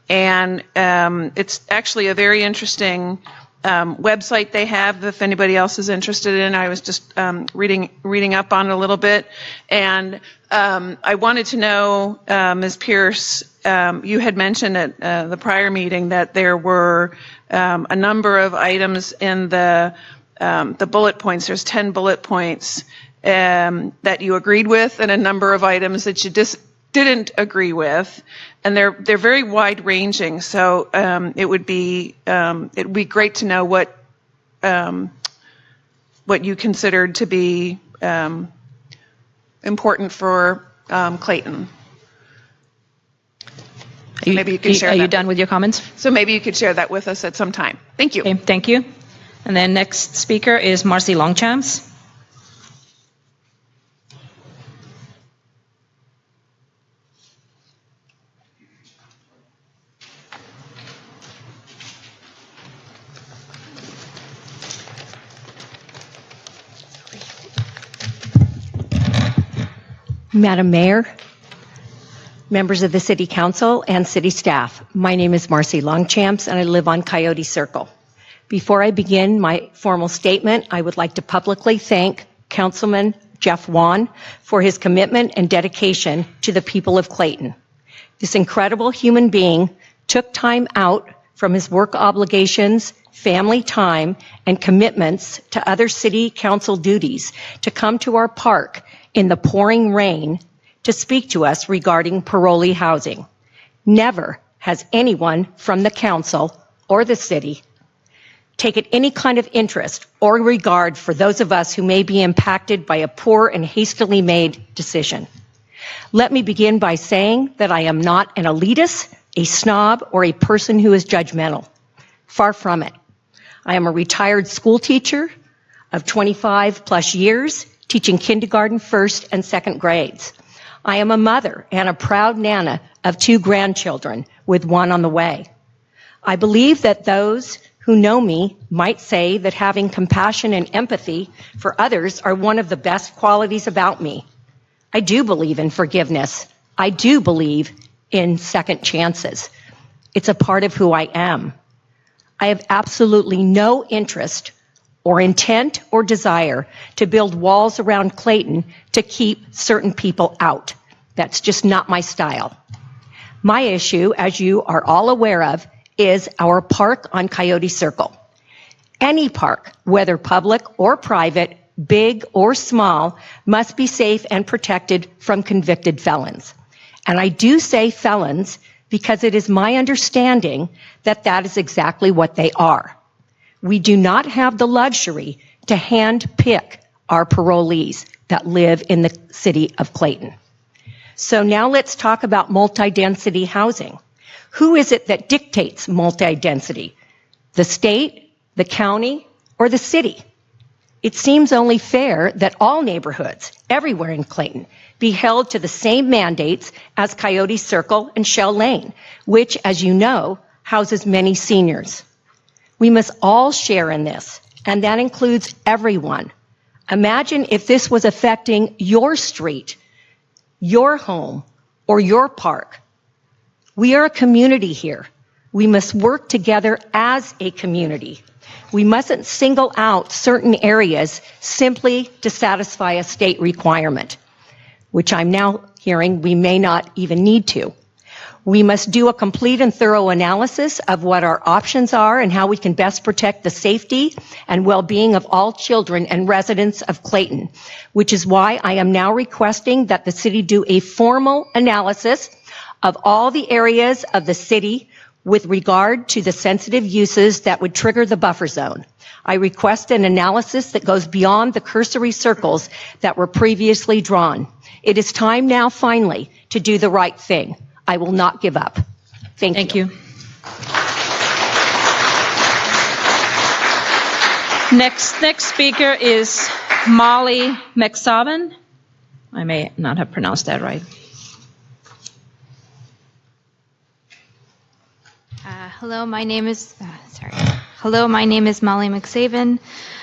And it's actually a very interesting website they have if anybody else is interested in. I was just reading up on it a little bit. And I wanted to know, Ms. Pierce, you had mentioned at the prior meeting that there were a number of items in the bullet points. There's 10 bullet points that you agreed with, and a number of items that you just didn't agree with, and they're very wide ranging. So it would be great to know what you considered to be important for Clayton. Maybe you could share.
Are
that
you done with your comments?
So maybe you could share that with us at some time. Thank you.
Okay, thank you. And then next speaker is Marcy Longchamps.
Madam Mayor, members of the City Council, and City staff, my name is Marcy Longchamps, and I live on Coyote Circle. Before I begin my formal statement, I would like to publicly thank Councilman Jeff Wan for his commitment and dedication to the people of Clayton. This incredible human being took time out from his work obligations, family time, and commitments to other City Council duties to come to our park in the pouring rain to speak to us regarding parolee housing. Never has anyone from the council or the city taken any kind of interest or regard for those of us who may be impacted by a poor and hastily made decision. Let me begin by saying that I am not an elitist, a snob, or a person who is judgmental. Far from it. I am a retired school teacher of 25 plus years, teaching kindergarten, first and second grades. I am a mother and a proud nana of 2 grandchildren, with 1 on the way. I believe that those who know me might say that having compassion and empathy for others are one of the best qualities about me. I do believe in forgiveness. I do believe in second chances. It's a part of who I am. I have absolutely no interest or intent or desire to build walls around Clayton to keep certain people out. That's just not my style. My issue, as you are all aware of, is our park on Coyote Circle. Any park, whether public or private, big or small, must be safe and protected from convicted felons. And I do say felons because it is my understanding that that is exactly what they are. We do not have the luxury to handpick our parolees that live in the city of Clayton. So now let's talk about multi-density housing. Who is it that dictates multi-density? The state, the county, or the city? It seems only fair that all neighborhoods, everywhere in Clayton, be held to the same mandates as Coyote Circle and Shell Lane, which, as you know, houses many seniors. We must all share in this, and that includes everyone. Imagine if this was affecting your street, your home, or your park. We are a community here. We must work together as a community. We mustn't single out certain areas simply to satisfy a state requirement, which I'm now hearing we may not even need to. We must do a complete and thorough analysis of what our options are and how we can best protect the safety and well-being of all children and residents of Clayton, which is why I am now requesting that the city do a formal analysis of all the areas of the city with regard to the sensitive uses that would trigger the buffer zone. I request an analysis that goes beyond the cursory circles that were previously drawn. It is time now, finally, to do the right thing. I will not give up. Thank you.
Next speaker is Molly McSavan. I may not have pronounced that right.
Hello, my name is Molly McSavan.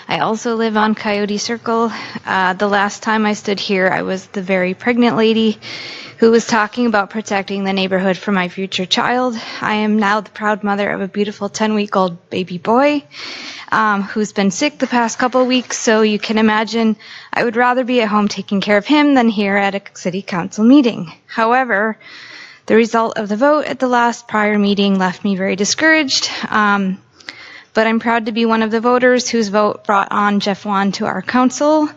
I also live on Coyote Circle. The last time I stood here, I was the very pregnant lady who was talking about protecting the neighborhood for my future child. I am now the proud mother of a beautiful 10-week-old baby boy who's been sick the past couple of weeks, so you can imagine I would rather be at home taking care of him than here at a city council meeting. However, the result of the vote at the last prior meeting left me very discouraged, but I'm proud to be one of the voters whose vote brought on Jeff Wan to our council.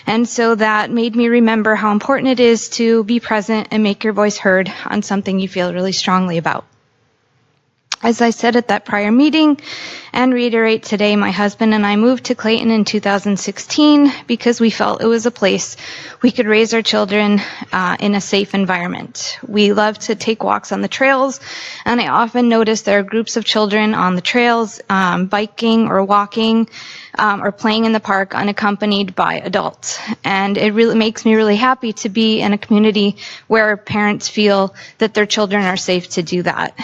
And so that made me remember how important it is to be present and make your voice heard on something you feel really strongly about. As I said at that prior meeting and reiterate today, my husband and I moved to Clayton in 2016 because we felt it was a place we could raise our children in a safe environment. We love to take walks on the trails, and I often notice there are groups of children on the trails biking or walking or playing in the park unaccompanied by adults. And it really makes me really happy to be in a community where parents feel that their children are safe to do that.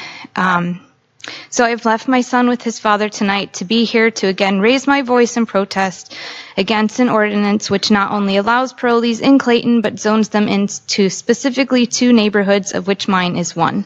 So I've left my son with his father tonight to be here to again raise my voice in protest against an ordinance which not only allows parolees in Clayton but zones them into specifically 2 neighborhoods, of which mine is one.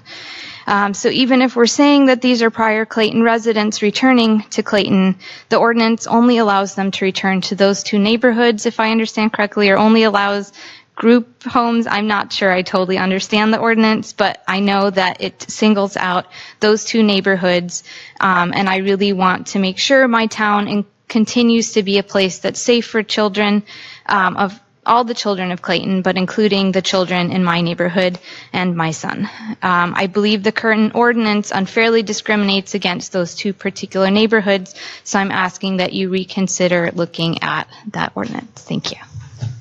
So even if we're saying that these are prior Clayton residents returning to Clayton, the ordinance only allows them to return to those 2 neighborhoods, if I understand correctly, or only allows group homes. I'm not sure I totally understand the ordinance, but I know that it singles out those 2 neighborhoods, and I really want to make sure my town continues to be a place that's safe for children, of all the children of Clayton, but including the children in my neighborhood and my son. I believe the current ordinance unfairly discriminates against those 2 particular neighborhoods, so I'm asking that you reconsider looking at that ordinance. Thank you.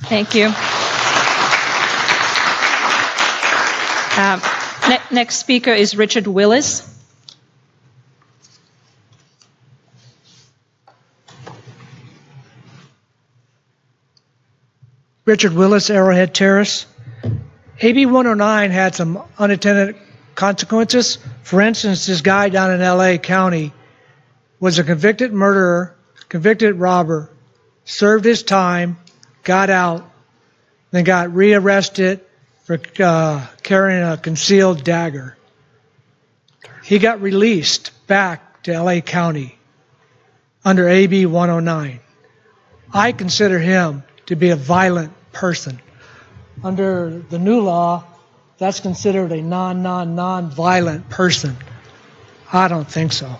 Thank you. Next speaker is Richard Willis.
Richard Willis, Arrowhead Terrace. AB 109 had some unintended consequences. For instance, this guy down in LA County was a convicted murderer, convicted robber, served his time, got out, then got rearrested for carrying a concealed dagger. He got released back to LA County under AB 109. I consider him to be a violent person. Under the new law, that's considered a non-violent person. I don't think so.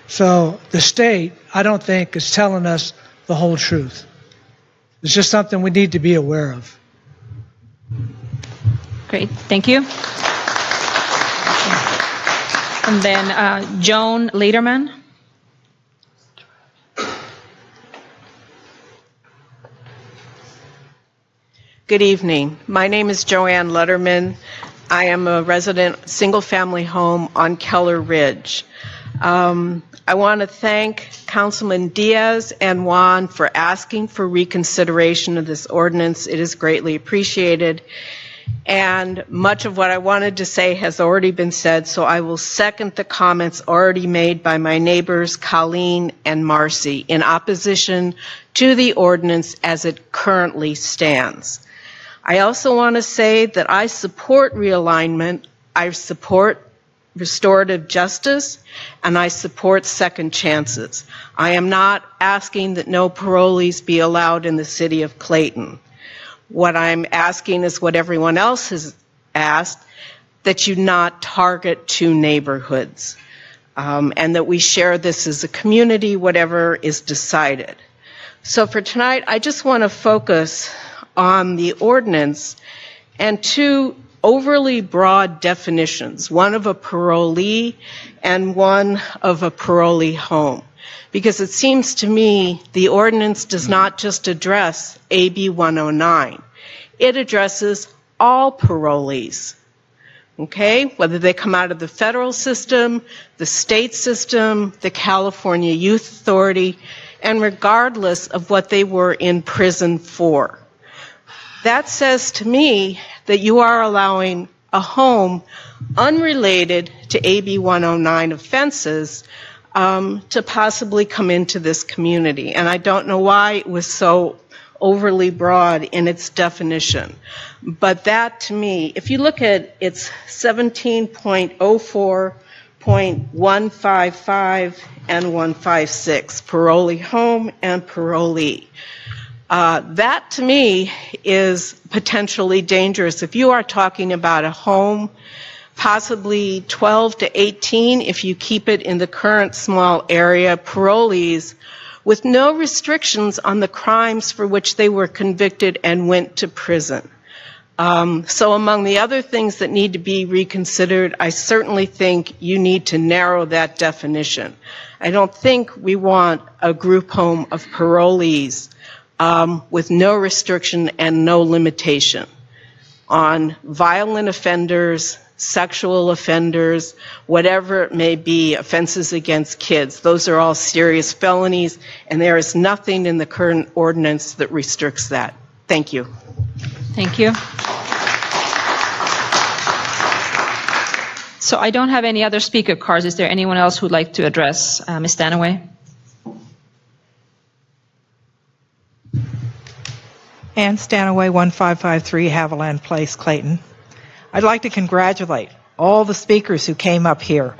So the state, I don't think, is telling us the whole truth. It's just something we need to be aware of.
Great, thank you. And then Joan Lederman.
Good evening. My name is Joanne Lederman. I am a resident single-family home on Keller Ridge. I want to thank Councilman Diaz and Juan for asking for reconsideration of this ordinance. It is greatly appreciated. And much of what I wanted to say has already been said, so I will second the comments already made by my neighbors Colleen and Marcy in opposition to the ordinance as it currently stands. I also want to say that I support realignment. I support restorative justice, and I support second chances. I am not asking that no parolees be allowed in the city of Clayton. What I'm asking is what everyone else has asked, that you not target two neighborhoods, and that we share this as a community, whatever is decided. So for tonight, I just want to focus on the ordinance and two overly broad definitions, one of a parolee and one of a parolee home. Because it seems to me the ordinance does not just address AB 109. It addresses all parolees, okay? Whether they come out of the federal system, the state system, the California Youth Authority, and regardless of what they were in prison for. That says to me that you are allowing a home unrelated to AB 109 offenses to possibly come into this community. And I don't know why it was so overly broad in its definition. But that to me, if you look at its 17.04.155 and 156, parolee home and parolee. That to me is potentially dangerous. If you are talking about a home, possibly 12 to 18, if you keep it in the current small area, parolees, with no restrictions on the crimes for which they were convicted and went to prison. So among the other things that need to be reconsidered, I certainly think you need to narrow that definition. I don't think we want a group home of parolees with no restriction and no limitation on violent offenders, sexual offenders, whatever it may be, offenses against kids. Those are all serious felonies, and there is nothing in the current ordinance that restricts that. Thank you.
Thank you. So I don't have any other speaker cards. Is there anyone else who'd like to address Ms. Stanaway?
Ann Stanaway, 1553 Haviland Place, Clayton. I'd like to congratulate all the speakers who came up here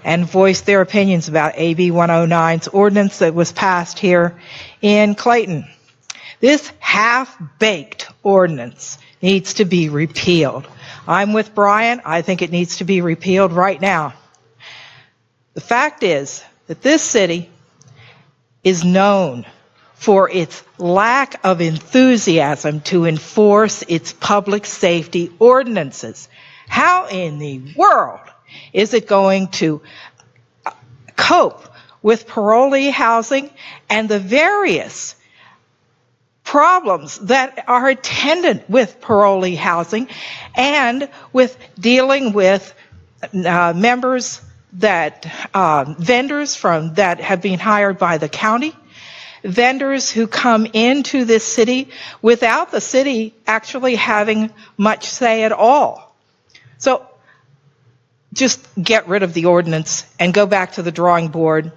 and voiced their opinions about AB 109's ordinance that was passed here in Clayton. This half-baked ordinance needs to be repealed. I'm with Brian. I think it needs to be repealed right now. The fact is that this city is known for its lack of enthusiasm to enforce its public safety ordinances. How in the world is it going to cope with parolee housing and the various problems that are attendant with parolee housing and with dealing with members that, vendors from that have been hired by the county, vendors who come into this city without the city actually having much say at all. So just get rid of the ordinance and go back to the drawing board.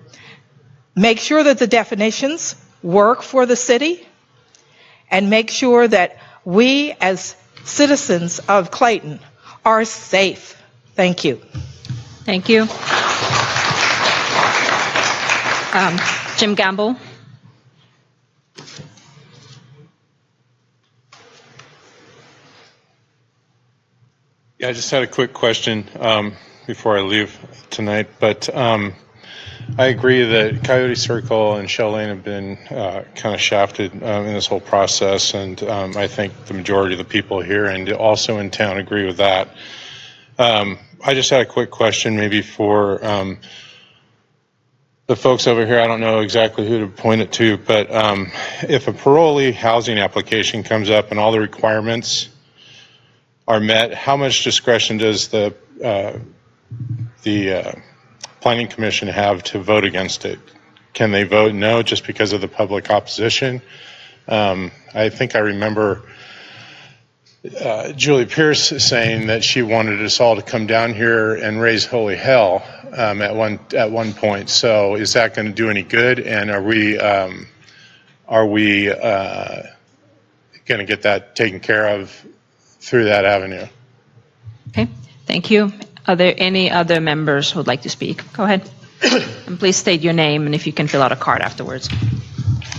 Make sure that the definitions work for the city, and make sure that we as citizens of Clayton are safe. Thank you.
Thank you. Jim Gamble.
Yeah, I just had a quick question before I leave tonight, but I agree that Coyote Circle and Shell Lane have been kind of shafted in this whole process, and I think the majority of the people here and also in town agree with that. I just had a quick question maybe for the folks over here. I don't know exactly who to point it to, but if a parolee housing application comes up and all the requirements are met, how much discretion does the Planning Commission have to vote against it? Can they vote no just because of the public opposition? I think I remember Julie Pierce saying that she wanted us all to come down here and raise holy hell at one point. So is that going to do any good? And are we going to get that taken care of through that avenue?
Okay, thank you. Are there any other members who would like to speak? Go ahead. And please state your name and if you can fill out a card afterwards.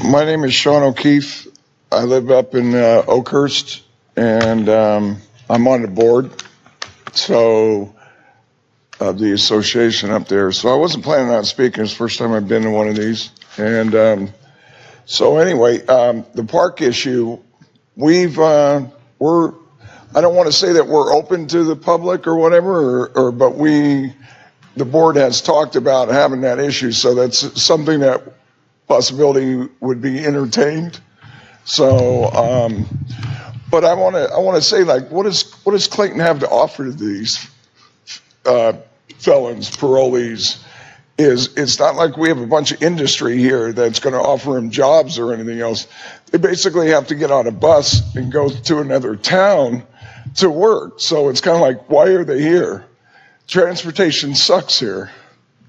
My name is Sean O'Keefe. I live up in Oakhurst, and I'm on the board of the association up there. So I wasn't planning on speaking. It's the first time I've been to one of these. And so anyway, the park issue, I don't want to say that we're open to the public or whatever, but the board has talked about having that issue, so that's something that possibility would be entertained. So, but I want to say, like, what does Clayton have to offer to these felons, parolees? It's not like we have a bunch of industry here that's going to offer them jobs or anything else. They basically have to get on a bus and go to another town to work. So it's kind of like, why are they here? Transportation sucks here.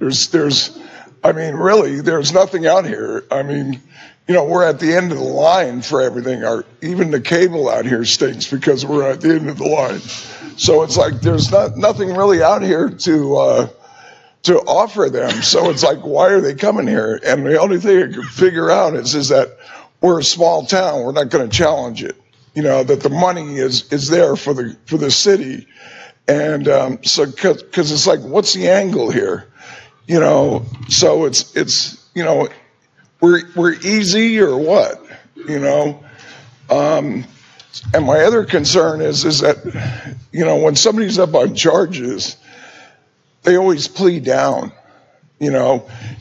I mean, really, there's nothing out here. I mean, we're at the end of the line for everything. Even the cable out here stinks because we're at the end of the line. So it's like there's nothing really out here to offer them. So it's like, why are they coming here? And the only thing I can figure out is that we're a small town. We're not going to challenge it. That the money is there for the city. And so because it's like, what's the angle here? So it's we're easy or what? And my other concern is that when somebody's up on charges, they always plead down.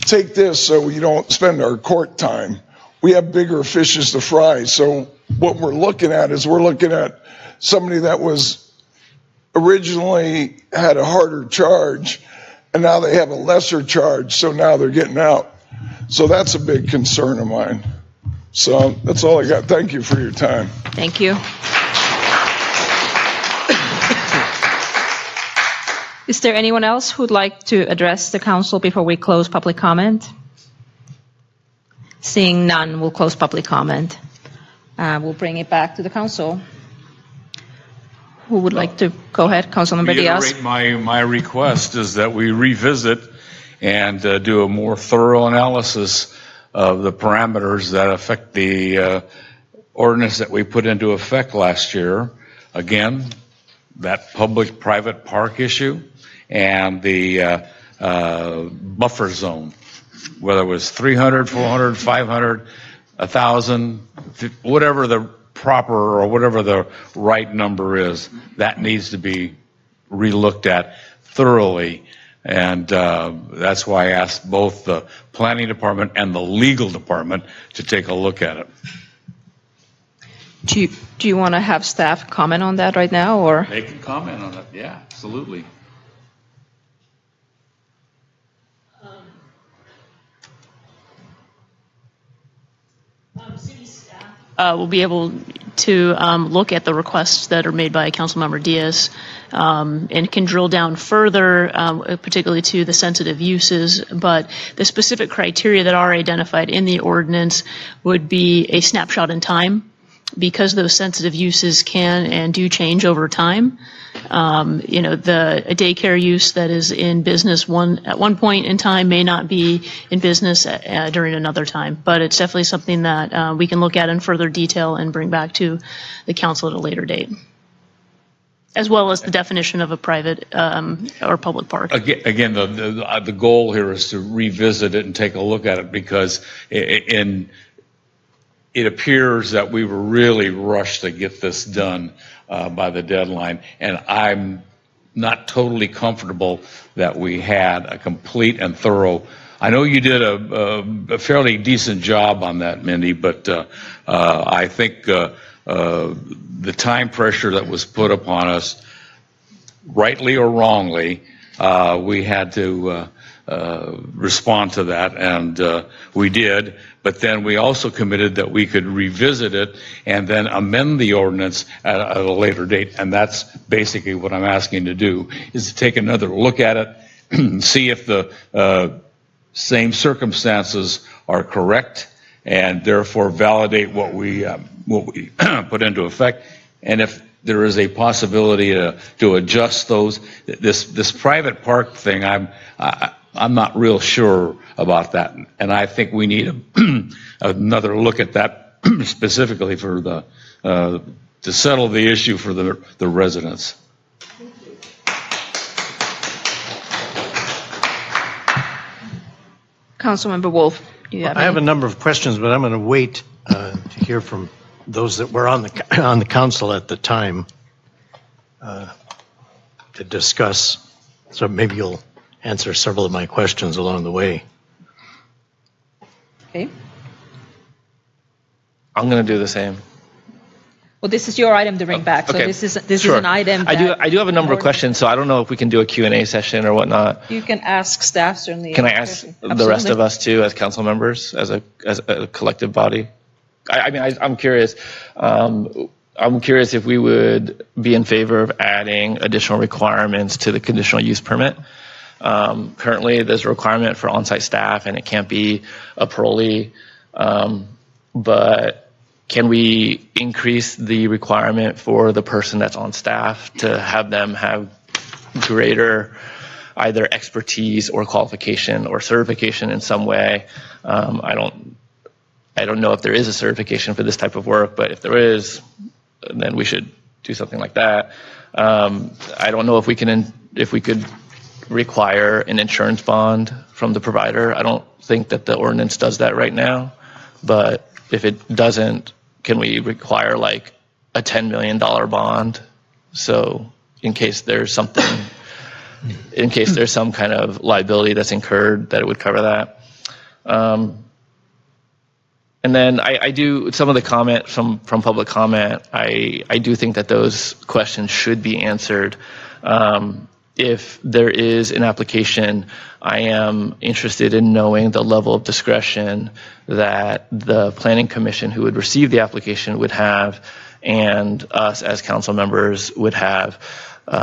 Take this so we don't spend our court time. We have bigger fishes to fry. So what we're looking at is somebody that was originally had a harder charge, and now they have a lesser charge, so now they're getting out. So that's a big concern of mine. So that's all I got. Thank you for your time.
Thank you. Is there anyone else who'd like to address the council before we close public comment? Seeing none, we'll close public comment. We'll bring it back to the council. Who would like to go ahead? Councilmember Diaz.
My request is that we revisit and do a more thorough analysis of the parameters that affect the ordinance that we put into effect last year. Again, that public-private park issue and the buffer zone, whether it was 300, 400, 500, 1,000, whatever the proper or whatever the right number is, that needs to be relooked at thoroughly. And that's why I asked both the planning department and the legal department to take a look at it.
Do you want to have staff comment on that right now, or?
They can comment on it, yeah, absolutely.
City staff will be able to look at the requests that are made by Councilmember Diaz and can drill down further, particularly to the sensitive uses. But the specific criteria that are identified in the ordinance would be a snapshot in time, because those sensitive uses can and do change over time. A daycare use that is in business at one point in time may not be in business during another time, but it's definitely something that we can look at in further detail and bring back to the council at a later date, as well as the definition of a private or public park.
Again, the goal here is to revisit it and take a look at it, because it appears that we were really rushed to get this done by the deadline, and I'm not totally comfortable that we had a complete and thorough. I know you did a fairly decent job on that, Mindy, but I think the time pressure that was put upon us, rightly or wrongly, we had to respond to that, and we did. But then we also committed that we could revisit it and then amend the ordinance at a later date. And that's basically what I'm asking to do, is to take another look at it, see if the same circumstances are correct, and therefore validate what we put into effect. And if there is a possibility to adjust those. This private park thing, I'm not real sure about that, and I think we need another look at that specifically for to settle the issue for the residents.
Councilmember Wolf, do you have
I have a number of questions, but I'm going to wait to hear from those that were on the council at the time to discuss. So maybe you'll answer several of my questions along the way.
Okay.
I'm going to do the same.
Well, this is your item to bring back, so
okay.
this is
Sure.
an item
I
that
do have a number of questions, so I don't know if we can do a Q&A session or whatnot.
you can ask staff, certainly.
Can I ask the rest of us too, as council members, as a collective body? I'm curious. I'm curious if we would be in favor of adding additional requirements to the conditional use permit. Currently, there's a requirement for on-site staff, and it can't be a parolee. But can we increase the requirement for the person that's on staff to have them have greater either expertise or qualification or certification in some way? I don't know if there is a certification for this type of work, but if there is, then we should do something like that. I don't know if we could require an insurance bond from the provider. I don't think that the ordinance does that right now, but if it doesn't, can we require like a $10 million bond? So in case there's some kind of liability that's incurred, that it would cover that. And then I do, some of the comment from public comment, I do think that those questions should be answered. If there is an application, I am interested in knowing the level of discretion that the planning commission who would receive the application would have, and us as council members would have.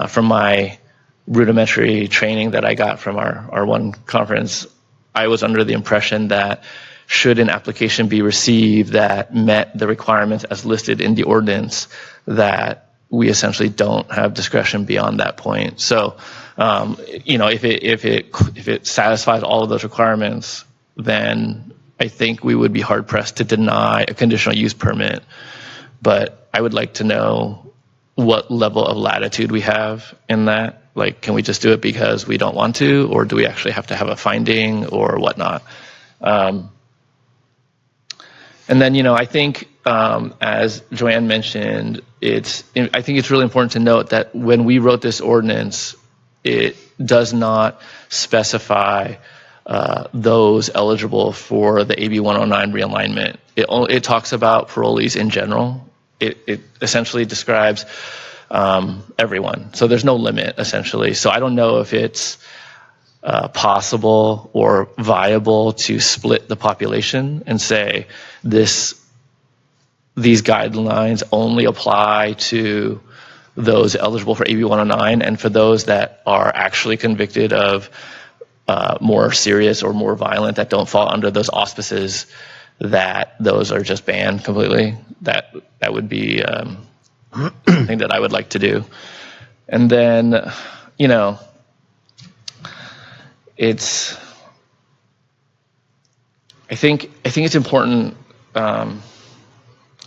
From my rudimentary training that I got from our one conference, I was under the impression that should an application be received that met the requirements as listed in the ordinance, that we essentially don't have discretion beyond that point. So, if it satisfies all of those requirements, then I think we would be hard pressed to deny a conditional use permit. But I would like to know what level of latitude we have in that. Like, can we just do it because we don't want to, or do we actually have to have a finding or whatnot? And then, I think, as Joanne mentioned, I think it's really important to note that when we wrote this ordinance, it does not specify those eligible for the AB 109 realignment. It talks about parolees in general. It essentially describes everyone. So there's no limit, essentially. So I don't know if it's possible or viable to split the population and say these guidelines only apply to those eligible for AB 109, and for those that are actually convicted of more serious or more violent that don't fall under those auspices, that those are just banned completely. That would be something that I would like to do. And then, I think it's important.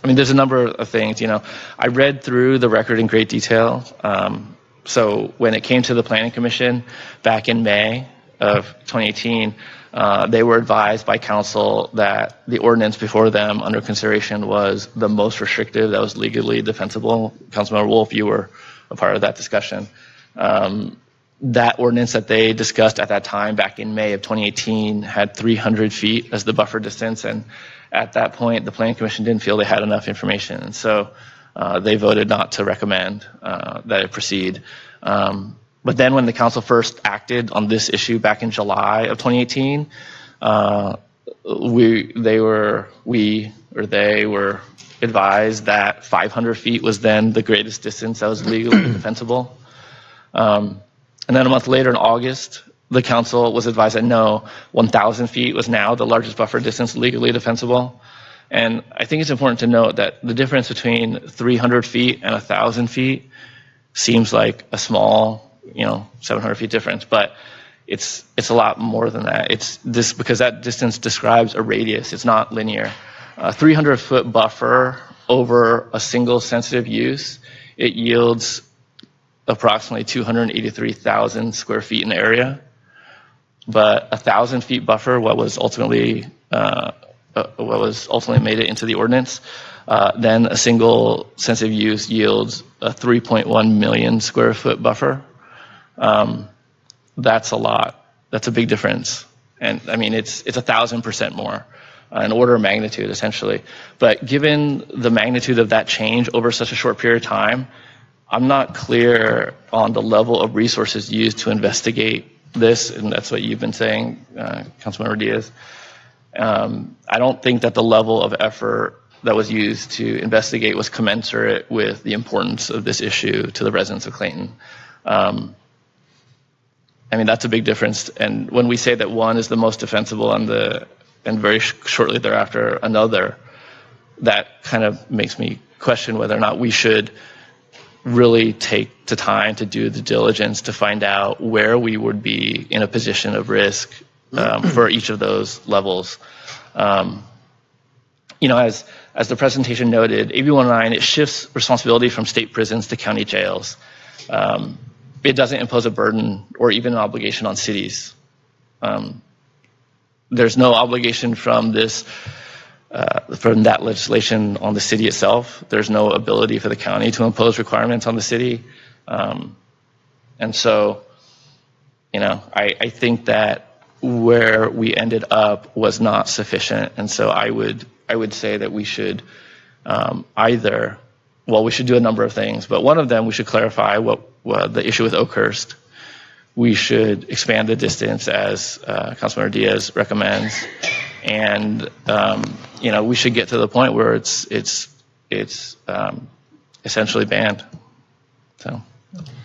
There's a number of things. I read through the record in great detail. So when it came to the Planning Commission back in May of 2018, they were advised by council that the ordinance before them under consideration was the most restrictive, that was legally defensible. Councilmember Wolf, you were a part of that discussion. That ordinance that they discussed at that time back in May of 2018 had 300 feet as the buffer distance, and at that point the Planning Commission didn't feel they had enough information, and so they voted not to recommend that it proceed. But then when the council first acted on this issue back in July of 2018, they were advised that 500 feet was then the greatest distance that was legally defensible. And then a month later in August, the council was advised that no, 1,000 feet was now the largest buffer distance legally defensible. And I think it's important to note that the difference between 300 feet and 1,000 feet seems like a small, 700 feet difference, but it's a lot more than that. It's this because that distance describes a radius. It's not linear. A 300-foot buffer over a single sensitive use, it yields approximately 283,000 square feet in area. But 1,000 feet buffer, what was ultimately made it into the ordinance, then a single sensitive use yields a 3.1 million square foot buffer. That's a lot. That's a big difference. And I mean, it's 1,000% more, an order of magnitude essentially. But given the magnitude of that change over such a short period of time, I'm not clear on the level of resources used to investigate this, and that's what you've been saying, Councilmember Diaz. I don't think that the level of effort that was used to investigate was commensurate with the importance of this issue to the residents of Clayton. I mean, that's a big difference. And when we say that one is the most defensible and very shortly thereafter another, that kind of makes me question whether or not we should really take the time to do the diligence to find out where we would be in a position of risk for each of those levels. As the presentation noted, AB 109, it shifts responsibility from state prisons to county jails. It doesn't impose a burden or even an obligation on cities. There's no obligation from that legislation on the city itself. There's no ability for the county to impose requirements on the city. And so, I think that where we ended up was not sufficient. And so I would say that we should we should do a number of things, but one of them, we should clarify what the issue with Oakhurst. We should expand the distance as Councilmember Diaz recommends. And, we should get to the point where it's essentially banned. So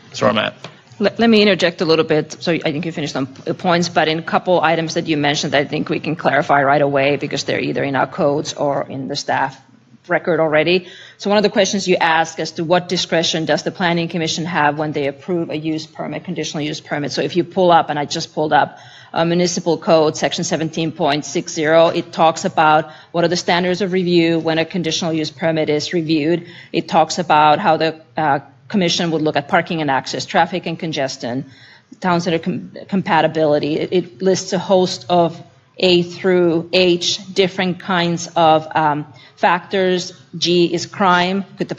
that's where I'm at.
Let me interject a little bit. So I think you finished on the points, but in a couple items that you mentioned, I think we can clarify right away because they're either in our codes or in the staff record already. So one of the questions you ask as to what discretion does the Planning Commission have when they approve a use permit, conditional use permit. So if you pull up, and I just pulled up, Municipal Code, Section 17.60. It talks about what are the standards of review when a conditional use permit is reviewed. It talks about how the Commission would look at parking and access, traffic and congestion, town center compatibility. It lists a host of A through H, different kinds of factors. G is crime. Could the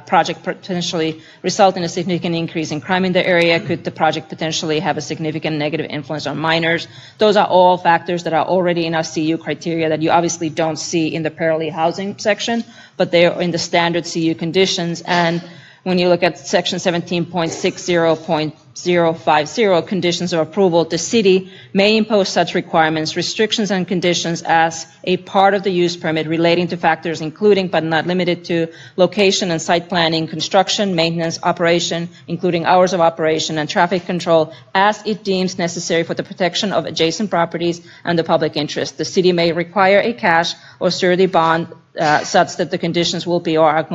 project potentially result in a significant increase in crime in the area? Could the project potentially have a significant negative influence on minors? Those are all factors that are already in our CU criteria that you obviously don't see in the parallel housing section, but they are in the standard CU conditions. And when you look at Section 17.60.050, conditions of approval, the city may impose such requirements, restrictions, and conditions as a part of the use permit relating to factors including but not limited to location and site planning, construction, maintenance, operation, including hours of operation, and traffic control as it deems necessary for the protection of adjacent properties and the public interest. The city may require a cash or surety bond such that the conditions will be or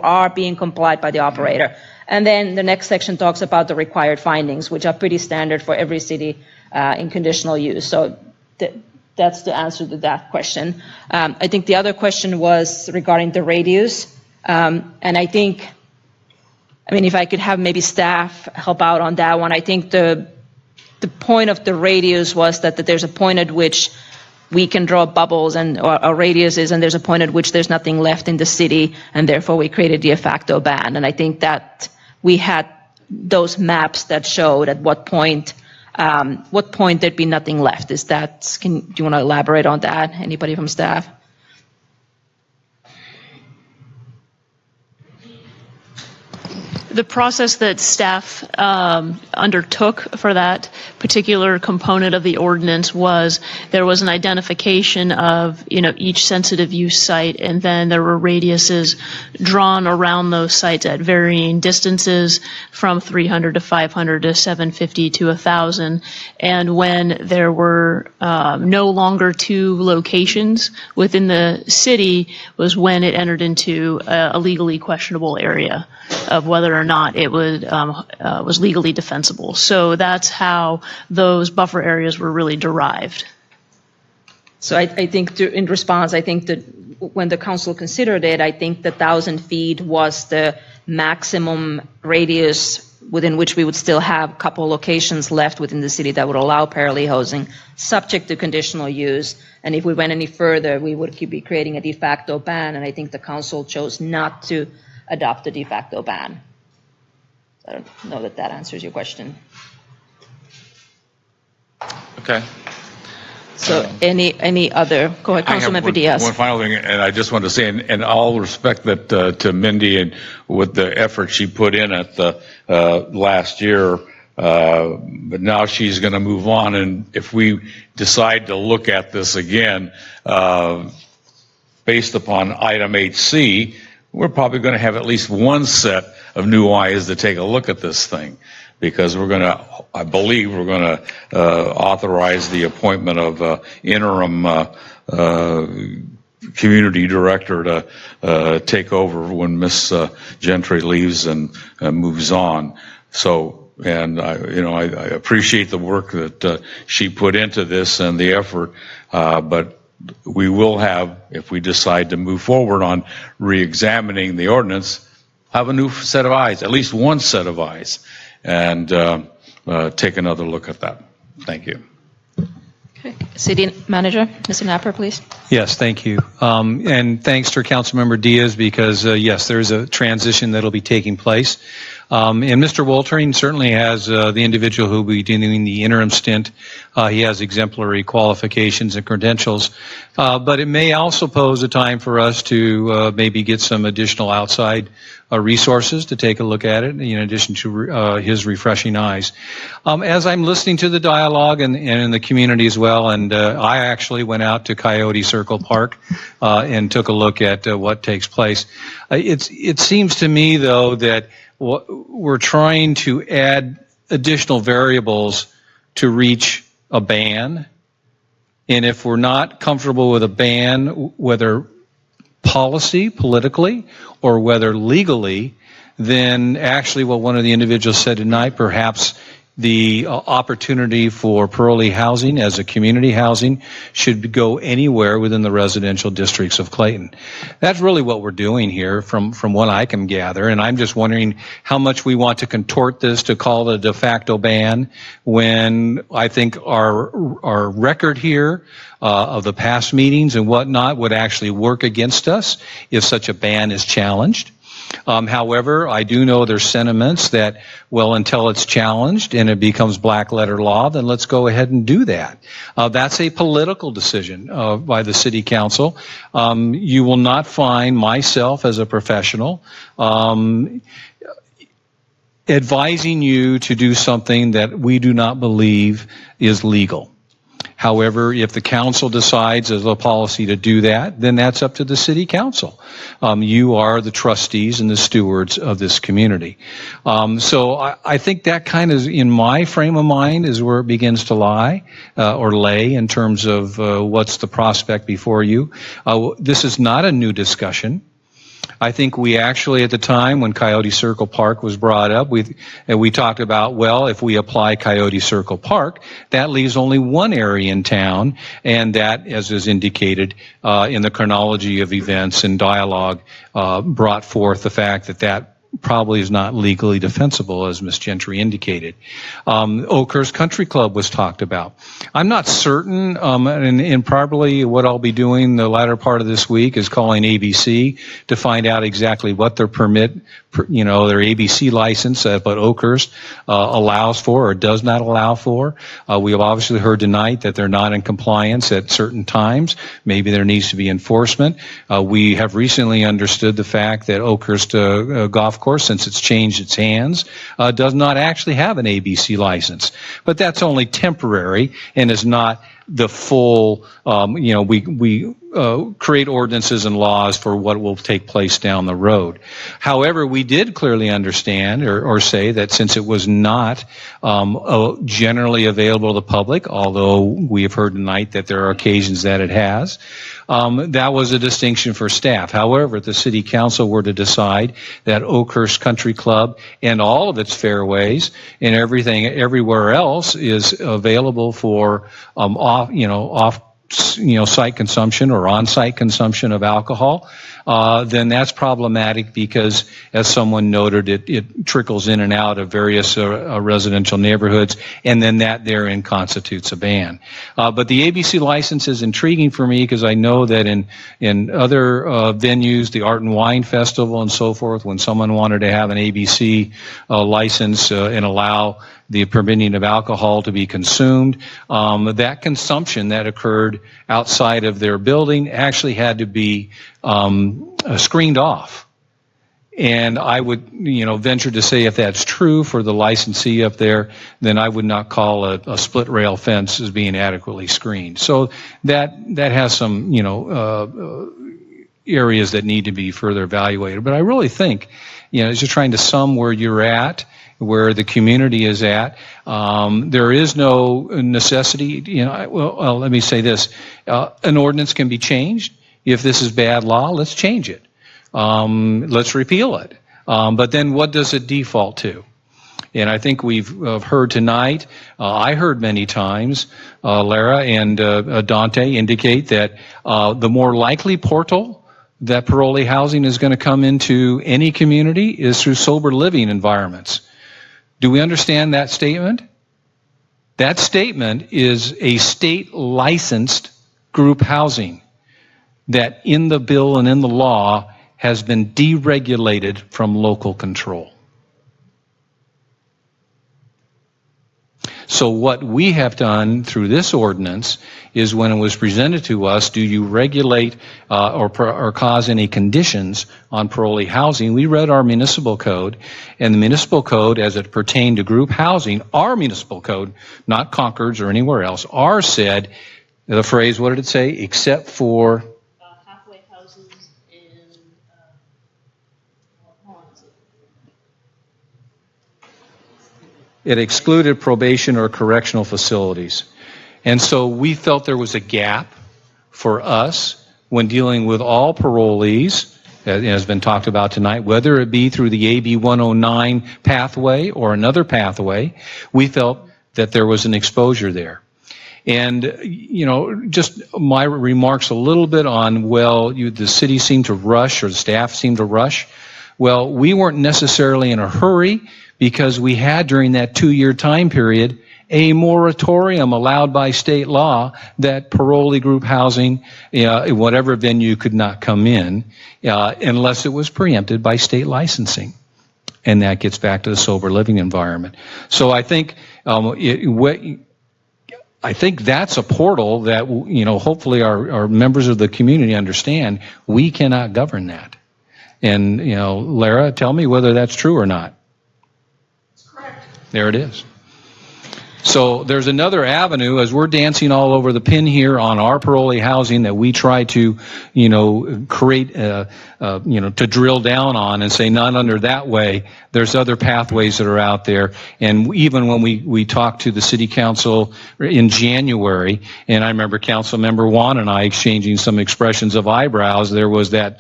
are being complied by the operator. And then the next section talks about the required findings, which are pretty standard for every city in conditional use. So that's the answer to that question. I think the other question was regarding the radius. And I think, if I could have maybe staff help out on that one, I think the point of the radius was that there's a point at which we can draw bubbles or radiuses, and there's a point at which there's nothing left in the city, and therefore we created the de facto ban. And I think that we had those maps that showed at what point there'd be nothing left. Do you want to elaborate on that? Anybody from staff?
The process that staff undertook for that particular component of the ordinance was there was an identification of, each sensitive use site, and then there were radiuses drawn around those sites at varying distances from 300 to 500 to 750 to 1,000. And when there were no longer two locations within the city was when it entered into a legally questionable area of whether or not it was legally defensible. So that's how those buffer areas were really derived.
So I think in response, I think that when the council considered it, I think the 1,000 feet was the maximum radius within which we would still have a couple locations left within the city that would allow parallel housing, subject to conditional use. And if we went any further, we would be creating a de facto ban, and I think the council chose not to adopt a de facto ban. I don't know that that answers your question.
Okay.
So any other, go ahead, Councilmember Diaz.
One final thing, and I just want to say, in all respect that to Mindy and with the effort she put in at the last year, but now she's going to move on, and if we decide to look at this again, based upon item 8C, we're probably going to have at least one set of new eyes to take a look at this thing, because I believe we're going to authorize the appointment of interim community director to take over when Miss Gentry leaves and moves on. So, and I appreciate the work that she put into this and the effort, but we will have, if we decide to move forward on re-examining the ordinance, have a new set of eyes, at least one set of eyes, and take another look at that. Thank you.
Okay. City Manager, Mr. Napper, please.
Yes, thank you. And thanks to Councilmember Diaz, because yes, there is a transition that will be taking place. And Mr. Woltering certainly has the individual who will be doing the interim stint. He has exemplary qualifications and credentials. But it may also pose a time for us to maybe get some additional outside resources to take a look at it, in addition to his refreshing eyes. As I'm listening to the dialogue and in the community as well, and I actually went out to Coyote Circle Park and took a look at what takes place. It seems to me, though, that we're trying to add additional variables to reach a ban. And if we're not comfortable with a ban, whether politically, or whether legally, then actually what one of the individuals said tonight, perhaps the opportunity for Pearly housing as a community housing should go anywhere within the residential districts of Clayton. That's really what we're doing here from what I can gather, and I'm just wondering how much we want to contort this to call it a de facto ban when I think our record here of the past meetings and whatnot would actually work against us if such a ban is challenged. However, I do know there's sentiments that, well, until it's challenged and it becomes black letter law, then let's go ahead and do that. That's a political decision by the City Council. You will not find myself as a professional advising you to do something that we do not believe is legal. However, if the council decides as a policy to do that, then that's up to the City Council. You are the trustees and the stewards of this community. So I think that kind of, in my frame of mind, is where it begins to lie or lay in terms of what's the prospect before you. This is not a new discussion. I think we actually, at the time when Coyote Circle Park was brought up, we talked about, well, if we apply Coyote Circle Park, that leaves only one area in town, and that, as is indicated in the chronology of events and dialogue, brought forth the fact that probably is not legally defensible, as Ms. Gentry indicated. Oakhurst Country Club was talked about. I'm not certain, and probably what I'll be doing the latter part of this week is calling ABC to find out exactly what their permit, their ABC license, but Oakhurst allows for or does not allow for. We have obviously heard tonight that they're not in compliance at certain times. Maybe there needs to be enforcement. We have recently understood the fact that Oakhurst Golf golf course, since it's changed its hands, does not actually have an ABC license. But that's only temporary and is not the full, we create ordinances and laws for what will take place down the road. However, we did clearly understand or say that since it was not generally available to the public, although we have heard tonight that there are occasions that it has, that was a distinction for staff. However, if the City Council were to decide that Oakhurst Country Club and all of its fairways and everything everywhere else is available for site consumption or on-site consumption of alcohol, then that's problematic because, as someone noted, it trickles in and out of various residential neighborhoods, and then that therein constitutes a ban. But the ABC license is intriguing for me because I know that in other venues, the Art and Wine Festival and so forth, when someone wanted to have an ABC license and allow the permitting of alcohol to be consumed, that consumption that occurred outside of their building actually had to be screened off. And I would, venture to say if that's true for the licensee up there, then I would not call a split rail fence as being adequately screened. So that has some, areas that need to be further evaluated. But I really think, as you're trying to sum where you're at, where the community is at, there is no necessity. Let me say this: an ordinance can be changed. If this is bad law, let's change it. Let's repeal it. But then, what does it default to? And I think we've heard tonight. I heard many times, Lara and Dante indicate that the more likely portal that parolee housing is going to come into any community is through sober living environments. Do we understand that statement? That statement is a state-licensed group housing that in the bill and in the law has been deregulated from local control. So what we have done through this ordinance is, when it was presented to us, do you regulate or cause any conditions on parolee housing? We read our municipal code, and the municipal code as it pertained to group housing, our municipal code, not Concord's or anywhere else, ours said, the phrase, what did it say? Except for
halfway houses and
it excluded probation or correctional facilities. And so we felt there was a gap for us when dealing with all parolees, as has been talked about tonight, whether it be through the AB 109 pathway or another pathway. We felt that there was an exposure there. And, just my remarks a little bit on, the city seemed to rush, or the staff seemed to rush. Well, we weren't necessarily in a hurry, because we had, during that 2-year time period, a moratorium allowed by state law that parolee group housing, whatever venue, could not come in unless it was preempted by state licensing. And that gets back to the sober living environment. So I think that's a portal that, hopefully our members of the community understand. We cannot govern that. And, Lara, tell me whether that's true or not. There it is. So there's another avenue, as we're dancing all over the pin here on our parolee housing, that we try to, create, to drill down on and say not under that way. There's other pathways that are out there. And even when we talked to the city council in January, and I remember council member Juan and I exchanging some expressions of eyebrows, there was that,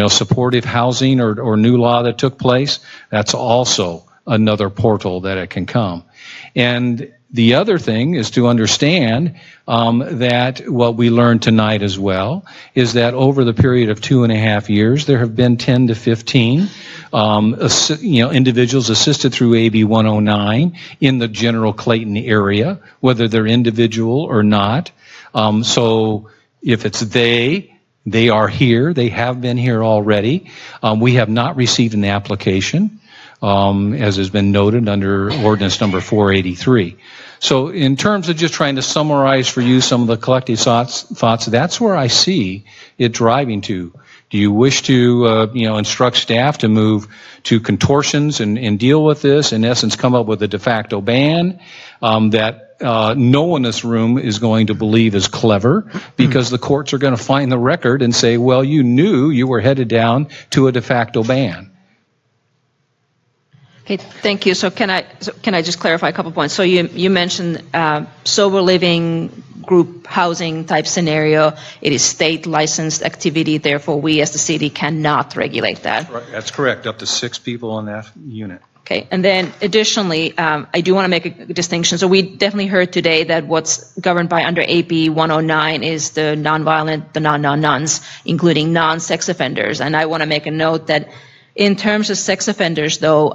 supportive housing or new law that took place. That's also another portal that it can come. And the other thing is to understand that what we learned tonight as well is that over the period of 2.5 years, there have been 10 to 15 individuals assisted through AB 109 in the general Clayton area, whether they're individual or not. So if it's they are here. They have been here already. We have not received an application, as has been noted under ordinance number 483. So in terms of just trying to summarize for you some of the collective thoughts, that's where I see it driving to. Do you wish to, instruct staff to move to contortions and deal with this, in essence, come up with a de facto ban that no one in this room is going to believe is clever, because the courts are going to find the record and say, well, you knew you were headed down to a de facto ban.
Okay, thank you. So can I just clarify a couple points? So you mentioned sober living, group housing type scenario. It is state licensed activity. Therefore, we as the city cannot regulate that.
Right, that's correct. Up to 6 people in that unit.
Okay, and then additionally, I do want to make a distinction. So we definitely heard today that what's governed by under AB 109 is the nonviolent, the non-nuns, including non-sex offenders. And I want to make a note that in terms of sex offenders, though,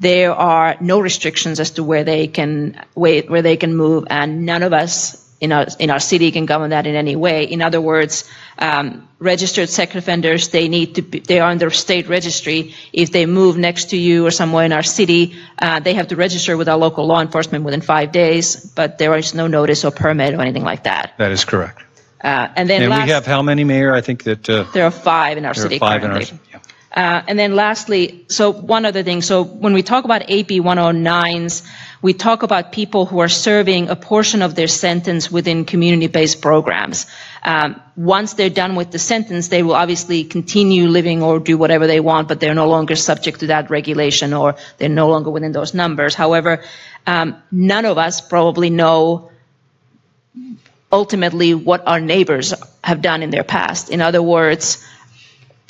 there are no restrictions as to where they can move, and none of us in our city can govern that in any way. In other words, registered sex offenders, they are on their state registry. If they move next to you or somewhere in our city, they have to register with our local law enforcement within 5 days, but there is no notice or permit or anything like that.
That is correct.
And
we have how many, Mayor? I think that
there are 5 in our city currently. And then lastly, so one other thing. So when we talk about AB 109s, we talk about people who are serving a portion of their sentence within community-based programs. Once they're done with the sentence, they will obviously continue living or do whatever they want, but they're no longer subject to that regulation, or they're no longer within those numbers. However, none of us probably know ultimately what our neighbors have done in their past. In other words,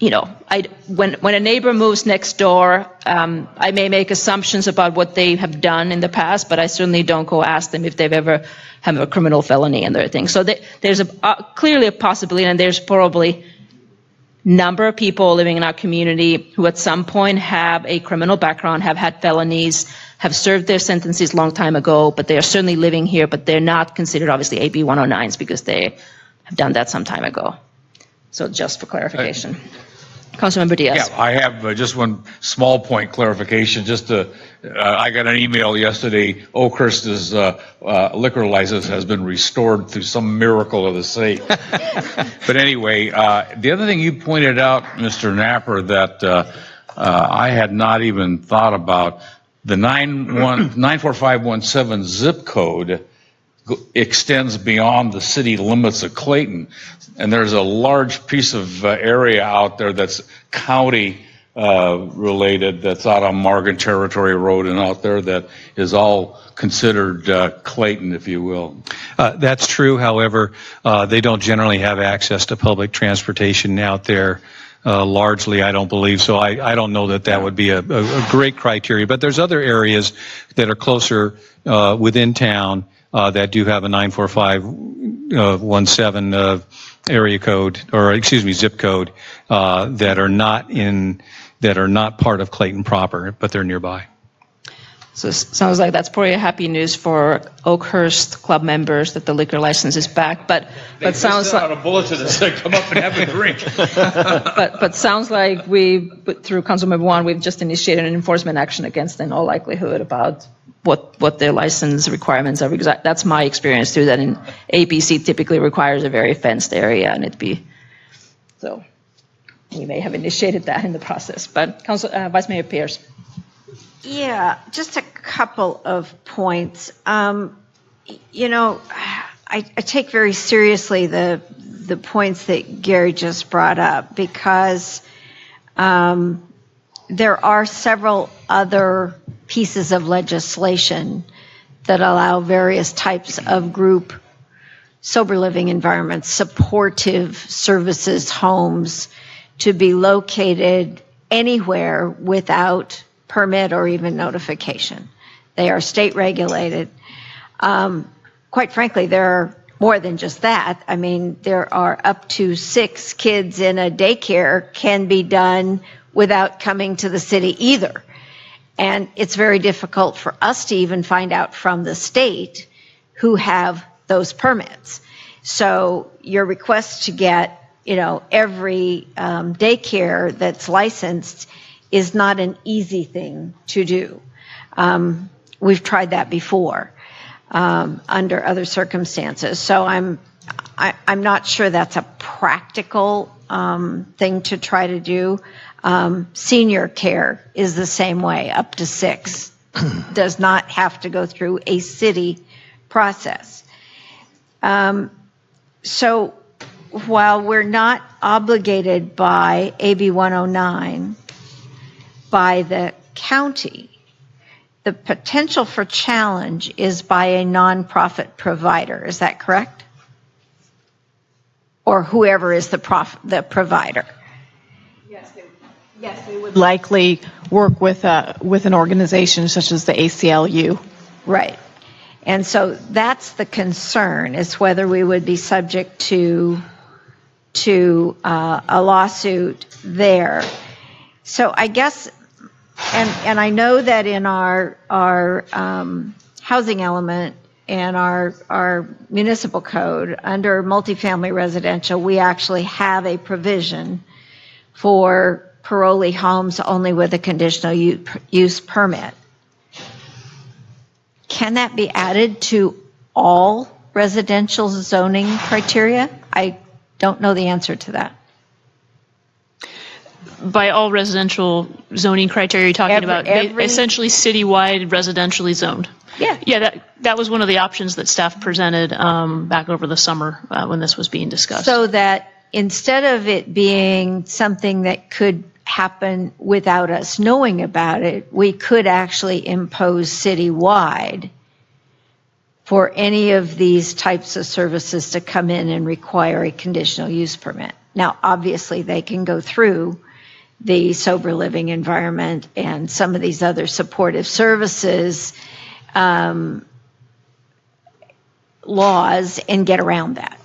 when a neighbor moves next door, I may make assumptions about what they have done in the past, but I certainly don't go ask them if they've ever have a criminal felony and their thing. So there's clearly a possibility, and there's probably number of people living in our community who at some point have a criminal background, have had felonies, have served their sentences long time ago, but they are certainly living here, but they're not considered obviously AB 109s because they have done that some time ago. So just for clarification. Councilmember Diaz.
Yeah, I have just one small point clarification. I got an email yesterday. Oakhurst's liquor license has been restored through some miracle of the saint. But anyway, the other thing you pointed out, Mr. Napper, that I had not even thought about, the 94517 zip code extends beyond the city limits of Clayton, and there's a large piece of area out there that's county related, that's out on Morgan Territory Road and out there that is all considered Clayton, if you will.
That's true. However, they don't generally have access to public transportation out there. Largely, I don't believe so. I don't know that would be a great criteria, but there's other areas that are closer within town that do have a 94517 area code, or excuse me, zip code, that are not part of Clayton proper, but they're nearby.
So it sounds like that's probably happy news for Oakhurst club members that the liquor license is back, but sounds like
a bulletin that said come up and have a drink.
but sounds like through Councilmember Juan, we've just initiated an enforcement action against them in all likelihood about what their license requirements are, because that's my experience too, that in ABC typically requires a very fenced area, and so we may have initiated that in the process. But Vice Mayor Pierce.
Yeah, just a couple of points. I take very seriously the points that Gary just brought up, because there are several other pieces of legislation that allow various types of group sober living environments, supportive services, homes, to be located anywhere without permit or even notification. They are state regulated. Quite frankly, there are more than just that. I mean, there are up to 6 kids in a daycare can be done without coming to the city either. And it's very difficult for us to even find out from the state who have those permits. So your request to get, every daycare that's licensed is not an easy thing to do. We've tried that before under other circumstances. So I'm not sure that's a practical thing to try to do. Senior care is the same way, up to 6. Does not have to go through a city process. So while we're not obligated by AB 109 by the county, the potential for challenge is by a nonprofit provider. Is that correct? Or whoever is the provider?
Yes, they would likely work with an organization such as the ACLU.
Right. And so that's the concern, is whether we would be subject to a lawsuit there. So I guess, and I know that in our housing element and our municipal code, under multifamily residential, we actually have a provision for parolee homes only with a conditional use permit. Can that be added to all residential zoning criteria? I don't know the answer to that.
By all residential zoning criteria, you're talking about essentially citywide residentially zoned.
Yeah.
Yeah, that was one of the options that staff presented back over the summer when this was being discussed.
So that instead of it being something that could happen without us knowing about it, we could actually impose citywide for any of these types of services to come in and require a conditional use permit. Now, obviously, they can go through the sober living environment and some of these other supportive services laws and get around that.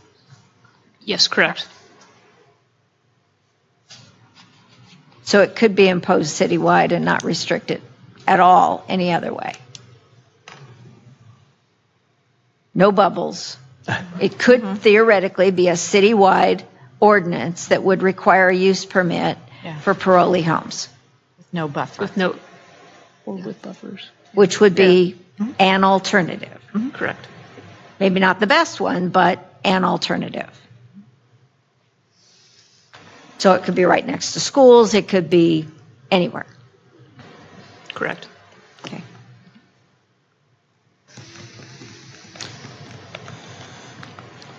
Yes, correct.
So it could be imposed citywide and not restricted at all any other way. No bubbles. It could theoretically be a citywide ordinance that would require a use permit for parolee homes.
No buffer.
With buffers.
Which would be an alternative.
Correct.
Maybe not the best one, but an alternative. So it could be right next to schools, it could be anywhere.
Correct.
Okay.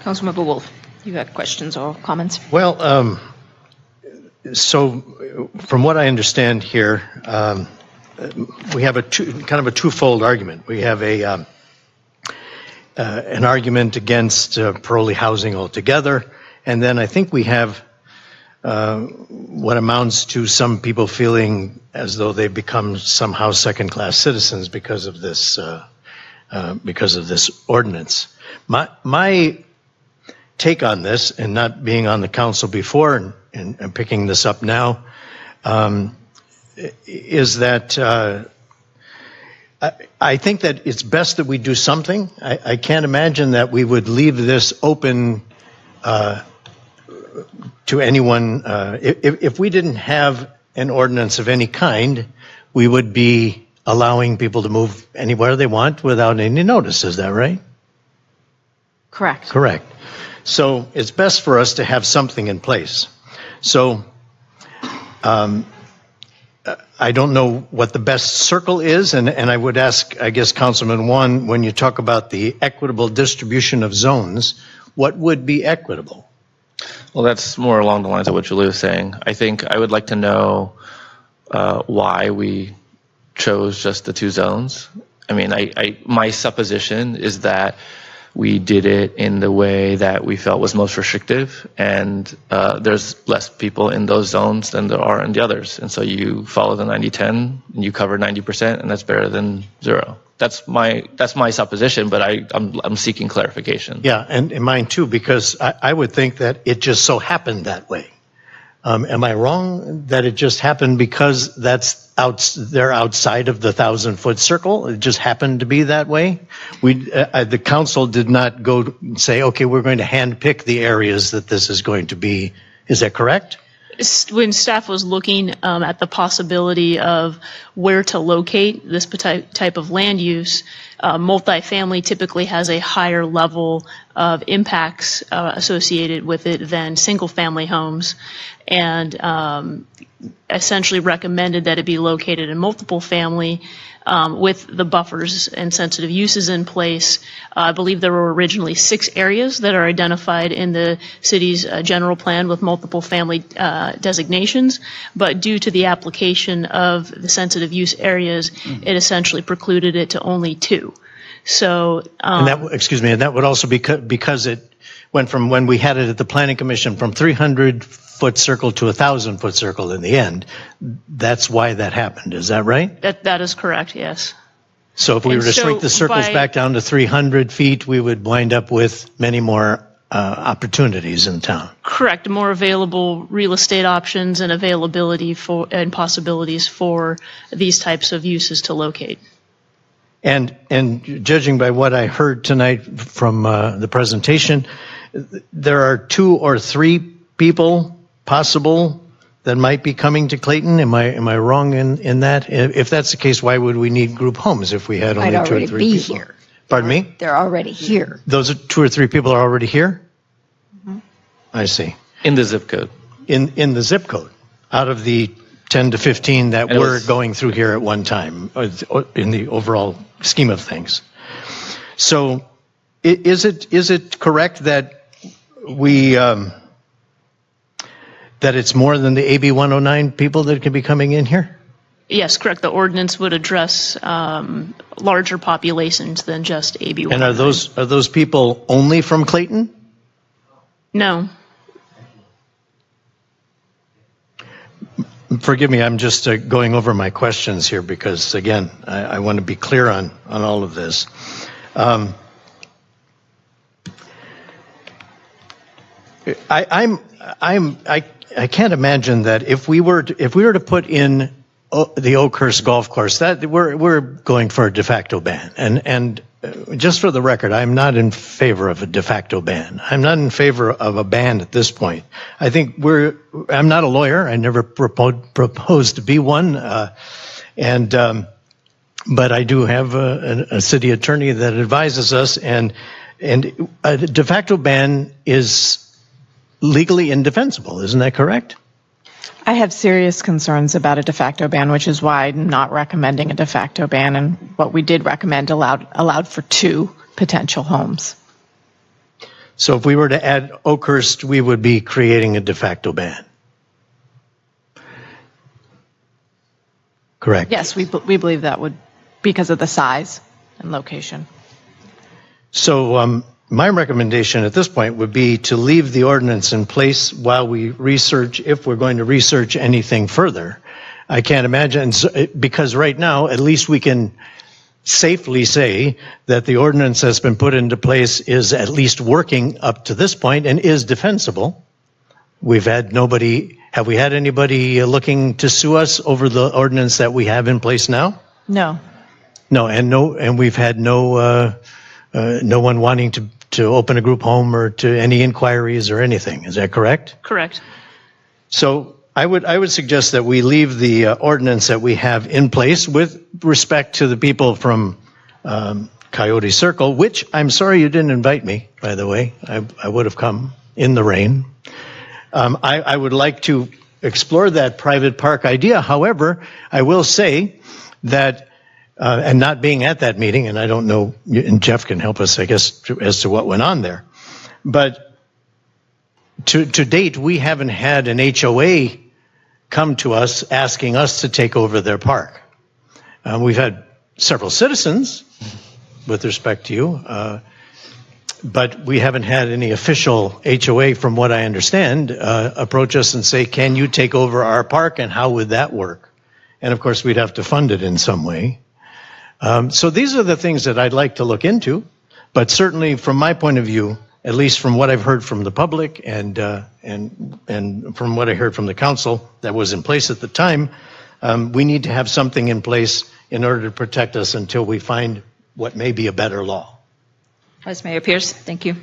Councilmember Wolf, you had questions or comments?
Well, so from what I understand here, we have kind of a twofold argument. We have an argument against parolee housing altogether, and then I think we have what amounts to some people feeling as though they've become somehow second-class citizens because of this ordinance. My take on this, and not being on the council before and picking this up now, is that I think that it's best that we do something. I can't imagine that we would leave this open to anyone. If we didn't have an ordinance of any kind, we would be allowing people to move anywhere they want without any notice. Is that right?
Correct.
Correct. So it's best for us to have something in place. So I don't know what the best circle is, and I would ask, I guess, Councilman Juan, when you talk about the equitable distribution of zones, what would be equitable?
Well, that's more along the lines of what Julie was saying. I think I would like to know why we chose just the 2 zones. I mean, my supposition is that we did it in the way that we felt was most restrictive, and there's less people in those zones than there are in the others. And so you follow the 90-10, and you cover 90%, and that's better than 0. That's my supposition, but I'm seeking clarification.
Yeah, and mine too, because I would think that it just so happened that way. Am I wrong that it just happened because they're outside of the 1,000-foot circle? It just happened to be that way? The council did not go say, okay, we're going to handpick the areas that this is going to be. Is that correct?
when staff was looking at the possibility of where to locate this type of land use, multifamily typically has a higher level of impacts associated with it than single-family homes, and essentially recommended that it be located in multiple family with the buffers and sensitive uses in place. I believe there were originally 6 areas that are identified in the city's general plan with multiple family designations, but due to the application of the sensitive use areas, it essentially precluded it to only 2. So,
and that would also be because it went from, when we had it at the Planning Commission, from 300-foot circle to 1,000-foot circle in the end. That's why that happened. Is that right?
That is correct, yes.
So if we were to shrink the circles back down to 300 feet, we would wind up with many more opportunities in town.
Correct. More available real estate options and availability for and possibilities for these types of uses to locate.
And judging by what I heard tonight from the presentation, there are 2 or 3 people possible that might be coming to Clayton. Am I wrong in that? If that's the case, why would we need group homes if we had only 2 or 3 people?
Might already be here.
Pardon me?
They're already here.
Those are 2 or 3 people are already here? Mm-hmm. I see.
In the zip code.
In the zip code, out of the 10 to 15 that were going through here at one time, in the overall scheme of things. So, is it correct that we that it's more than the AB 109 people that can be coming in here?
Yes, correct. The ordinance would address larger populations than just AB 109.
And are those people only from Clayton?
No.
Forgive me, I'm just going over my questions here because, again, I want to be clear on all of this. I can't imagine that if we were to put in the Oakhurst Golf Course, that we're going for a de facto ban. And just for the record, I'm not in favor of a de facto ban. I'm not in favor of a ban at this point. I think I'm not a lawyer. I never proposed to be one. But I do have a city attorney that advises us, and a de facto ban is legally indefensible. Isn't that correct?
I have serious concerns about a de facto ban, which is why I'm not recommending a de facto ban. And what we did recommend allowed for 2 potential homes.
So if we were to add Oakhurst, we would be creating a de facto ban. Correct.
Yes, we believe that would, because of the size and location.
So my recommendation at this point would be to leave the ordinance in place while we research, if we're going to research anything further. I can't imagine, because right now, at least we can safely say that the ordinance that's been put into place is at least working up to this point and is defensible. Have we had anybody looking to sue us over the ordinance that we have in place now?
No.
No, and we've had no one wanting to open a group home or to any inquiries or anything. Is that correct?
Correct.
So I would suggest that we leave the ordinance that we have in place with respect to the people from Coyote Circle, which I'm sorry you didn't invite me, by the way. I would have come in the rain. I would like to explore that private park idea. However, I will say that and not being at that meeting, and I don't know, and Jeff can help us, I guess, as to what went on there. But to date, we haven't had an HOA come to us asking us to take over their park. We've had several citizens, with respect to you, but we haven't had any official HOA, from what I understand, approach us and say, can you take over our park, and how would that work? And of course, we'd have to fund it in some way. So these are the things that I'd like to look into, but certainly from my point of view, at least from what I've heard from the public and from what I heard from the council that was in place at the time, we need to have something in place in order to protect us until we find what may be a better law.
Vice Mayor Pierce, thank you.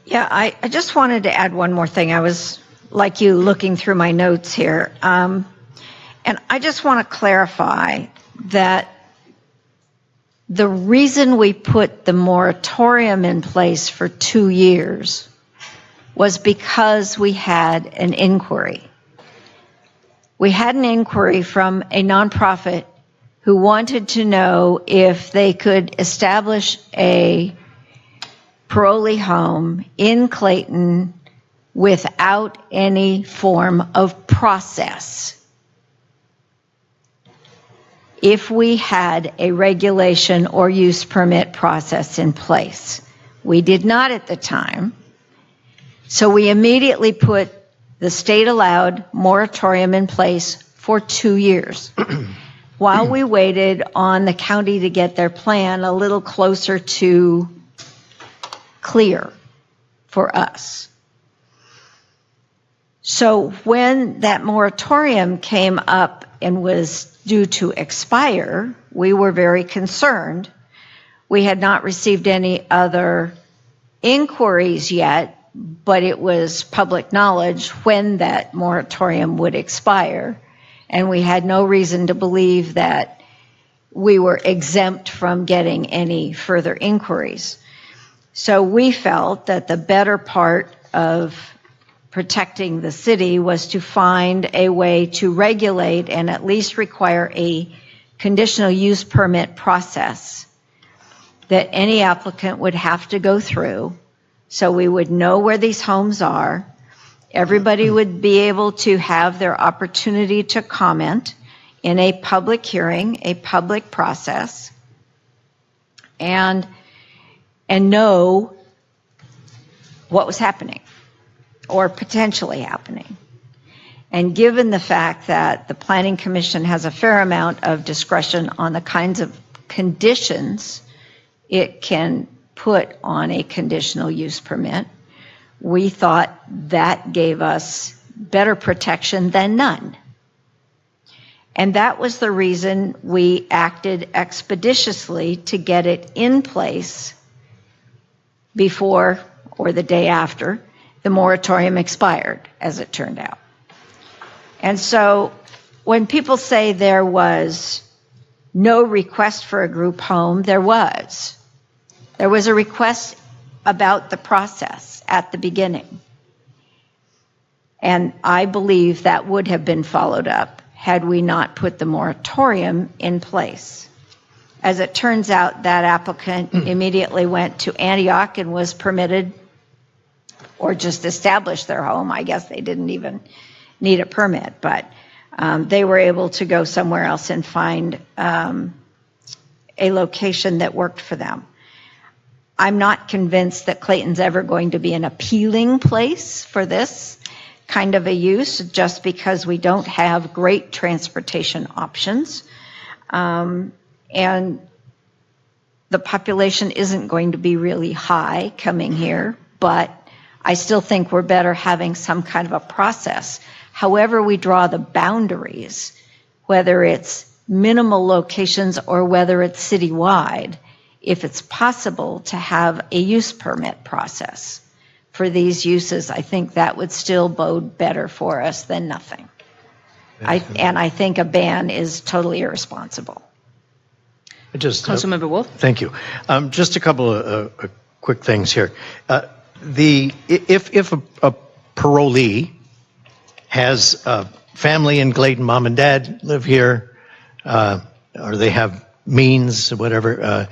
Yeah, I just wanted to add one more thing. I was like you looking through my notes here. And I just want to clarify that the reason we put the moratorium in place for 2 years was because we had an inquiry. We had an inquiry from a nonprofit who wanted to know if they could establish a parolee home in Clayton without any form of process. If we had a regulation or use permit process in place. We did not at the time. So we immediately put the state allowed moratorium in place for 2 years while we waited on the county to get their plan a little closer to clear for us. So when that moratorium came up and was due to expire, we were very concerned. We had not received any other inquiries yet, but it was public knowledge when that moratorium would expire, and we had no reason to believe that we were exempt from getting any further inquiries. So we felt that the better part of protecting the city was to find a way to regulate and at least require a conditional use permit process that any applicant would have to go through, so we would know where these homes are. Everybody would be able to have their opportunity to comment in a public hearing, a public process, and know what was happening or potentially happening. And given the fact that the Planning Commission has a fair amount of discretion on the kinds of conditions it can put on a conditional use permit, we thought that gave us better protection than none. And that was the reason we acted expeditiously to get it in place before or the day after the moratorium expired, as it turned out. And so when people say there was no request for a group home, there was. There was a request about the process at the beginning. And I believe that would have been followed up had we not put the moratorium in place. As it turns out, that applicant immediately went to Antioch and was permitted, or just established their home. I guess they didn't even need a permit, but they were able to go somewhere else and find a location that worked for them. I'm not convinced that Clayton's ever going to be an appealing place for this kind of a use, just because we don't have great transportation options. And the population isn't going to be really high coming here, but I still think we're better having some kind of a process. However we draw the boundaries, whether it's minimal locations or whether it's citywide, if it's possible to have a use permit process for these uses, I think that would still bode better for us than nothing. And I think a ban is totally irresponsible.
Councilmember Wolf?
Thank you. Just a couple of quick things here. If a parolee has a family in Clayton, mom and dad live here, or they have means, whatever,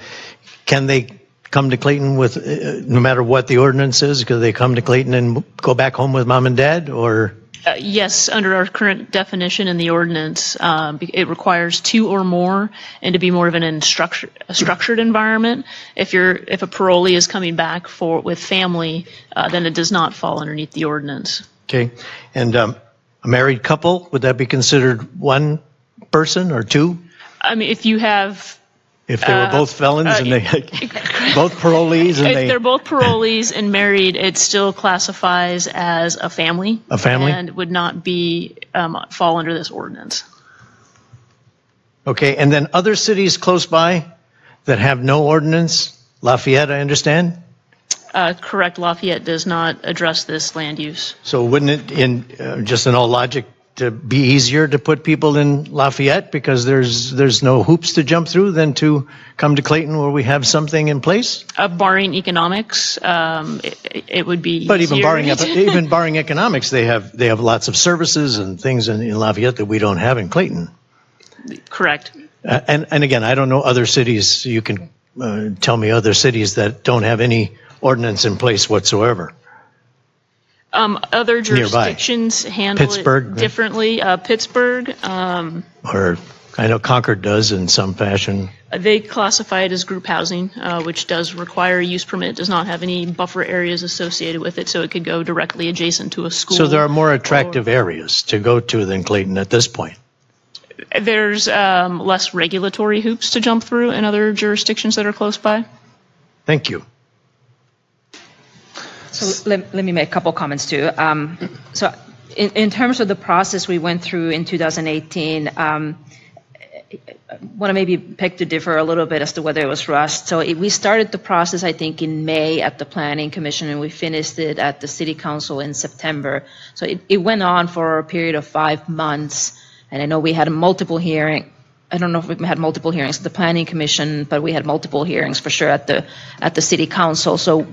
can they come to Clayton with, no matter what the ordinance is, could they come to Clayton and go back home with mom and dad, or?
Yes, under our current definition in the ordinance, it requires 2 or more, and to be more of a structured environment. If a parolee is coming back with family, then it does not fall underneath the ordinance.
Okay, and a married couple, would that be considered one person or two?
I mean, if you have...
If they were both felons and they both parolees and
if they're both parolees and married, it still classifies as a family.
A family?
And would not be fall under this ordinance.
Okay, and then other cities close by that have no ordinance, Lafayette, I understand?
Correct, Lafayette does not address this land use.
So wouldn't it, just in all logic, to be easier to put people in Lafayette because there's no hoops to jump through than to come to Clayton where we have something in place?
Barring economics, it would be
But even
easier.
barring economics, they have lots of services and things in Lafayette that we don't have in Clayton.
Correct.
And again, I don't know other cities. You can tell me other cities that don't have any ordinance in place whatsoever.
Other jurisdictions handle
Pittsburgh,
it differently. Pittsburgh,
Or I know Concord does in some fashion.
they classify it as group housing, which does require a use permit, does not have any buffer areas associated with it, so it could go directly adjacent to a school.
So there are more attractive areas to go to than Clayton at this point.
There's less regulatory hoops to jump through in other jurisdictions that are close by.
Thank you.
So let me make a couple comments too. So in terms of the process we went through in 2018, I want to maybe pick to differ a little bit as to whether it was rushed. So we started the process, I think, in May at the Planning Commission, and we finished it at the City Council in September. So it went on for a period of 5 months, and I know we had multiple hearings. I don't know if we had multiple hearings at the Planning Commission, but we had multiple hearings for sure at the City Council. So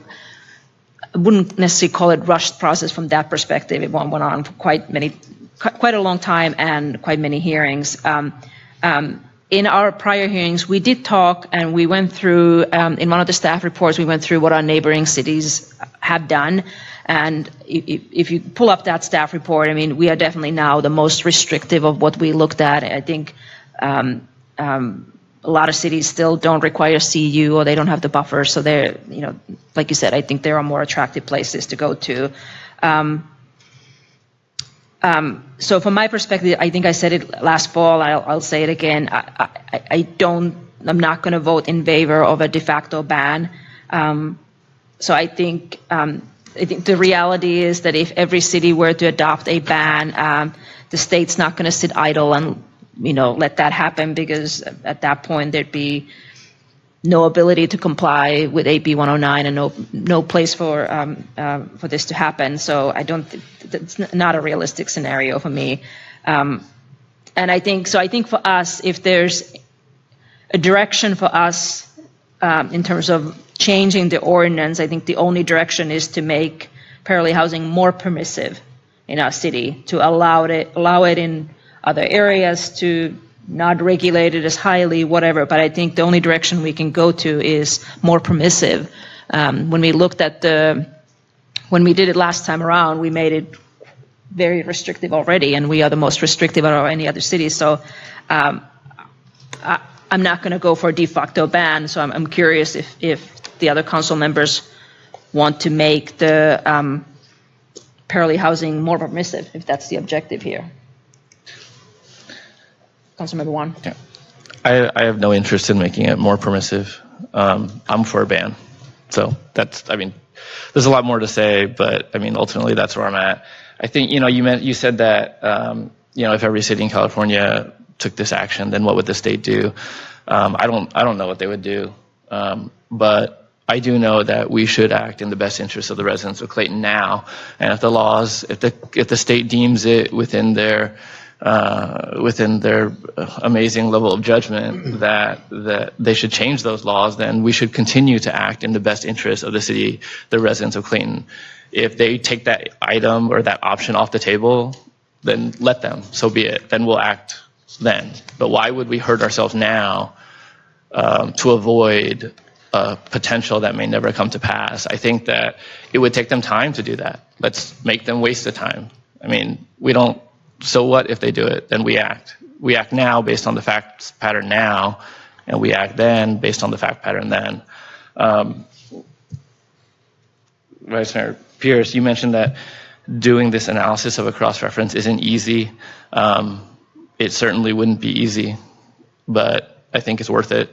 I wouldn't necessarily call it rushed process from that perspective. It went on for quite a long time and quite many hearings. In our prior hearings, we did talk and we went through, in one of the staff reports, we went through what our neighboring cities have done. And if you pull up that staff report, I mean, we are definitely now the most restrictive of what we looked at. I think a lot of cities still don't require CU or they don't have the buffer. So they're, like you said, I think there are more attractive places to go to. So from my perspective, I think I said it last fall, I'll say it again. I'm not going to vote in favor of a de facto ban. So I think the reality is that if every city were to adopt a ban, the state's not going to sit idle and let that happen, because at that point there'd be no ability to comply with AB 109 and no place for this to happen. So I don't think that's not a realistic scenario for me. And I think for us, if there's a direction for us in terms of changing the ordinance, I think the only direction is to make parallel housing more permissive in our city, to allow it in other areas, to not regulate it as highly, whatever. But I think the only direction we can go to is more permissive. When we did it last time around, we made it very restrictive already, and we are the most restrictive out of any other city. So I'm not going to go for a de facto ban. So I'm curious if the other council members want to make the parallel housing more permissive, if that's the objective here. Councilmember Juan.
Yeah. I have no interest in making it more permissive. I'm for a ban. So there's a lot more to say, but ultimately that's where I'm at. I think, you said that, if every city in California took this action, then what would the state do? I don't know what they would do. But I do know that we should act in the best interest of the residents of Clayton now. And if the state deems it within their amazing level of judgment that they should change those laws, then we should continue to act in the best interest of the city, the residents of Clayton. If they take that item or that option off the table, then let them, so be it. Then we'll act then. But why would we hurt ourselves now to avoid a potential that may never come to pass? I think that it would take them time to do that. Let's make them waste the time. So what if they do it? Then we act. We act now based on the fact pattern now, and we act then based on the fact pattern then. Vice Mayor Pierce, you mentioned that doing this analysis of a cross-reference isn't easy. It certainly wouldn't be easy, but I think it's worth it.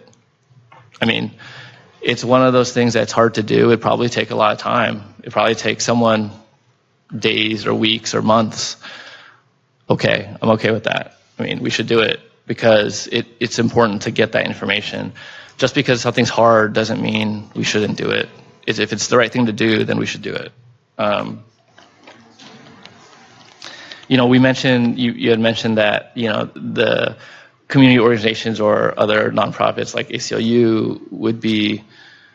It's one of those things that's hard to do. It'd probably take a lot of time. It'd probably take someone days or weeks or months. Okay, I'm okay with that. We should do it because it's important to get that information. Just because something's hard doesn't mean we shouldn't do it. is if it's the right thing to do, then we should do it. We mentioned, you had mentioned that, the community organizations or other nonprofits like ACLU would be,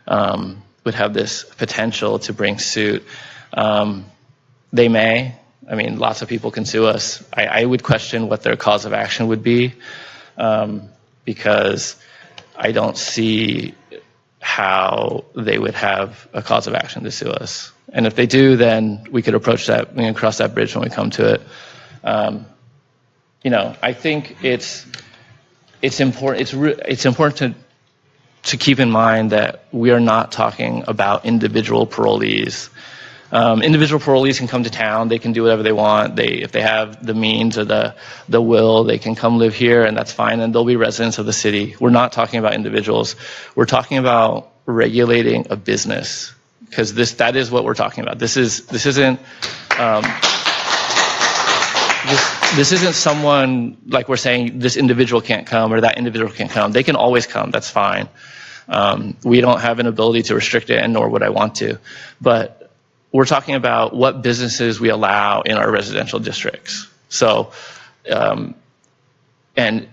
would have this potential to bring suit. They may. I mean, lots of people can sue us. I would question what their cause of action would be, because I don't see how they would have a cause of action to sue us. And if they do, then we could approach that, we can cross that bridge when we come to it. I think it's important to keep in mind that we are not talking about individual parolees. Individual parolees can come to town, they can do whatever they want. If they have the means or the will, they can come live here, and that's fine, and they'll be residents of the city. We're not talking about individuals. We're talking about regulating a business, because that is what we're talking about. This isn't someone like we're saying this individual can't come or that individual can't come. They can always come. That's fine. We don't have an ability to restrict it, and nor would I want to. But we're talking about what businesses we allow in our residential districts. So, and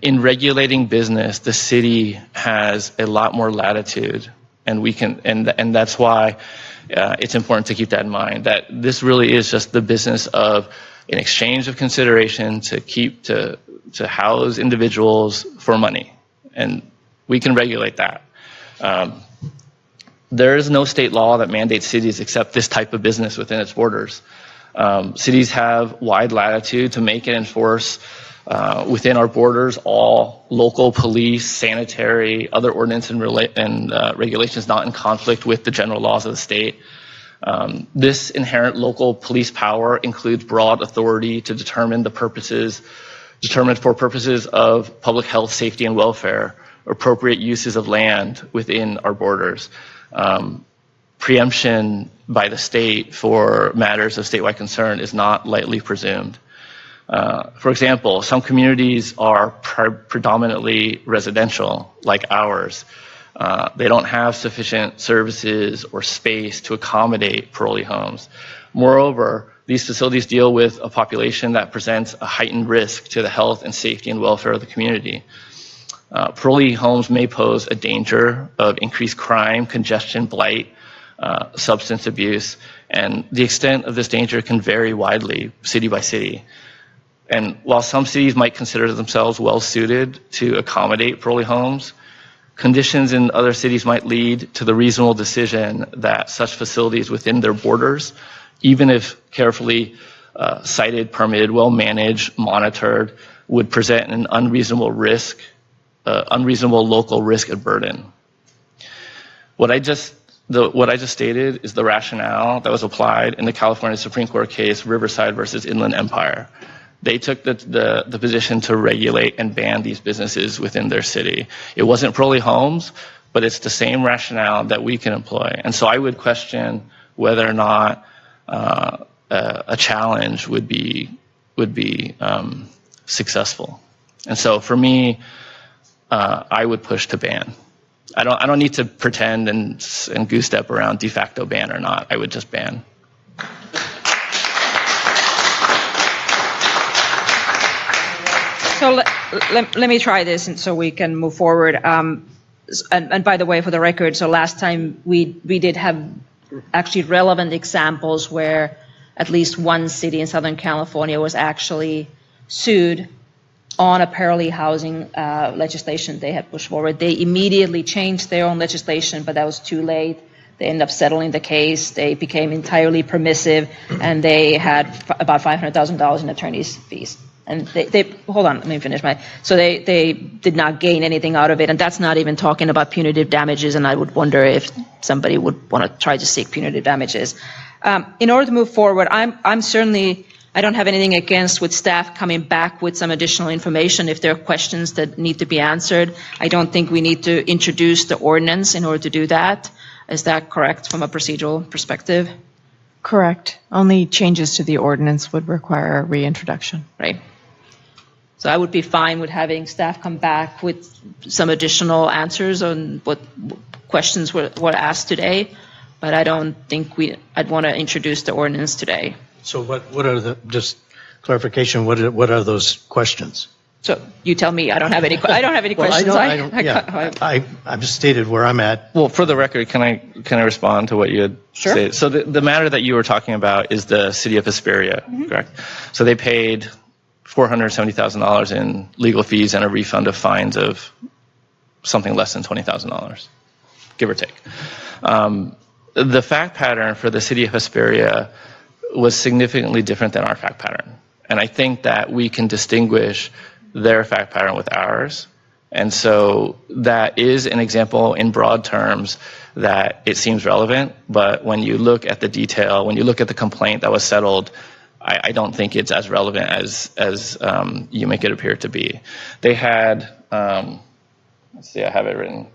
in regulating business, the city has a lot more latitude, and we can, and that's why it's important to keep that in mind. That this really is just the business of an exchange of consideration to house individuals for money, and we can regulate that. There is no state law that mandates cities accept this type of business within its borders. Cities have wide latitude to make and enforce within our borders all local police, sanitary, other ordinance and regulations not in conflict with the general laws of the state. This inherent local police power includes broad authority to determined for purposes of public health, safety, and welfare, appropriate uses of land within our borders. Preemption by the state for matters of statewide concern is not lightly presumed. For example, some communities are predominantly residential, like ours. They don't have sufficient services or space to accommodate parolee homes. Moreover, these facilities deal with a population that presents a heightened risk to the health and safety and welfare of the community. Parolee homes may pose a danger of increased crime, congestion, blight, substance abuse, and the extent of this danger can vary widely, city by city. And while some cities might consider themselves well suited to accommodate parolee homes, conditions in other cities might lead to the reasonable decision that such facilities within their borders, even if carefully cited, permitted, well managed, monitored, would present an unreasonable local risk and burden. What I just stated is the rationale that was applied in the California Supreme Court case Riverside versus Inland Empire. They took the position to regulate and ban these businesses within their city. It wasn't parolee homes, but it's the same rationale that we can employ. And so I would question whether or not a challenge would be successful. And so for me, I would push to ban. I don't need to pretend and goose step around de facto ban or not. I would just ban.
So let me try this, and so we can move forward. And by the way, for the record, so last time we did have actually relevant examples where at least one city in Southern California was actually sued on a parolee housing legislation they had pushed forward. They immediately changed their own legislation, but that was too late. They ended up settling the case. They became entirely permissive, and they had about $500,000 in attorney's fees. And they hold on, let me finish so they did not gain anything out of it, and that's not even talking about punitive damages, and I would wonder if somebody would want to try to seek punitive damages. In order to move forward, I'm certainly, I don't have anything against with staff coming back with some additional information if there are questions that need to be answered. I don't think we need to introduce the ordinance in order to do that. Is that correct from a procedural perspective?
Correct. Only changes to the ordinance would require a reintroduction.
Right. So I would be fine with having staff come back with some additional answers on what questions were asked today. but I don't think I'd want to introduce the ordinance today.
So what are the, just clarification, what are those questions?
So you tell me. I don't have any
Well,
questions.
I've stated where I'm at.
Well, for the record, can I respond to what you had said? So the matter that you were talking about is the city of Hesperia, correct? So they paid $470,000 in legal fees and a refund of fines of something less than $20,000, give or take. The fact pattern for the city of Hesperia was significantly different than our fact pattern. And I think that we can distinguish their fact pattern with ours. And so that is an example in broad terms that it seems relevant, but when you look at the detail, when you look at the complaint that was settled, I don't think it's as relevant as you make it appear to be. They had, let's see, I have it written.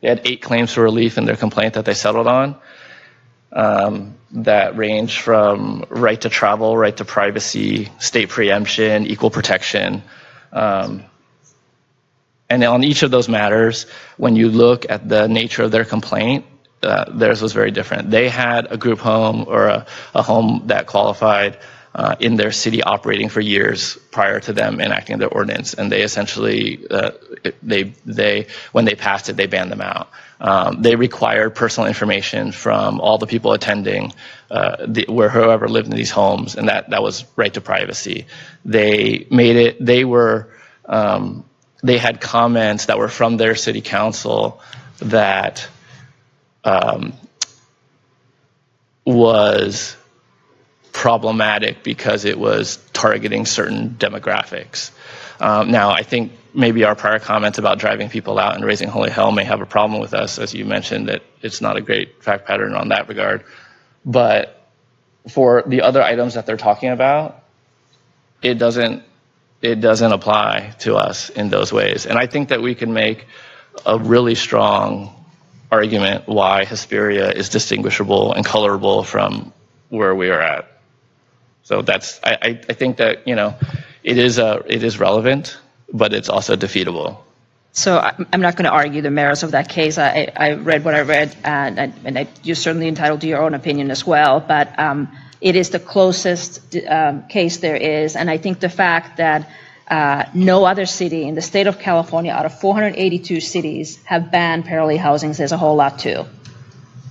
They had 8 claims for relief in their complaint that they settled on. That range from right to travel, right to privacy, state preemption, equal protection. And on each of those matters, when you look at the nature of their complaint, theirs was very different. They had a group home or a home that qualified in their city operating for years prior to them enacting their ordinance, and they essentially, when they passed it, they banned them out. They required personal information from all the people attending, whoever lived in these homes, and that was right to privacy. They made it. They had comments that were from their city council that was problematic because it was targeting certain demographics. Now, I think maybe our prior comments about driving people out and raising holy hell may have a problem with us, as you mentioned, that it's not a great fact pattern on that regard. But for the other items that they're talking about, it doesn't apply to us in those ways. And I think that we can make a really strong argument why Hesperia is distinguishable and colorable from where we are at. So I think that, it is relevant, but it's also defeatable.
So I'm not going to argue the merits of that case. I read what I read, and you're certainly entitled to your own opinion as well. But it is the closest case there is, and I think the fact that no other city in the state of California out of 482 cities have banned parallel housing says a whole lot too.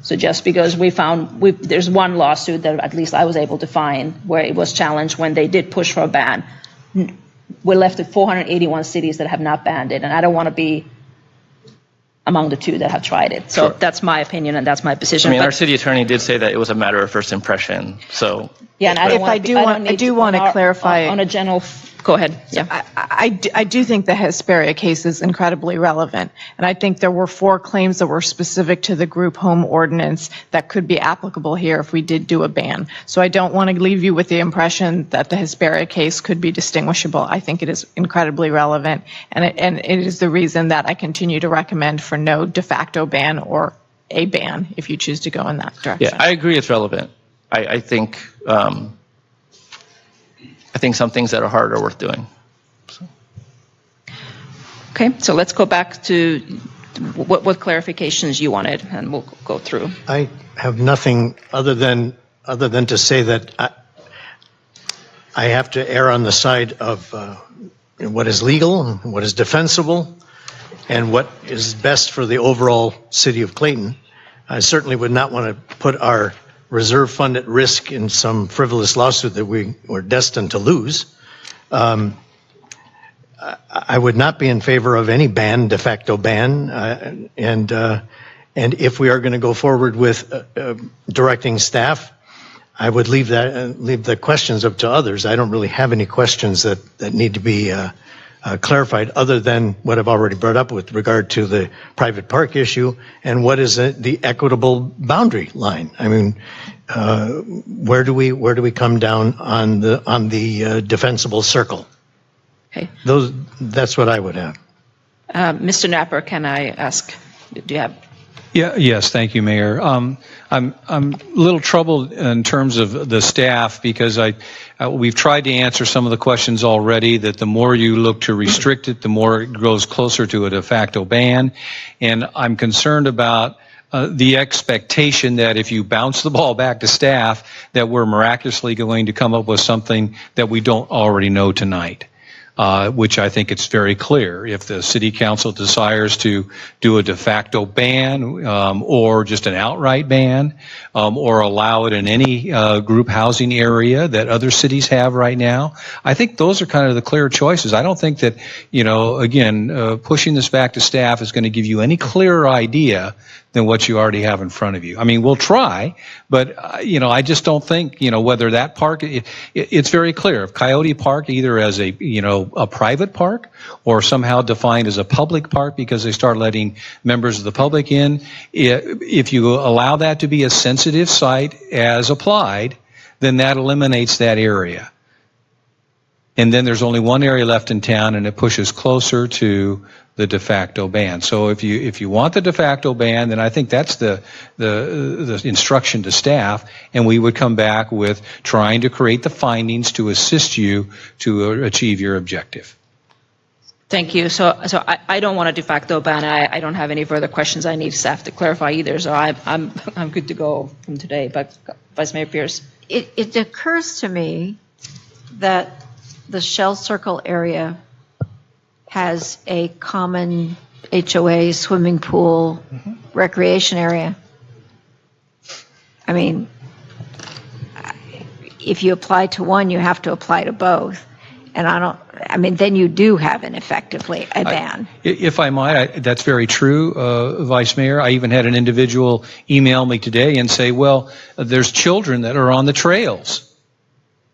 So just because there's one lawsuit that at least I was able to find where it was challenged when they did push for a ban. We're left with 481 cities that have not banned it, and I don't want to be among the 2 that have tried it. So That's my opinion and that's my position.
I mean, our city attorney did say that it was a matter of first impression. So
yeah, and
I do want to clarify
on a general. Go ahead. Yeah.
I do think the Hesperia case is incredibly relevant, and I think there were 4 claims that were specific to the group home ordinance that could be applicable here if we did do a ban. So I don't want to leave you with the impression that the Hesperia case could be distinguishable. I think it is incredibly relevant, and it is the reason that I continue to recommend for no de facto ban or a ban if you choose to go in that direction.
Yeah, I agree it's relevant. I think some things that are hard are worth doing. So.
Okay, so let's go back to what clarifications you wanted, and we'll go through.
I have nothing other than to say that I have to err on the side of what is legal, what is defensible, and what is best for the overall city of Clayton. I certainly would not want to put our reserve fund at risk in some frivolous lawsuit that we were destined to lose. I would not be in favor of any ban, de facto ban, and if we are going to go forward with directing staff, I would leave the questions up to others. I don't really have any questions that need to be clarified other than what I've already brought up with regard to the private park issue and what is the equitable boundary line. I mean, where do we come down on the defensible circle?
Okay.
That's what I would have.
Mr. Napper, can I ask? Do you have?
Yeah. Yes. Thank you, Mayor. I'm a little troubled in terms of the staff because we've tried to answer some of the questions already. That the more you look to restrict it, the more it grows closer to a de facto ban, and I'm concerned about the expectation that if you bounce the ball back to staff, that we're miraculously going to come up with something that we don't already know tonight. Which I think it's very clear. If the city council desires to do a de facto ban or just an outright ban or allow it in any group housing area that other cities have right now, I think those are kind of the clear choices. I don't think that, again, pushing this back to staff is going to give you any clearer idea than what you already have in front of you. I mean, we'll try, but, I just don't think, whether that park, it's very clear. If Coyote Park, either as a private park or somehow defined as a public park because they start letting members of the public in, if you allow that to be a sensitive site as applied, then that eliminates that area. And then there's only one area left in town, and it pushes closer to the de facto ban. So if you want the de facto ban, then I think that's the instruction to staff, and we would come back with trying to create the findings to assist you to achieve your objective.
Thank you. So I don't want a de facto ban. I don't have any further questions I need staff to clarify either. So I'm good to go from today. But Vice Mayor Pierce.
It occurs to me that the Shell Circle area has a common HOA, swimming pool, recreation area. I mean, if you apply to one, you have to apply to both. And then you do have effectively a ban.
If I might, that's very true, Vice Mayor. I even had an individual email me today and say, well, there's children that are on the trails.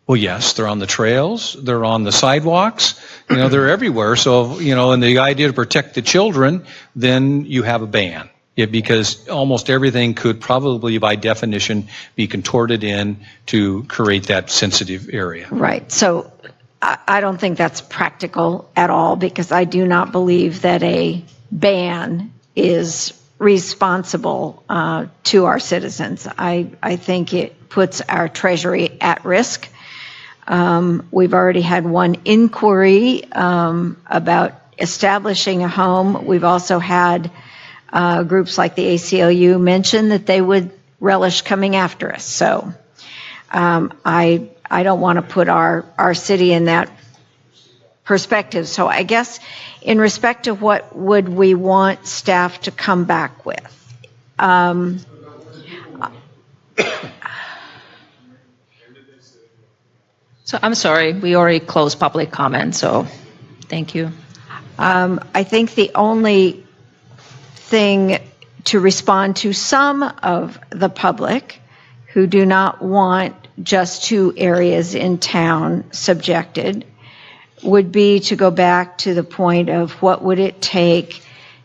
Well, yes, they're on the trails, they're on the sidewalks, they're everywhere. So, and the idea to protect the children, then you have a ban. Because almost everything could probably, by definition, be contorted in to create that sensitive area.
Right. So I don't think that's practical at all, because I do not believe that a ban is responsible to our citizens. I think it puts our treasury at risk. We've already had one inquiry about establishing a home. We've also had groups like the ACLU mention that they would relish coming after us. So I don't want to put our city in that perspective. So I guess in respect of what would we want staff to come back with?
So I'm sorry, we already closed public comment, so thank you.
I think the only thing to respond to some of the public who do not want just 2 areas in town subjected would be to go back to the point of what would it take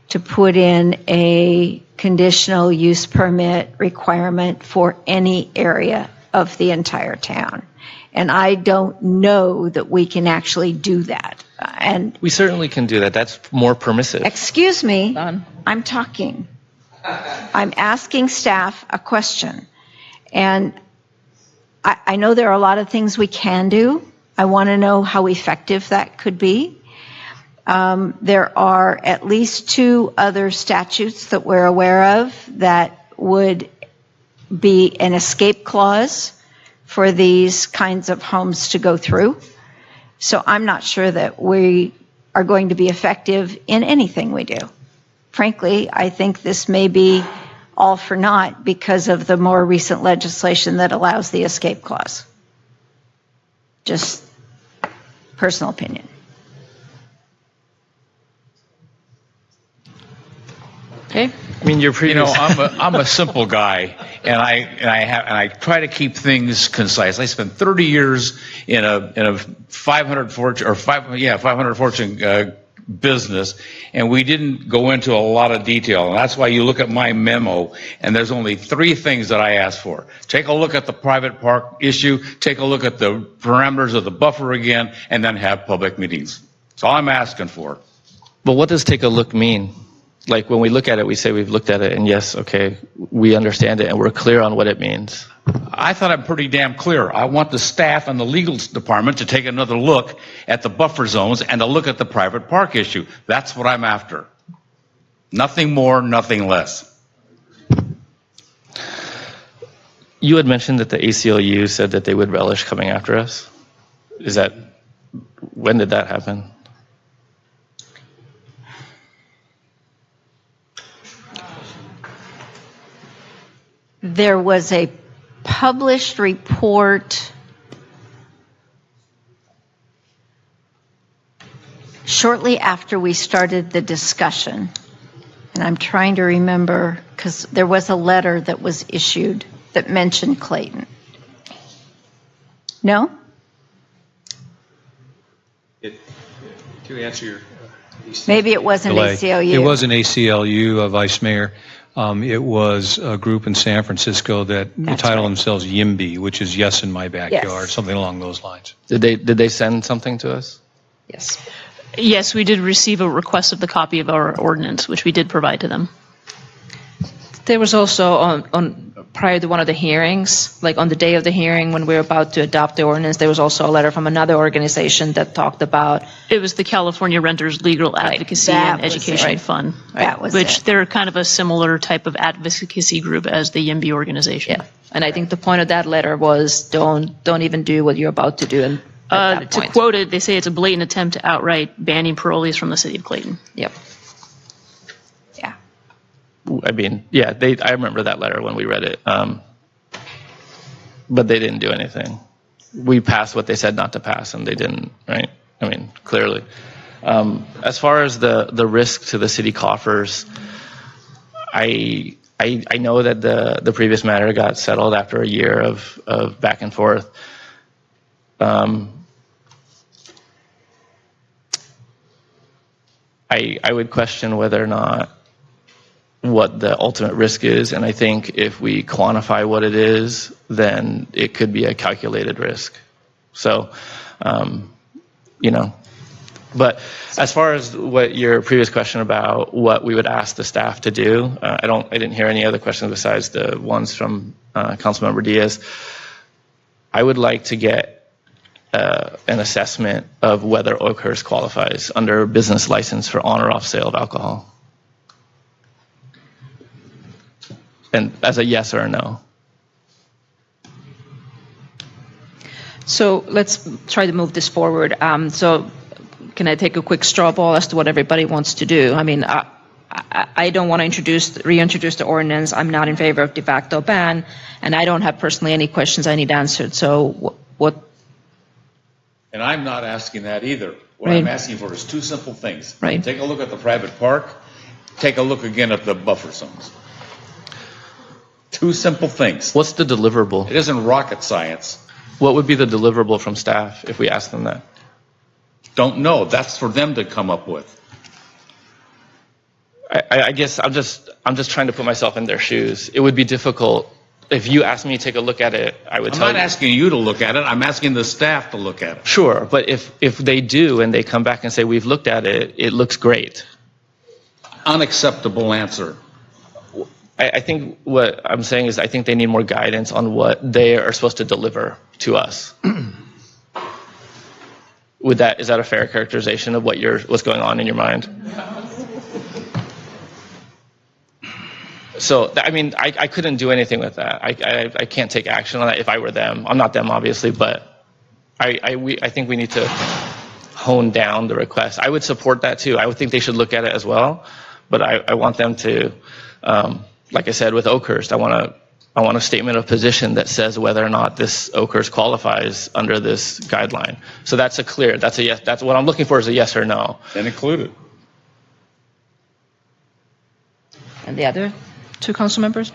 to put in a conditional use permit requirement for any area of the entire town. And I don't know that we can actually do that. And
we certainly can do that. That's more permissive.
Excuse me, I'm talking. I'm asking staff a question. And I know there are a lot of things we can do. I want to know how effective that could be. There are at least 2 other statutes that we're aware of that would be an escape clause for these kinds of homes to go through. So I'm not sure that we are going to be effective in anything we do. Frankly, I think this may be all for naught because of the more recent legislation that allows the escape clause. Just personal opinion.
Okay.
I mean, you're pretty.
I'm a simple guy, and I try to keep things concise. I spent 30 years in a 500 fortune business, and we didn't go into a lot of detail. And that's why you look at my memo, and there's only 3 things that I asked for. Take a look at the private park issue, take a look at the parameters of the buffer again, and then have public meetings. That's all I'm asking for.
But what does take a look mean? Like when we look at it, we say we've looked at it, and yes, okay, we understand it, and we're clear on what it means.
I thought I'm pretty damn clear. I want the staff and the legal department to take another look at the buffer zones and to look at the private park issue. That's what I'm after. Nothing more, nothing less.
You had mentioned that the ACLU said that they would relish coming after us. When did that happen?
There was a published report shortly after we started the discussion. And I'm trying to remember, because there was a letter that was issued that mentioned Clayton. No?
To answer your...
Maybe it wasn't
delay.
ACLU.
It wasn't ACLU, Vice Mayor. It was a group in San Francisco that title themselves YIMBY, which is Yes in My Backyard,
Yes.
something along those lines.
Did they send something to us?
Yes.
Yes, we did receive a request of the copy of our ordinance, which we did provide to them.
There was also on prior to one of the hearings, like on the day of the hearing when we were about to adopt the ordinance, there was also a letter from another organization that talked about.
It was the California Renters Legal Advocacy and
was it.
Education
Right.
Fund,
That was
which
it.
they're kind of a similar type of advocacy group as the YIMBY organization.
Yeah, and I think the point of that letter was don't even do what you're about to do. And at that
To
point.
quote it, they say it's a blatant attempt to outright banning parolees from the city of Clayton.
Yep.
I mean, yeah, I remember that letter when we read it. But they didn't do anything. We passed what they said not to pass, and they didn't, right? I mean, clearly. As far as the risk to the city coffers, I know that the previous matter got settled after a year of back and forth. I would question whether or not what the ultimate risk is, and I think if we quantify what it is, then it could be a calculated risk. So, but as far as what your previous question about what we would ask the staff to do, I didn't hear any other questions besides the ones from Councilmember Diaz. I would like to get an assessment of whether Oakhurst qualifies under a business license for on or off sale of alcohol. And as a yes or a no.
So let's try to move this forward. So can I take a quick straw poll as to what everybody wants to do? I mean, I don't want to reintroduce the ordinance. I'm not in favor of de facto ban, and I don't have personally any questions I need answered. So what?
And I'm not asking that either. What
Right.
I'm asking for is two simple things.
Right.
Take a look at the private park. Take a look again at the buffer zones. Two simple things.
What's the deliverable?
It isn't rocket science.
What would be the deliverable from staff if we asked them that?
Don't know. That's for them to come up with.
I guess I'm just trying to put myself in their shoes. It would be difficult. If you asked me to take a look at it, I would
I'm
tell
not
you.
asking you to look at it. I'm asking the staff to look at it.
Sure, but if they do and they come back and say, we've looked at it, it looks great.
Unacceptable answer.
I think what I'm saying is I think they need more guidance on what they are supposed to deliver to us. Is that a fair characterization of what's going on in your mind? So, I mean, I couldn't do anything with that. I can't take action on that if I were them. I'm not them, obviously, but I think we need to hone down the request. I would support that too. I would think they should look at it as well, but I want them to, like I said with Oakhurst, I want a statement of position that says whether or not this Oakhurst qualifies under this guideline. So that's a yes. That's what I'm looking for is a yes or no.
Then include it.
And the other two council members?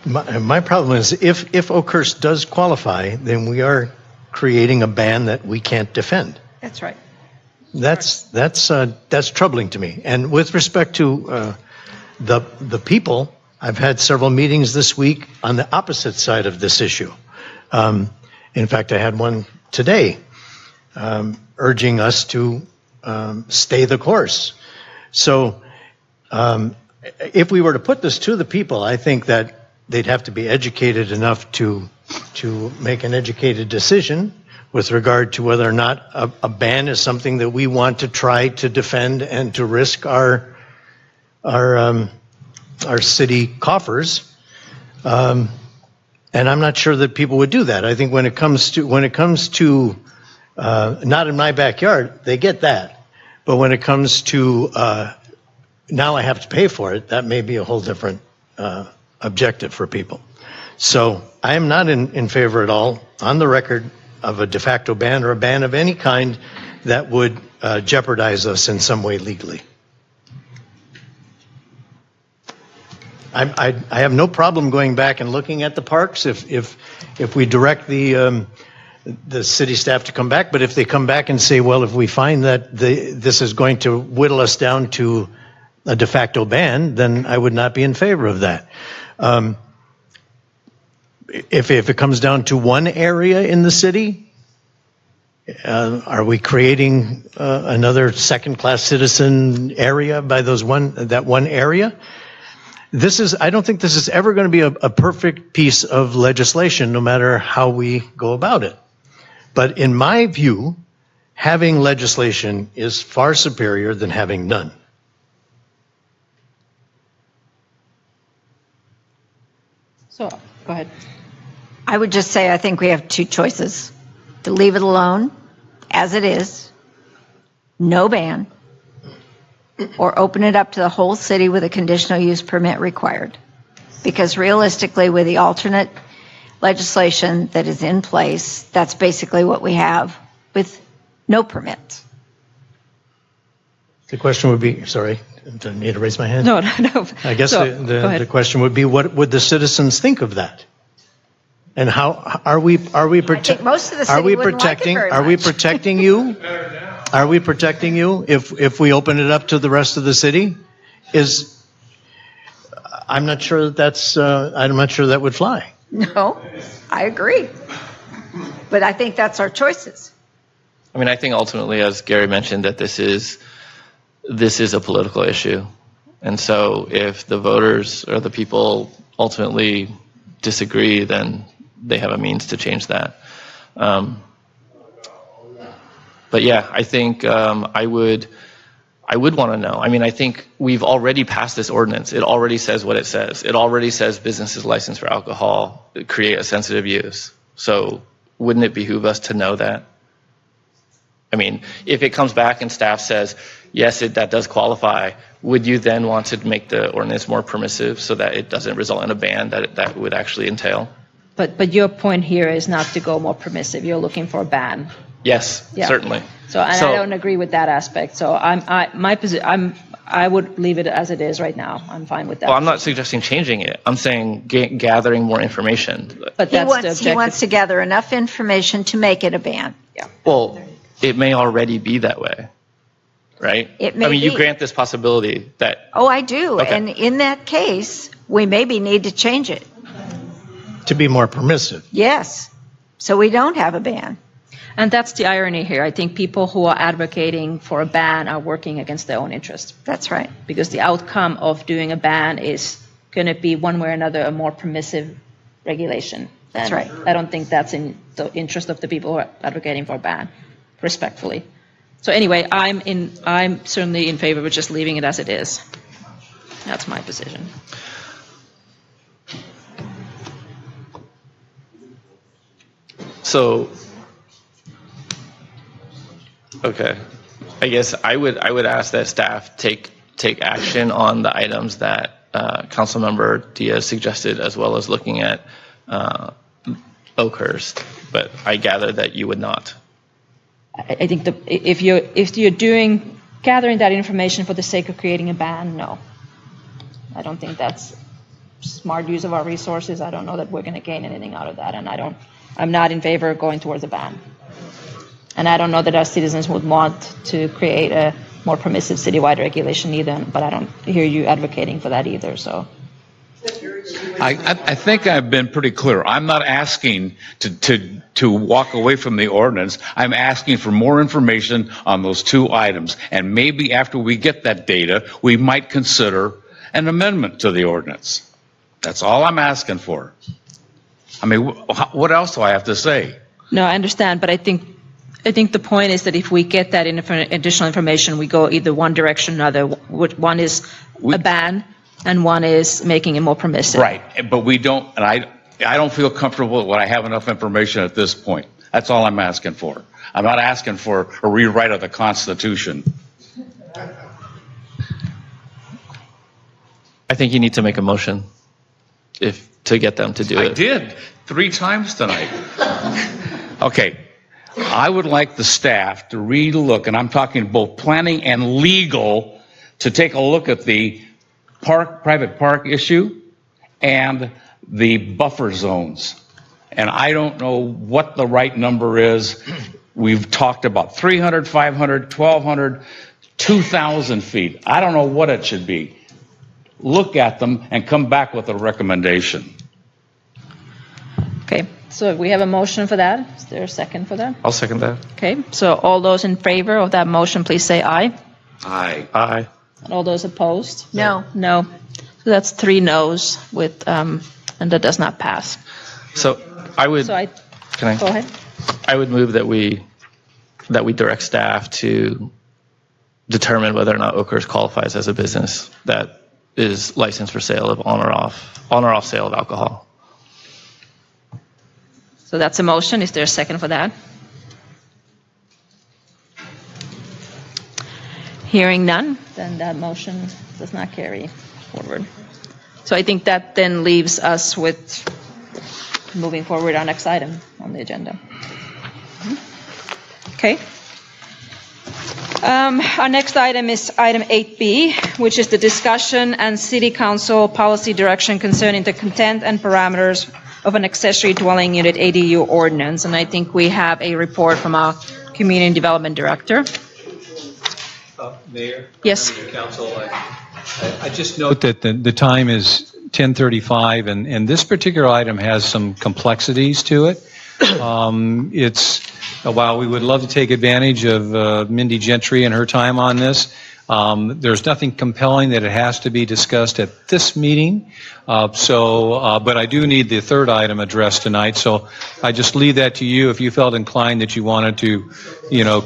My problem is if Oakhurst does qualify, then we are creating a ban that we can't defend.
That's right.
That's troubling to me. And with respect to the people, I've had several meetings this week on the opposite side of this issue. In fact, I had one today urging us to stay the course. So if we were to put this to the people, I think that they'd have to be educated enough to make an educated decision with regard to whether or not a ban is something that we want to try to defend and to risk our city coffers. And I'm not sure that people would do that. I think when it comes to not in my backyard, they get that. But when it comes to now I have to pay for it, that may be a whole different objective for people. So I am not in favor at all, on the record, of a de facto ban or a ban of any kind that would jeopardize us in some way legally. I have no problem going back and looking at the parks if we direct the city staff to come back. But if they come back and say, well, if we find that this is going to whittle us down to a de facto ban, then I would not be in favor of that. If it comes down to one area in the city, are we creating another second-class citizen area by that one area? I don't think this is ever going to be a perfect piece of legislation, no matter how we go about it. But in my view, having legislation is far superior than having none.
So, go ahead.
I would just say I think we have two choices: to leave it alone as it is, no ban, or open it up to the whole city with a conditional use permit required. Because realistically, with the alternate legislation that is in place, that's basically what we have with no permits.
The question would be, sorry, do I need to raise my hand?
No.
I guess
So,
the question would be, what would the citizens think of that? And how are we
I think most of the city wouldn't like it very
are we
much.
protecting you? Are we protecting you if we open it up to the rest of the city? I'm not sure I'm not sure that would fly.
No, I agree. But I think that's our choices.
I mean, I think ultimately, as Gary mentioned, that this is a political issue. And so if the voters or the people ultimately disagree, then they have a means to change that. But yeah, I think I would want to know. I mean, I think we've already passed this ordinance. It already says what it says. It already says businesses licensed for alcohol create a sensitive use. So wouldn't it behoove us to know that? I mean, if it comes back and staff says, yes, that does qualify, would you then want to make the ordinance more permissive so that it doesn't result in a ban that would actually entail?
But your point here is not to go more permissive. You're looking for a ban.
Yes,
Yeah.
certainly.
So I don't agree with that aspect. So I would leave it as it is right now. I'm fine with that.
Well, I'm not suggesting changing it. I'm saying gathering more information.
But
He
that's the
wants
objective.
to gather enough information to make it a ban.
Well, it may already be that way, right?
It may
I mean, you
be.
grant this possibility that,
Oh, I do.
Okay.
And in that case, we maybe need to change it.
To be more permissive.
Yes. So we don't have a ban.
And that's the irony here. I think people who are advocating for a ban are working against their own interest.
That's right.
Because the outcome of doing a ban is going to be one way or another a more permissive regulation.
That's
And
right.
I don't think that's in the interest of the people who are advocating for a ban, respectfully. So anyway, I'm certainly in favor of just leaving it as it is. That's my position.
so, okay. I guess I would ask that staff take action on the items that Councilmember Diaz suggested, as well as looking at Oakhurst, but I gather that you would not.
I think if you're gathering that information for the sake of creating a ban, no. I don't think that's smart use of our resources. I don't know that we're going to gain anything out of that, and I'm not in favor of going towards a ban. And I don't know that our citizens would want to create a more permissive citywide regulation either, but I don't hear you advocating for that either, so.
I think I've been pretty clear. I'm not asking to walk away from the ordinance. I'm asking for more information on those two items. And maybe after we get that data, we might consider an amendment to the ordinance. That's all I'm asking for. I mean, what else do I have to say?
No, I understand, but I think the point is that if we get that additional information, we go either one direction or another. One is a ban, and one is making it more permissive.
Right, but we don't, and I don't feel comfortable when I have enough information at this point. That's all I'm asking for. I'm not asking for a rewrite of the Constitution.
I think you need to make a motion to get them to do it.
I did 3 times tonight. Okay, I would like the staff to relook, and I'm talking both planning and legal, to take a look at the private park issue and the buffer zones. And I don't know what the right number is. We've talked about 300, 500, 1,200, 2,000 feet. I don't know what it should be. Look at them and come back with a recommendation.
Okay, so we have a motion for that. Is there a second for that?
I'll second that.
Okay, so all those in favor of that motion, please say aye.
Aye.
Aye.
And all those opposed?
No.
No. So that's 3 noes with, and that does not pass.
So I would,
So
can I?
go ahead.
I would move that we direct staff to determine whether or not Oakhurst qualifies as a business that is licensed for sale of on or off sale of alcohol.
So that's a motion. Is there a second for that? Hearing none, then that motion does not carry forward. So I think that then leaves us with moving forward our next item on the agenda. Okay. Our next item is item 8B, which is the discussion and city council policy direction concerning the content and parameters of an accessory dwelling unit ADU ordinance. And I think we have a report from our community development director.
Mayor?
Yes.
Council, I just note that the time is 10:35, and this particular item has some complexities to it. While we would love to take advantage of Mindy Gentry and her time on this, there's nothing compelling that it has to be discussed at this meeting. But I do need the third item addressed tonight, so I just leave that to you if you felt inclined that you wanted to,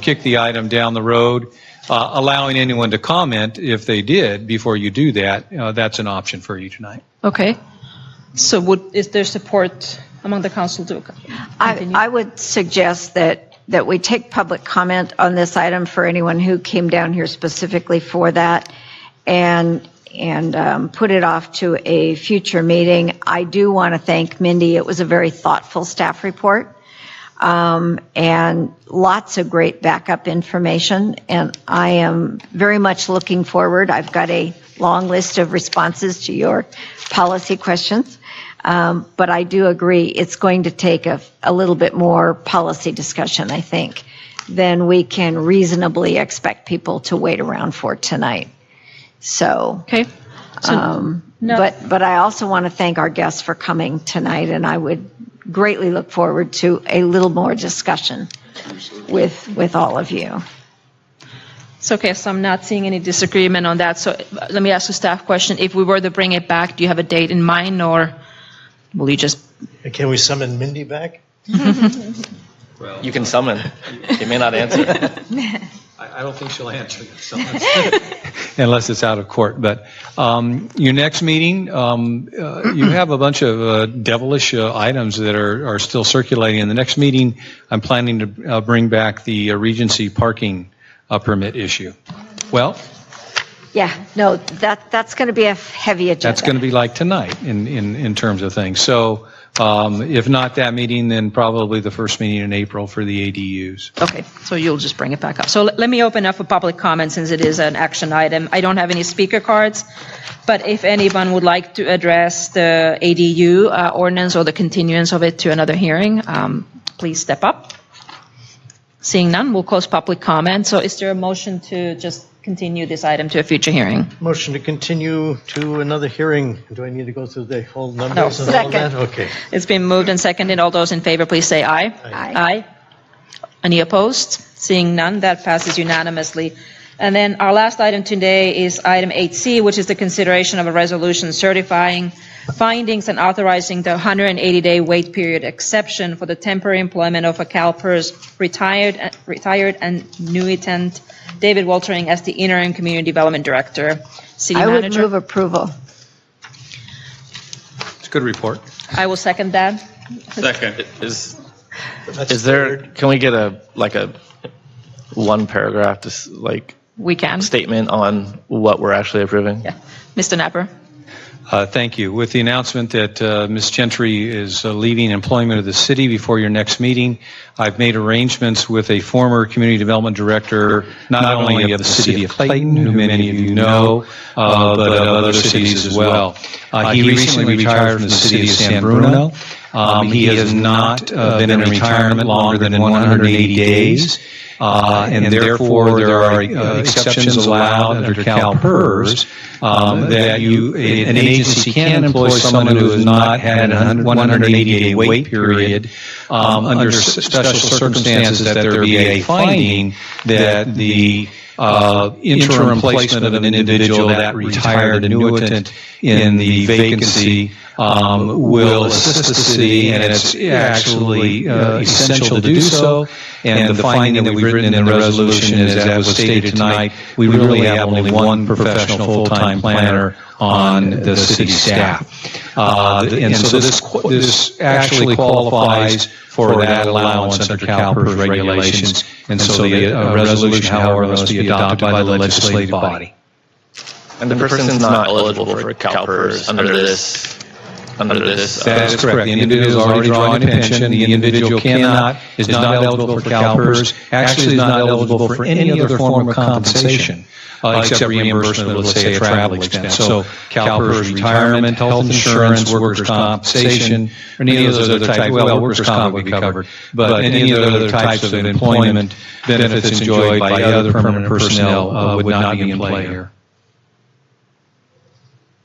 kick the item down the road. Allowing anyone to comment if they did before you do that, that's an option for you tonight.
Okay. So is there support among the council to continue?
I would suggest that we take public comment on this item for anyone who came down here specifically for that, and put it off to a future meeting. I do want to thank Mindy. It was a very thoughtful staff report. And lots of great backup information, and I am very much looking forward. I've got a long list of responses to your policy questions, but I do agree it's going to take a little bit more policy discussion, I think, than we can reasonably expect people to wait around for tonight. So,
okay.
But I also want to thank our guests for coming tonight, and I would greatly look forward to a little more discussion with all of you.
It's okay, so I'm not seeing any disagreement on that. So let me ask a staff question. If we were to bring it back, do you have a date in mind, or will you just...
Can we summon Mindy back?
You can summon. She may not answer.
I don't think she'll answer this unless it's out of court. But your next meeting, you have a bunch of devilish items that are still circulating. In the next meeting, I'm planning to bring back the Regency parking permit issue. Well,
yeah, no, that's going to be a heavy agenda.
that's going to be like tonight in terms of things. So if not that meeting, then probably the first meeting in April for the ADUs.
Okay, so you'll just bring it back up. So let me open up for public comment since it is an action item. I don't have any speaker cards, but if anyone would like to address the ADU ordinance or the continuance of it to another hearing, please step up. Seeing none, we'll close public comment. So is there a motion to just continue this item to a future hearing?
Motion to continue to another hearing. Do I need to go through the whole numbers and all that? Okay.
It's been moved and seconded. All those in favor, please say aye. Aye. Any opposed? Seeing none, that passes unanimously. And then our last item today is item 8C, which is the consideration of a resolution certifying findings and authorizing the 180-day wait period exception for the temporary employment of a CalPERS retired annuitant David Waltering as the interim community development director. City
I
manager.
would move approval.
Good report.
I will second that.
Second.
Is there, can we get a one paragraph, just like
We can.
statement on what we're actually approving?
Yeah. Mr. Napper?
Thank you. With the announcement that Ms. Gentry is leaving employment of the city before your next meeting, I've made arrangements with a former community development director, not only of the city of Clayton, who many of you know, but of other cities as well. He recently retired from the city of San Bruno. He has not been in retirement longer than 180 days. And therefore, there are exceptions allowed under CalPERS that an agency can employ someone who has not had a 180-day wait period under special circumstances that there be a finding that the interim placement of an individual, that retired annuitant in the vacancy, will assist the city, and it's actually essential to do so. And the finding that we've written in the resolution is, as was stated tonight, we really have only one professional full-time planner on the city staff. And so this actually qualifies for that allowance under CalPERS regulations. And so the resolution, however, must be adopted by the legislative body.
And the person's not eligible for CalPERS under this.
That is correct. The individual is already drawing a pension. The individual is not eligible for CalPERS, actually is not eligible for any other form of compensation, except reimbursement of, let's say, a travel expense. So CalPERS, retirement, health insurance, workers' compensation, or any of those other types, well, workers' comp would be covered, but any of the other types of employment benefits enjoyed by other permanent personnel would not be in play here.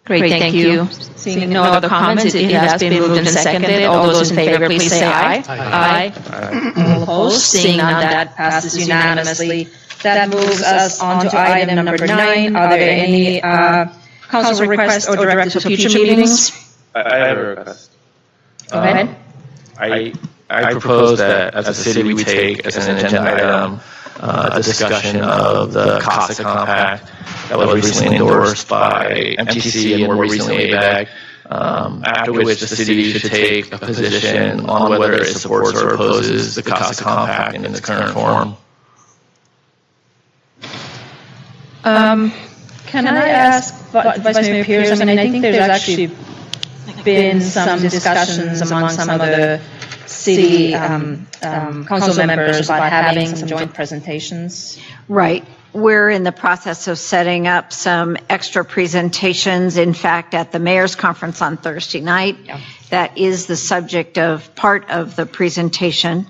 Great, thank you. Seeing no other comments, it has been moved and seconded. All those in favor, please say aye. Aye. All opposed? Seeing none, that passes unanimously. That moves us on to item number 9. Are there any council requests or directives for future meetings?
I have a request.
Go ahead.
I propose that as a city we take as an agenda item a discussion of the CASA Compact that was recently endorsed by MTC and more recently ABAG, after which the city should take a position on whether it supports or opposes the CASA Compact in its current form.
Can I ask Vice Mayor Pierce? I mean, I think there's actually been some discussions among some of the city council members about having some joint presentations.
Right. We're in the process of setting up some extra presentations. In fact, at the mayor's conference on Thursday night, that is the subject of part of the presentation.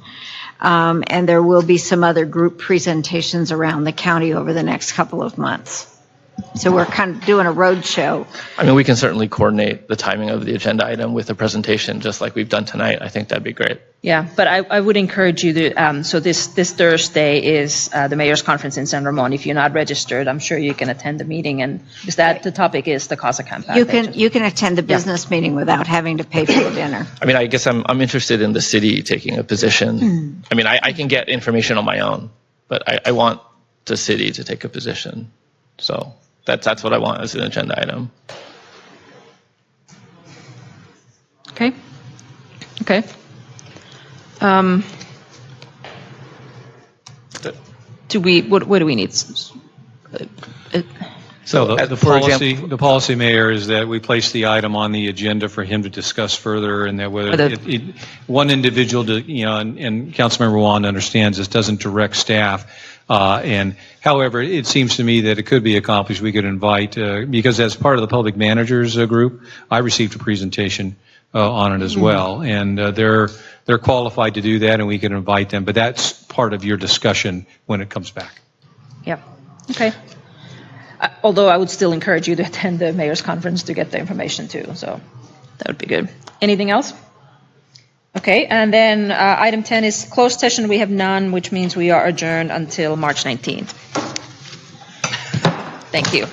And there will be some other group presentations around the county over the next couple of months. So we're kind of doing a road show.
I mean, we can certainly coordinate the timing of the agenda item with the presentation, just like we've done tonight. I think that'd be great.
Yeah, but I would encourage you to, so this Thursday is the mayor's conference in San Ramon. If you're not registered, I'm sure you can attend the meeting, and because the topic is the CASA Compact.
You can attend the business meeting without having to pay for the dinner.
I mean, I guess I'm interested in the city taking a position. I mean, I can get information on my own, but I want the city to take a position. So that's what I want as an agenda item.
Okay. Okay. What do we need?
So the policy, Mayor, is that we place the item on the agenda for him to discuss further, and that whether one individual, and Councilmember Wand understands this doesn't direct staff. And however, it seems to me that it could be accomplished. We could invite, because as part of the public managers group, I received a presentation on it as well, and they're qualified to do that, and we can invite them. But that's part of your discussion when it comes back.
Yeah. Okay. Although I would still encourage you to attend the mayor's conference to get the information too. So that would be good. Anything else? Okay, and then item 10 is closed session. We have none, which means we are adjourned until March 19th. Thank you.